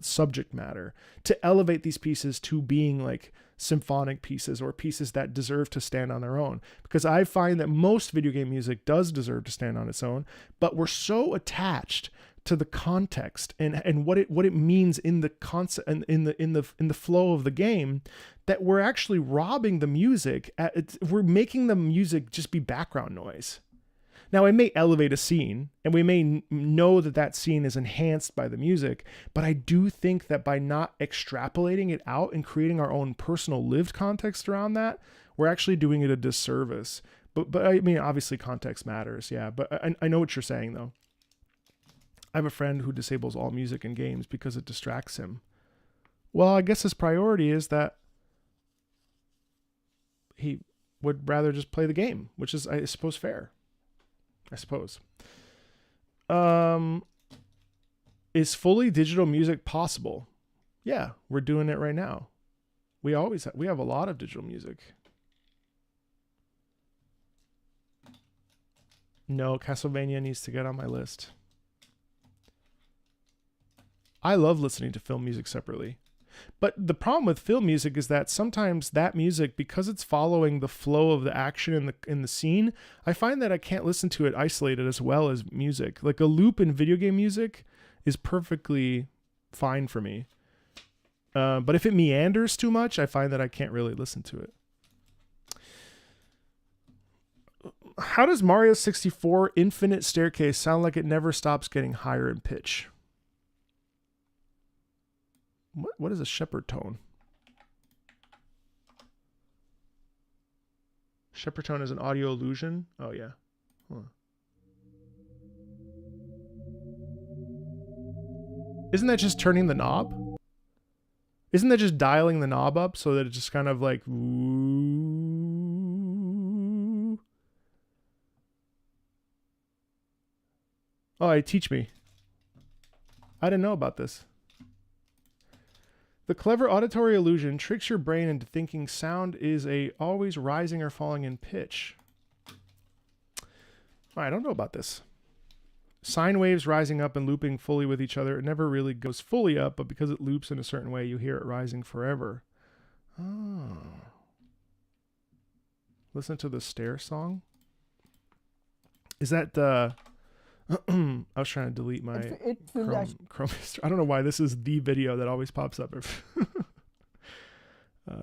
subject matter to elevate these pieces to being like symphonic pieces or pieces that deserve to stand on their own. Because I find that most video game music does deserve to stand on its own, but we're so attached to the context and what it means in the concept and in the flow of the game that we're actually robbing the music. We're making the music just be background noise. Now, it may elevate a scene, and we may know that that scene is enhanced by the music, but I do think that by not extrapolating it out and creating our own personal lived context around that, we're actually doing it a disservice. But I mean, obviously context matters, yeah, but I know what you're saying, though. I have a friend who disables all music in games because it distracts him. Well, I guess his priority is that he would rather just play the game, which is, I suppose, fair. I suppose. Is fully digital music possible? Yeah, we're doing it right now. We have a lot of digital music. No, Castlevania needs to get on my list. I love listening to film music separately. But the problem with film music is that sometimes that music, because it's following the flow of the action in the scene, I find that I can't listen to it isolated as well as music. Like a loop in video game music is perfectly fine for me. But if it meanders too much, I find that I can't really listen to it. How does Mario 64 Infinite Staircase sound like it never stops getting higher in pitch? What is a shepherd tone? Shepherd tone is an audio illusion. Oh, yeah. Huh. Isn't that just turning the knob? Isn't that just dialing the knob up so that it's just kind of like... Ooh. Oh, teach me. I didn't know about this. The clever auditory illusion tricks your brain into thinking sound is always rising or falling in pitch. I don't know about this. Sine waves rising up and looping fully with each other. It never really goes fully up, but because it loops in a certain way, you hear it rising forever. Oh. Listen to the stair song. Is that I was trying to delete my Chrome history. I don't know why this is the video that always pops up.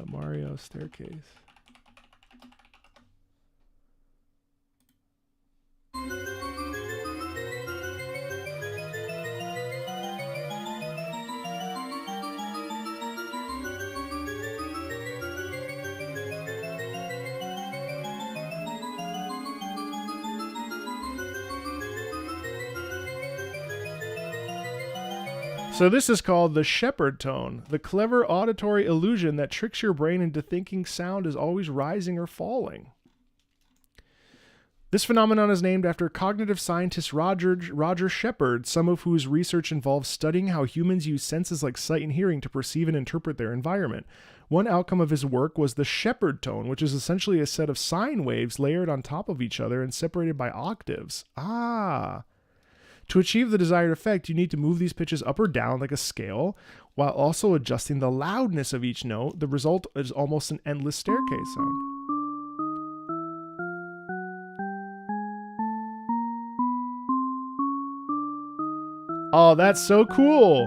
Mario staircase. So this is called the shepherd tone, the clever auditory illusion that tricks your brain into thinking sound is always rising or falling. This phenomenon is named after cognitive scientist Roger Shepard, some of whose research involves studying how humans use senses like sight and hearing to perceive and interpret their environment. One outcome of his work was the shepherd tone, which is essentially a set of sine waves layered on top of each other and separated by octaves. Ah. To achieve the desired effect, you need to move these pitches up or down like a scale, while also adjusting the loudness of each note. The result is almost an endless staircase sound. Oh, that's so cool!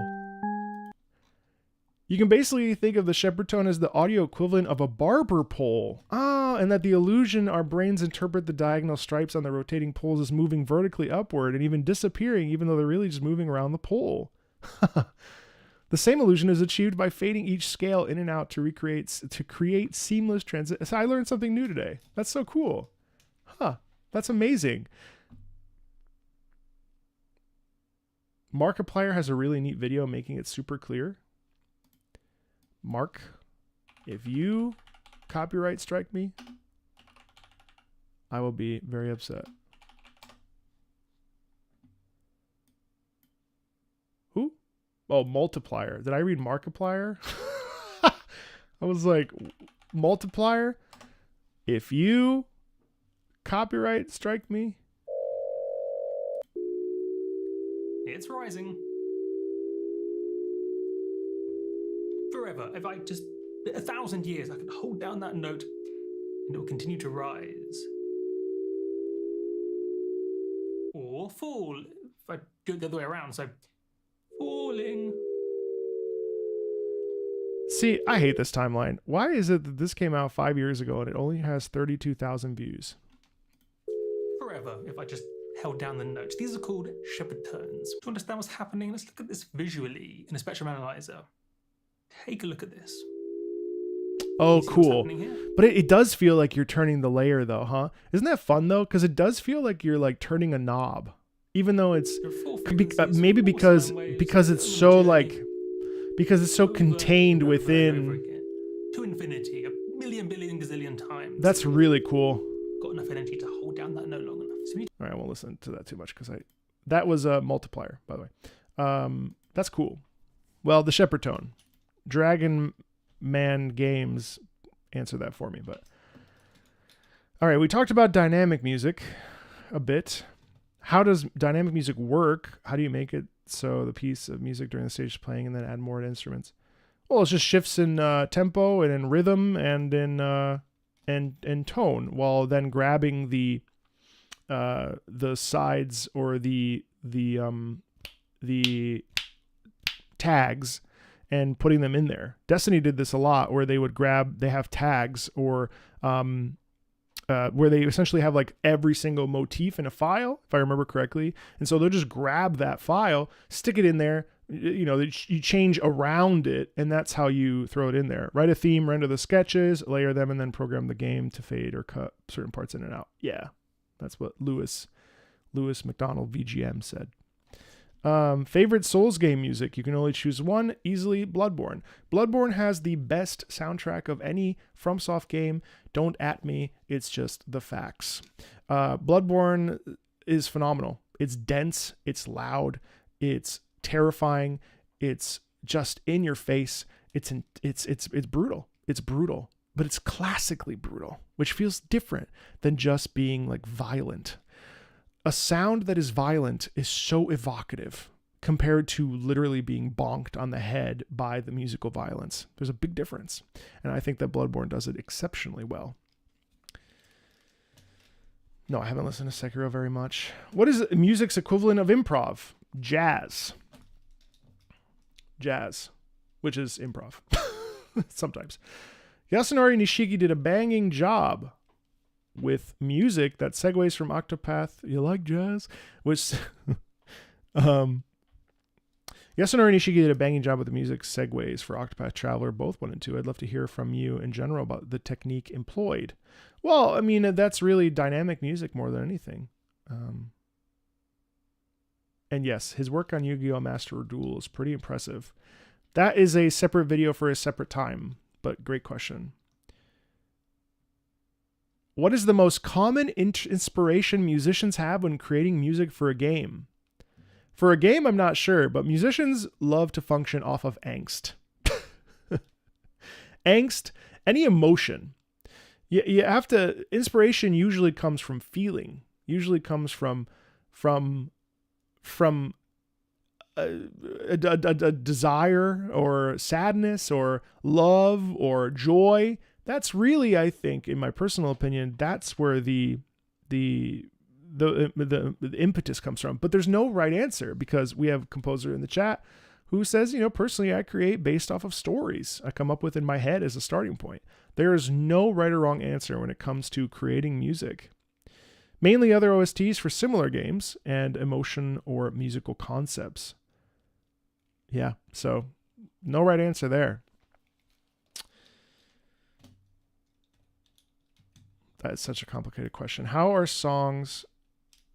You can basically think of the shepherd tone as the audio equivalent of a barber pole. Ah, and that the illusion our brains interpret the diagonal stripes on the rotating poles as moving vertically upward and even disappearing, even though they're really just moving around the pole. The same illusion is achieved by fading each scale in and out to create seamless transit. So I learned something new today. That's so cool. Huh, that's amazing. Markiplier has a really neat video making it super clear. Mark, if you copyright strike me, I will be very upset. Who? Oh, Multiplier. Did I read Markiplier? I was like, Multiplier, if you copyright strike me. It's rising. Forever. If I just 1,000 years, I could hold down that note and it will continue to rise. Or fall. If I do it the other way around, so falling. See, I hate this timeline. Why is it that this came out 5 years ago and it only has 32,000 views? Forever. If I just held down the notes. These are called shepherd tones. To understand what's happening, let's look at this visually in a spectrum analyzer. Take a look at this. Oh, cool. But it does feel like you're turning the layer though, huh? Isn't that fun though? Because it does feel like you're like turning a knob, even though it's maybe because it's so like because it's so contained within to infinity, a million billion gazillion times. That's really cool. Got enough energy to hold down that note long enough. So all right, I won't listen to that too much because that was a multiplier, by the way. That's cool. Well, the shepherd tone. Dragon Man Games answer that for me, but all right, we talked about dynamic music a bit. How does dynamic music work? How do you make it so the piece of music during the stage is playing and then add more instruments? Well, it's just shifts in tempo and in rhythm and in and tone, while then grabbing the sides or the tags and putting them in there. Destiny did this a lot, where they have tags or where they essentially have like every single motif in a file, if I remember correctly. And so they'll just grab that file, stick it in there, you change around it, and that's how you throw it in there. Write a theme, render the sketches, layer them, and then program the game to fade or cut certain parts in and out. Yeah. That's what Lewis McDonald VGM said. Favorite Souls game music. You can only choose one. Easily Bloodborne. Bloodborne has the best soundtrack of any FromSoft game. Don't at me. It's just the facts. Bloodborne is phenomenal. It's dense. It's loud. It's terrifying. It's just in your face. It's brutal. It's brutal, but it's classically brutal, which feels different than just being like violent. A sound that is violent is so evocative compared to literally being bonked on the head by the musical violence. There's a big difference. And I think that Bloodborne does it exceptionally well. No, I haven't listened to Sekiro very much. What is music's equivalent of improv? Jazz. Jazz, which is improv. Sometimes. Yasunori Nishiki did a banging job with music that segues from Octopath. You like jazz? Which Yasunori Nishiki did a banging job with the music segues for Octopath Traveler, both 1 and 2. I'd love to hear from you in general about the technique employed. Well, I mean, that's really dynamic music more than anything. And yes, his work on Yu-Gi-Oh! Master Duel is pretty impressive. That is a separate video for a separate time, but great question. What is the most common inspiration musicians have when creating music for a game? For a game, I'm not sure, but musicians love to function off of angst. Angst, any emotion. You have to, inspiration usually comes from feeling, usually comes from a desire or sadness or love or joy. That's really, I think, in my personal opinion, that's where the impetus comes from. But there's no right answer, because we have a composer in the chat who says, personally, I create based off of stories I come up with in my head as a starting point. There is no right or wrong answer when it comes to creating music. Mainly other OSTs for similar games and emotion or musical concepts. Yeah, so no right answer there. That's such a complicated question. How are songs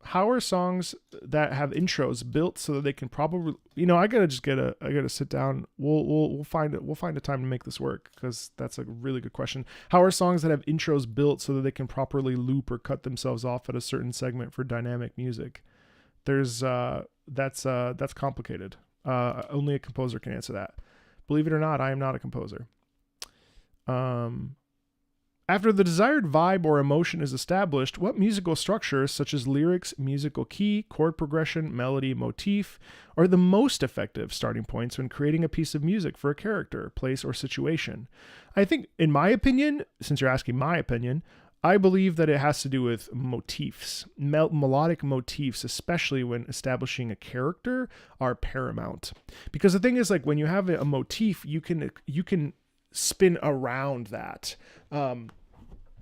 that have intros built so that they can probably, I gotta sit down. We'll find a time to make this work, because that's a really good question. How are songs that have intros built so that they can properly loop or cut themselves off at a certain segment for dynamic music? That's complicated. Only a composer can answer that. Believe it or not, I am not a composer. After the desired vibe or emotion is established, what musical structures, such as lyrics, musical key, chord progression, melody, motif, are the most effective starting points when creating a piece of music for a character, place, or situation? I think, in my opinion, since you're asking my opinion, I believe that it has to do with motifs. Melodic motifs, especially when establishing a character, are paramount. Because the thing is, like, when you have a motif, you can spin around that.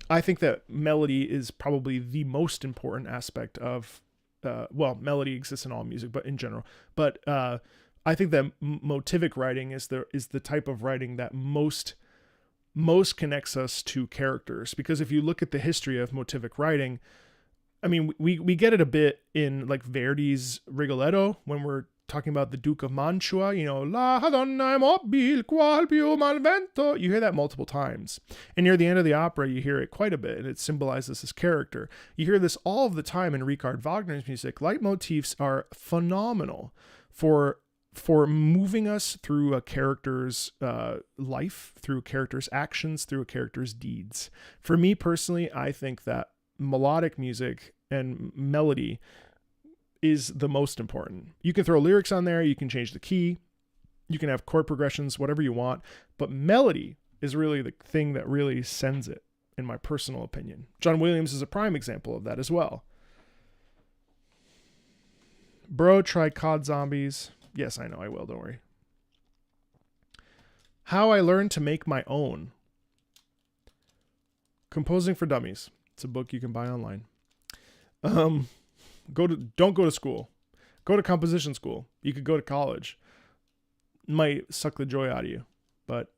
I think that melody is probably the most important aspect of, melody exists in all music, but in general. But I think that motivic writing is the type of writing that most connects us to characters. Because if you look at the history of motivic writing, I mean, we get it a bit in like Verdi's Rigoletto when we're talking about the Duke of Mantua, La donna è mobile qual più malvento. You hear that multiple times. And near the end of the opera, you hear it quite a bit, and it symbolizes his character. You hear this all of the time in Richard Wagner's music. Leitmotifs are phenomenal for moving us through a character's life, through a character's actions, through a character's deeds. For me personally, I think that melodic music and melody is the most important. You can throw lyrics on there, you can change the key, you can have chord progressions, whatever you want, but melody is really the thing that really sends it, in my personal opinion. John Williams is a prime example of that as well. Bro, try COD Zombies. Yes, I know I will, don't worry. How I Learned to Make My Own. Composing for Dummies. It's a book you can buy online. Don't go to school. Go to composition school. You could go to college. Might suck the joy out of you, but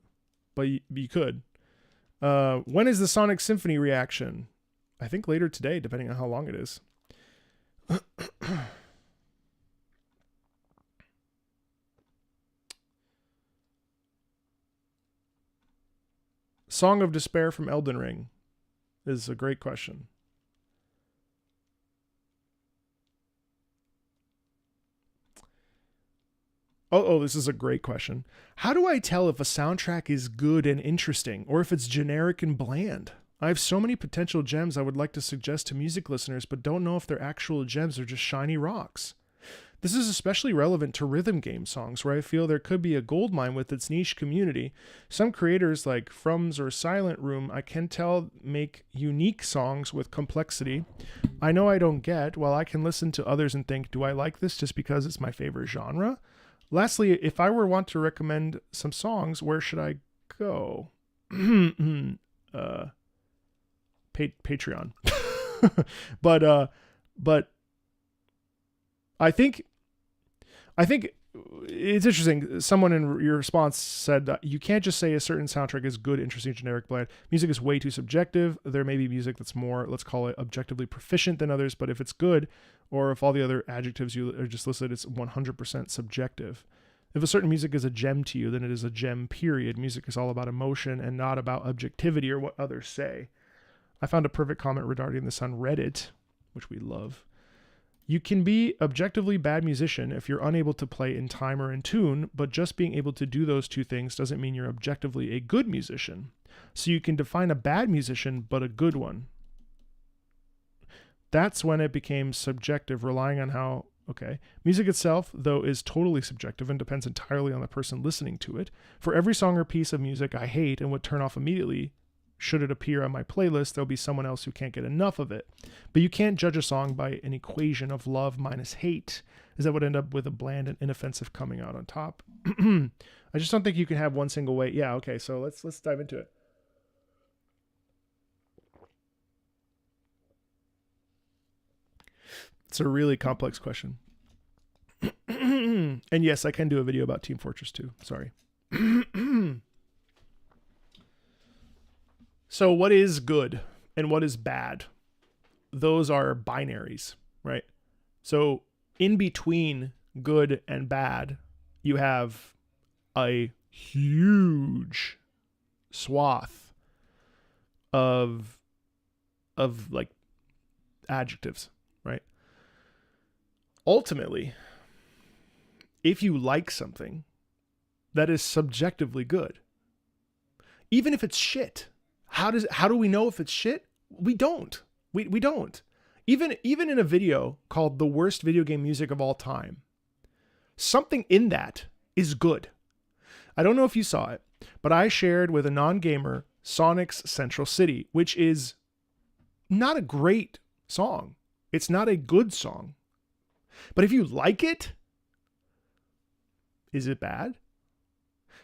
you could. When is the Sonic Symphony reaction? I think later today, depending on how long it is. Song of Despair from Elden Ring is a great question. Oh, this is a great question. How do I tell if a soundtrack is good and interesting or if it's generic and bland? I have so many potential gems I would like to suggest to music listeners, but don't know if they're actual gems or just shiny rocks. This is especially relevant to rhythm game songs, where I feel there could be a goldmine with its niche community. Some creators like Frums or Silent Room, I can tell, make unique songs with complexity I know I don't get, while I can listen to others and think, do I like this just because it's my favorite genre? Lastly, if I were want to recommend some songs, where should I go? Patreon. but I think it's interesting. Someone in your response said that you can't just say a certain soundtrack is good, interesting, generic, bland. Music is way too subjective. There may be music that's more, let's call it, objectively proficient than others, but if it's good, or if all the other adjectives you are just listed, it's 100% subjective. If a certain music is a gem to you, then it is a gem, period. Music is all about emotion and not about objectivity or what others say. I found a perfect comment regarding this on Reddit, which we love. You can be objectively bad musician if you're unable to play in time or in tune, but just being able to do those two things doesn't mean you're objectively a good musician. So you can define a bad musician, but a good one. That's when it became subjective, relying on how, music itself, though, is totally subjective and depends entirely on the person listening to it. For every song or piece of music I hate and would turn off immediately, should it appear on my playlist, there'll be someone else who can't get enough of it. But you can't judge a song by an equation of love minus hate, as that would end up with a bland and inoffensive coming out on top. I just don't think you can have one single way. Yeah, okay, so let's dive into it. It's a really complex question. And yes, I can do a video about Team Fortress 2. Sorry. So what is good and what is bad? Those are binaries, right? So in between good and bad, you have a huge swath of like adjectives, right? Ultimately, if you like something, that is subjectively good. Even if it's shit. How do we know if it's shit? We don't. We don't. Even in a video called The Worst Video Game Music of All Time, something in that is good. I don't know if you saw it, but I shared with a non-gamer Sonic's Central City, which is not a great song. It's not a good song. But if you like it, is it bad?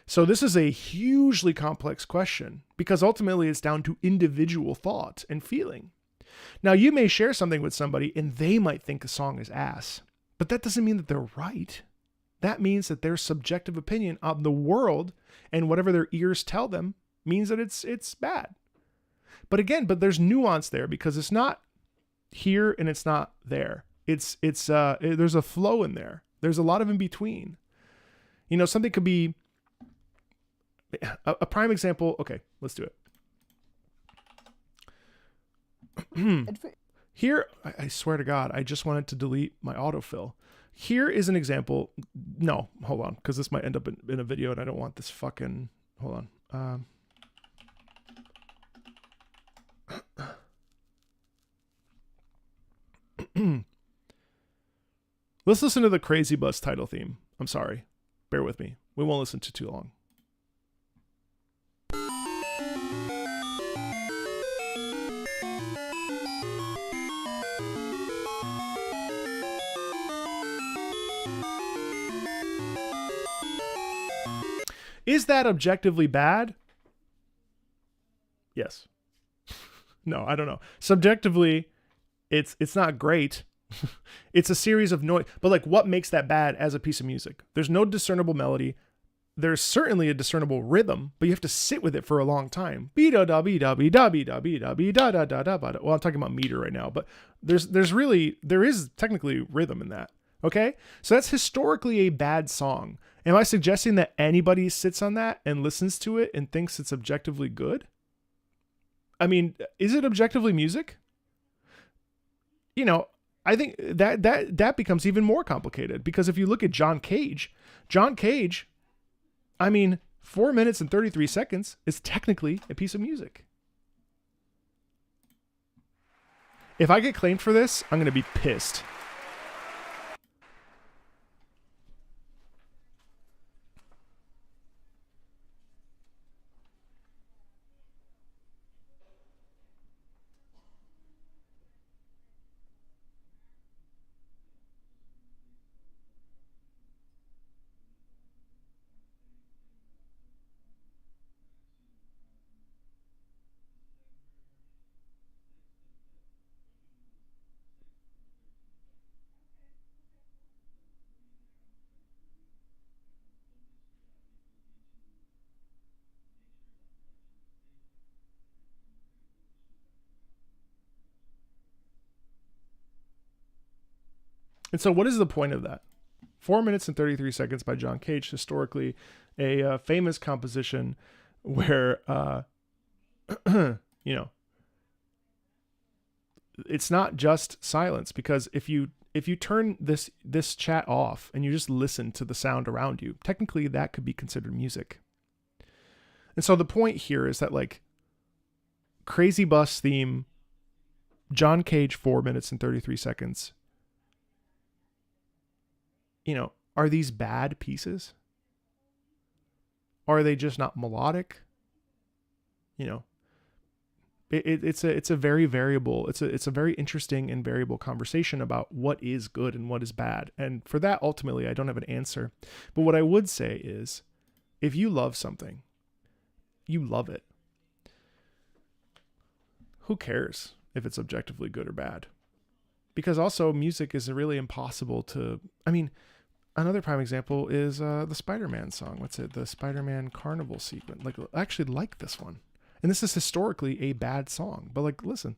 So this is a hugely complex question because ultimately it's down to individual thought and feeling. Now, you may share something with somebody and they might think a song is ass, but that doesn't mean that they're right. That means that their subjective opinion on the world and whatever their ears tell them means that it's bad. But there's nuance there because it's not here and it's not there. There's a flow in there. There's a lot of in between. You know, something could be a prime example. Okay, let's do it. Here, I swear to God, I just wanted to delete my autofill. Here is an example. No, hold on, because this might end up in a video and I don't want this fucking... Hold on. Let's listen to the Crazy Bus title theme. I'm sorry. Bear with me. We won't listen to too long. Is that objectively bad? Yes. No, I don't know. Subjectively, it's not great. It's a series of noise. But like, what makes that bad as a piece of music? There's no discernible melody. there's certainly a discernible rhythm, but you have to sit with it for a long time. Well, I'm talking about meter right now, but there is technically rhythm in that. Okay? So that's historically a bad song. Am I suggesting that anybody sits on that and listens to it and thinks it's objectively good? I mean, is it objectively music? You know, I think that becomes even more complicated, because if you look at John Cage, I mean, 4 minutes and 33 seconds is technically a piece of music. If I get claimed for this, I'm going to be pissed. And so what is the point of that? 4 minutes and 33 seconds by John Cage, historically a famous composition where, you know, it's not just silence, because if you turn this chat off and you just listen to the sound around you, technically that could be considered music. And so the point here is that, like, Crazy Bus theme, John Cage, 4 minutes and 33 seconds. You know, are these bad pieces? Are they just not melodic? You know, it's a very variable. It's a very interesting and variable conversation about what is good and what is bad. And for that, ultimately, I don't have an answer. But what I would say is, if you love something, you love it. Who cares if it's objectively good or bad? Because also music is really impossible to, I mean, another prime example is the Spider-Man song. What's it? The Spider-Man Carnival sequence. Like, I actually like this one. And this is historically a bad song. But, like, listen.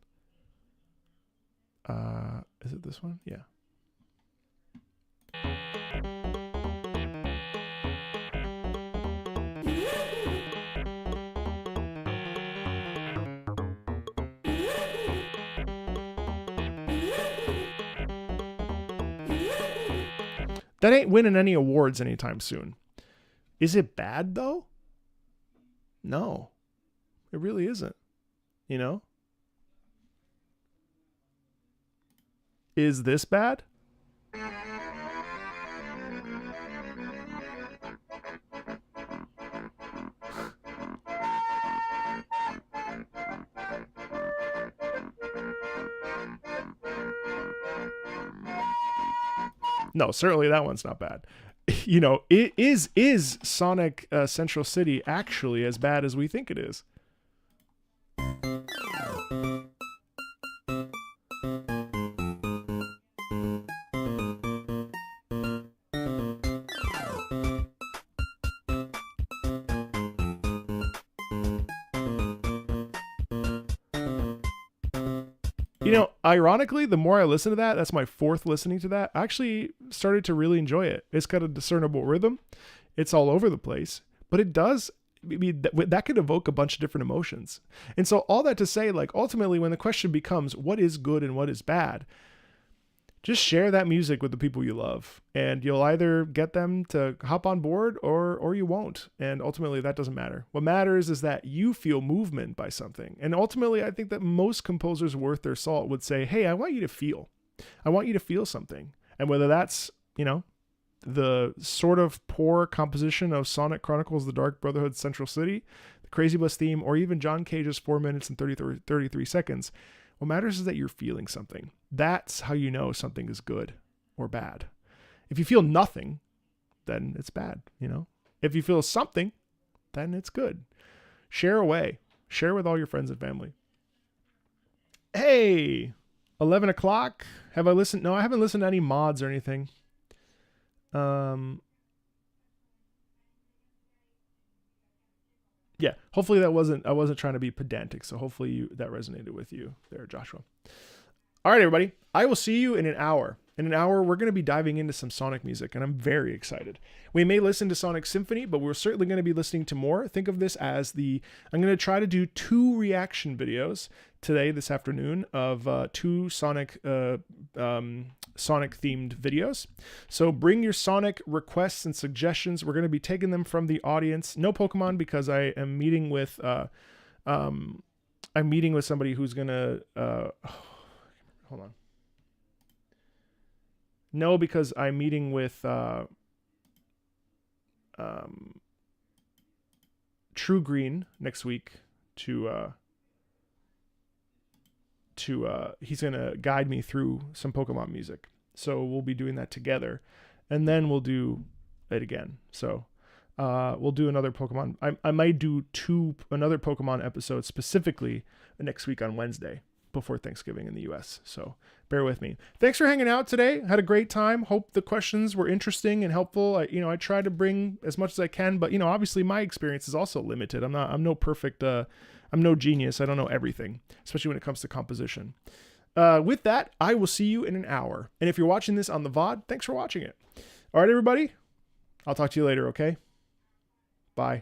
Is it this one? Yeah. That ain't winning any awards anytime soon. Is it bad, though? No, it really isn't. You know? Is this bad? No, certainly that one's not bad. You know, is Sonic Central City actually as bad as we think it is? You know, ironically, the more I listen to that, that's my fourth listening to that, I actually started to really enjoy it. It's got a discernible rhythm. It's all over the place, but it does, I mean, that could evoke a bunch of different emotions. And so all that to say, like, ultimately, when the question becomes what is good and what is bad, just share that music with the people you love, and you'll either get them to hop on board or you won't. And ultimately, that doesn't matter. What matters is that you feel movement by something. And ultimately, I think that most composers worth their salt would say, hey, I want you to feel. I want you to feel something. And whether that's, you know, the sort of poor composition of Sonic Chronicles: The Dark Brotherhood Central City, the Crazy Bus theme, or even John Cage's 4 minutes and 33 seconds, what matters is that you're feeling something. That's how you know something is good or bad. If you feel nothing, then it's bad, you know? If you feel something, then it's good. Share away. Share with all your friends and family. Hey, 11 o'clock. Have I listened? No, I haven't listened to any mods or anything. yeah, hopefully I wasn't trying to be pedantic. So hopefully that resonated with you there, Joshua. All right, everybody. I will see you in an hour. In an hour, we're going to be diving into some Sonic music, and I'm very excited. We may listen to Sonic Symphony, but we're certainly going to be listening to more. Think of this as I'm going to try to do 2 reaction videos today, this afternoon, of 2 Sonic-themed videos. So bring your Sonic requests and suggestions. We're going to be taking them from the audience. No Pokemon, because I am meeting with somebody who's going to hold on. No, because I'm meeting with True Green next week to he's gonna guide me through some Pokemon music. So we'll be doing that together, and then we'll do it again. So we'll do another Pokemon. I might do another Pokemon episode specifically next week on Wednesday, before Thanksgiving in the US. So bear with me. Thanks for hanging out today. Had a great time. Hope the questions were interesting and helpful. I try to bring as much as I can, but obviously my experience is also limited. I'm no perfect, I'm no genius. I don't know everything, especially when it comes to composition. With that, I will see you in an hour. And if you're watching this on the VOD, thanks for watching it. All right, everybody. I'll talk to you later, okay? Bye.